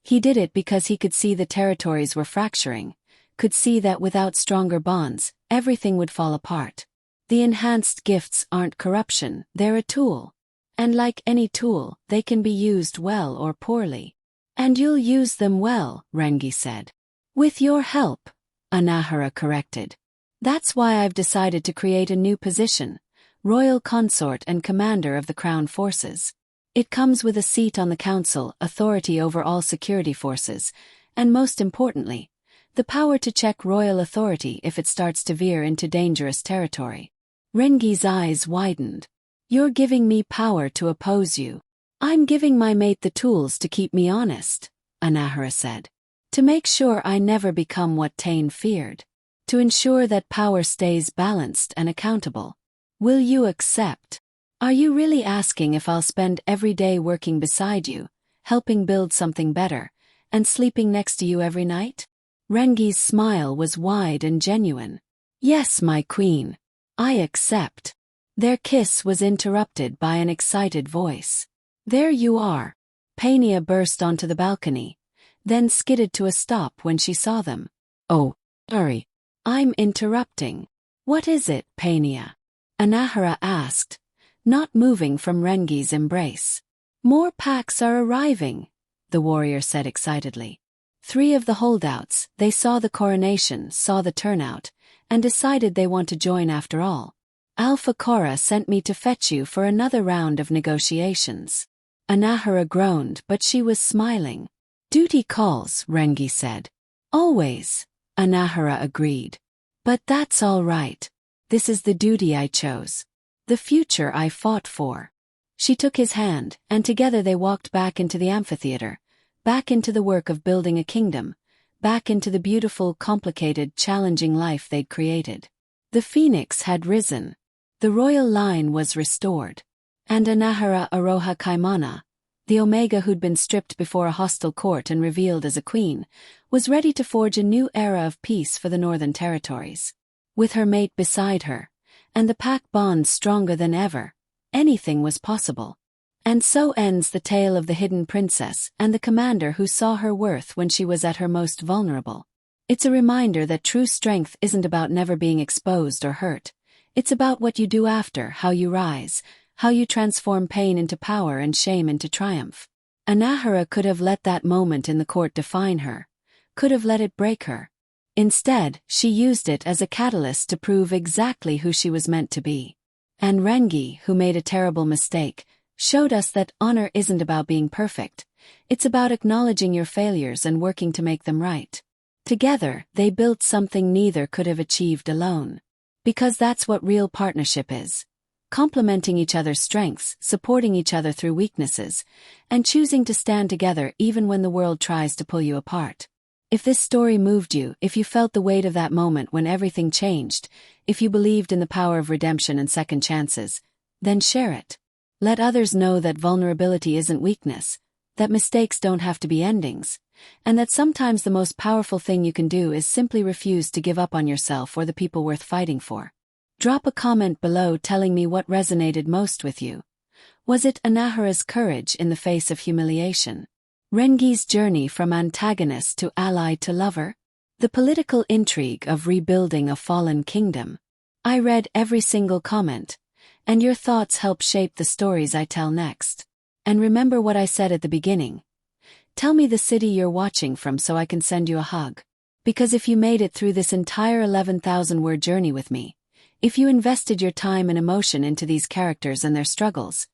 He did it because he could see the territories were fracturing, could see that without stronger bonds, everything would fall apart. The enhanced gifts aren't corruption, they're a tool. And like any tool, they can be used well or poorly. And you'll use them well, Rangi said. With your help, Anahera corrected. That's why I've decided to create a new position, Royal Consort and Commander of the Crown Forces. It comes with a seat on the council, authority over all security forces, and most importantly, the power to check royal authority if it starts to veer into dangerous territory. Rengi's eyes widened. You're giving me power to oppose you. I'm giving my mate the tools to keep me honest, Anahera said. To make sure I never become what Tane feared. To ensure that power stays balanced and accountable. Will you accept? Are you really asking if I'll spend every day working beside you, helping build something better, and sleeping next to you every night? Rengi's smile was wide and genuine. Yes, my queen. I accept. Their kiss was interrupted by an excited voice. There you are. Paenia burst onto the balcony, then skidded to a stop when she saw them. Oh, sorry. I'm interrupting. What is it, Paenia? Anahera asked, not moving from Rengi's embrace. More packs are arriving, the warrior said excitedly. 3 of the holdouts, they saw the coronation, saw the turnout, and decided they want to join after all. Alpha Cora sent me to fetch you for another round of negotiations. Anahera groaned, but she was smiling. Duty calls, Rengi said. Always, Anahera agreed. But that's all right. This is the duty I chose. The future I fought for. She took his hand, and together they walked back into the amphitheater, back into the work of building a kingdom, back into the beautiful, complicated, challenging life they'd created. The phoenix had risen. The royal line was restored. And Anahera Aroha Kaimana, the Omega who'd been stripped before a hostile court and revealed as a queen, was ready to forge a new era of peace for the Northern Territories. With her mate beside her, and the pack bonds stronger than ever, anything was possible. And so ends the tale of the hidden princess and the commander who saw her worth when she was at her most vulnerable. It's a reminder that true strength isn't about never being exposed or hurt. It's about what you do after, how you rise, how you transform pain into power and shame into triumph. Anahera could have let that moment in the court define her, could have let it break her. Instead, she used it as a catalyst to prove exactly who she was meant to be. And Rangi, who made a terrible mistake, showed us that honor isn't about being perfect. It's about acknowledging your failures and working to make them right. Together, they built something neither could have achieved alone. Because that's what real partnership is. Complementing each other's strengths, supporting each other through weaknesses, and choosing to stand together even when the world tries to pull you apart. If this story moved you, if you felt the weight of that moment when everything changed, if you believed in the power of redemption and second chances, then share it. Let others know that vulnerability isn't weakness, that mistakes don't have to be endings, and that sometimes the most powerful thing you can do is simply refuse to give up on yourself or the people worth fighting for. Drop a comment below telling me what resonated most with you. Was it Anahera's courage in the face of humiliation? Rengi's journey from antagonist to ally to lover? The political intrigue of rebuilding a fallen kingdom? I read every single comment, and your thoughts help shape the stories I tell next. And remember what I said at the beginning. Tell me the city you're watching from so I can send you a hug. Because if you made it through this entire 11,000-word journey with me, if you invested your time and emotion into these characters and their struggles,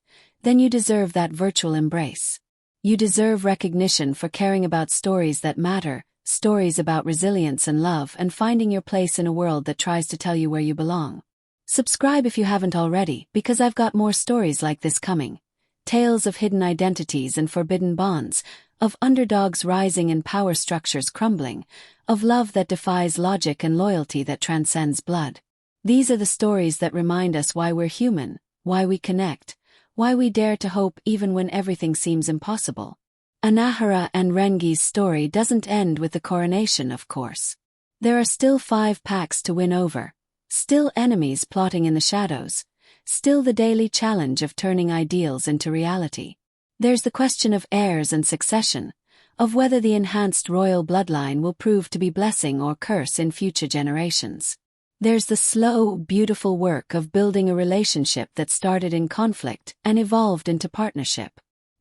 then you deserve that virtual embrace. You deserve recognition for caring about stories that matter, stories about resilience and love and finding your place in a world that tries to tell you where you belong. Subscribe if you haven't already, because I've got more stories like this coming. Tales of hidden identities and forbidden bonds, of underdogs rising and power structures crumbling, of love that defies logic and loyalty that transcends blood. These are the stories that remind us why we're human, why we connect, why we dare to hope even when everything seems impossible. Anahera and Rengi's story doesn't end with the coronation, of course. There are still 5 packs to win over, still enemies plotting in the shadows, still the daily challenge of turning ideals into reality. There's the question of heirs and succession, of whether the enhanced royal bloodline will prove to be blessing or curse in future generations. There's the slow, beautiful work of building a relationship that started in conflict and evolved into partnership.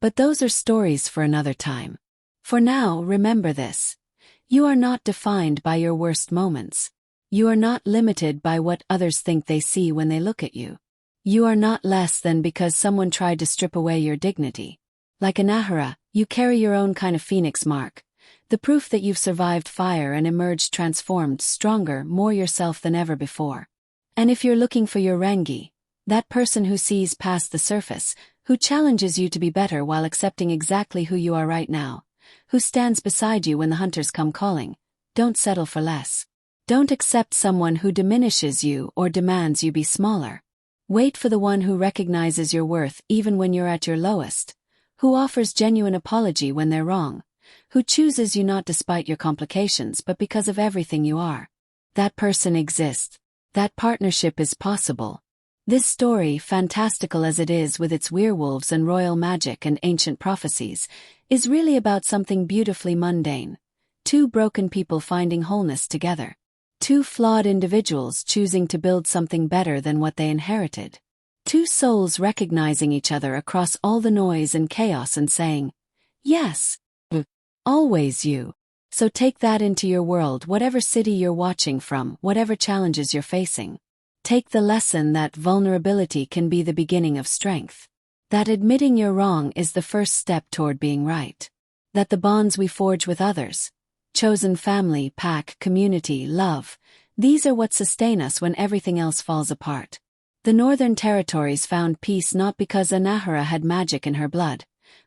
But those are stories for another time. For now, remember this. You are not defined by your worst moments. You are not limited by what others think they see when they look at you. You are not less than because someone tried to strip away your dignity. Like Anahera, you carry your own kind of phoenix mark, the proof that you've survived fire and emerged transformed, stronger, more yourself than ever before. And if you're looking for your Rangi, that person who sees past the surface, who challenges you to be better while accepting exactly who you are right now, who stands beside you when the hunters come calling, don't settle for less. Don't accept someone who diminishes you or demands you be smaller. Wait for the one who recognizes your worth even when you're at your lowest, who offers genuine apology when they're wrong, who chooses you not despite your complications but because of everything you are. That person exists. That partnership is possible. This story, fantastical as it is with its werewolves and royal magic and ancient prophecies, is really about something beautifully mundane. Two broken people finding wholeness together. Two flawed individuals choosing to build something better than what they inherited. Two souls recognizing each other across all the noise and chaos and saying, yes, always you. So take that into your world, whatever city you're watching from, whatever challenges you're facing. Take the lesson that vulnerability can be the beginning of strength. That admitting you're wrong is the first step toward being right. That the bonds we forge with others, chosen family, pack, community, love, these are what sustain us when everything else falls apart. The Northern Territories found peace not because Anahera had magic in her blood,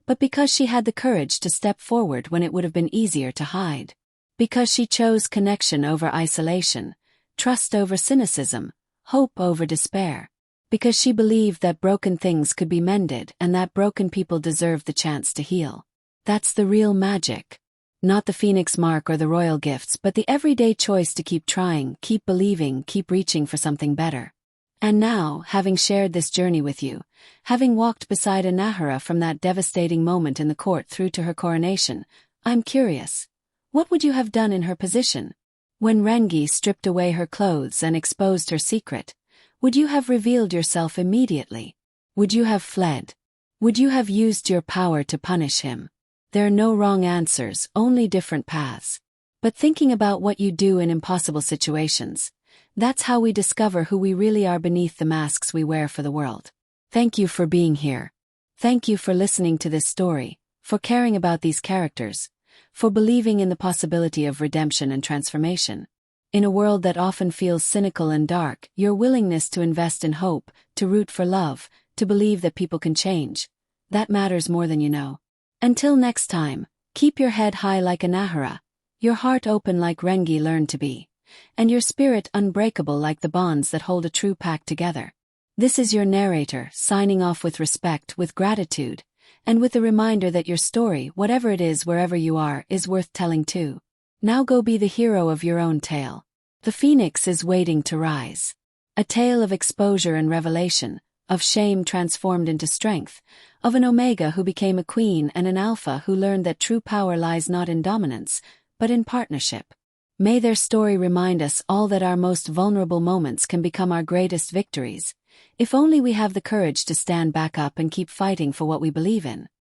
but because she had the courage to step forward when it would have been easier to hide. Because she chose connection over isolation, trust over cynicism, hope over despair. Because she believed that broken things could be mended and that broken people deserved the chance to heal. That's the real magic. Not the phoenix mark or the royal gifts, but the everyday choice to keep trying, keep believing, keep reaching for something better. And now, having shared this journey with you, having walked beside Anahera from that devastating moment in the court through to her coronation, I'm curious. What would you have done in her position? When Rangi stripped away her clothes and exposed her secret, would you have revealed yourself immediately? Would you have fled? Would you have used your power to punish him? There are no wrong answers, only different paths. But thinking about what you do in impossible situations, that's how we discover who we really are beneath the masks we wear for the world. Thank you for being here. Thank you for listening to this story, for caring about these characters, for believing in the possibility of redemption and transformation. In a world that often feels cynical and dark, your willingness to invest in hope, to root for love, to believe that people can change, that matters more than you know. Until next time, keep your head high like Anahera, your heart open like Rangi learned to be, and your spirit unbreakable like the bonds that hold a true pack together. This is your narrator, signing off with respect, with gratitude, and with the reminder that your story, whatever it is wherever you are, is worth telling too. Now go be the hero of your own tale. The phoenix is waiting to rise. A tale of exposure and revelation, of shame transformed into strength, of an Omega who became a queen and an Alpha who learned that true power lies not in dominance, but in partnership. May their story remind us all that our most vulnerable moments can become our greatest victories, if only we have the courage to stand back up and keep fighting for what we believe in.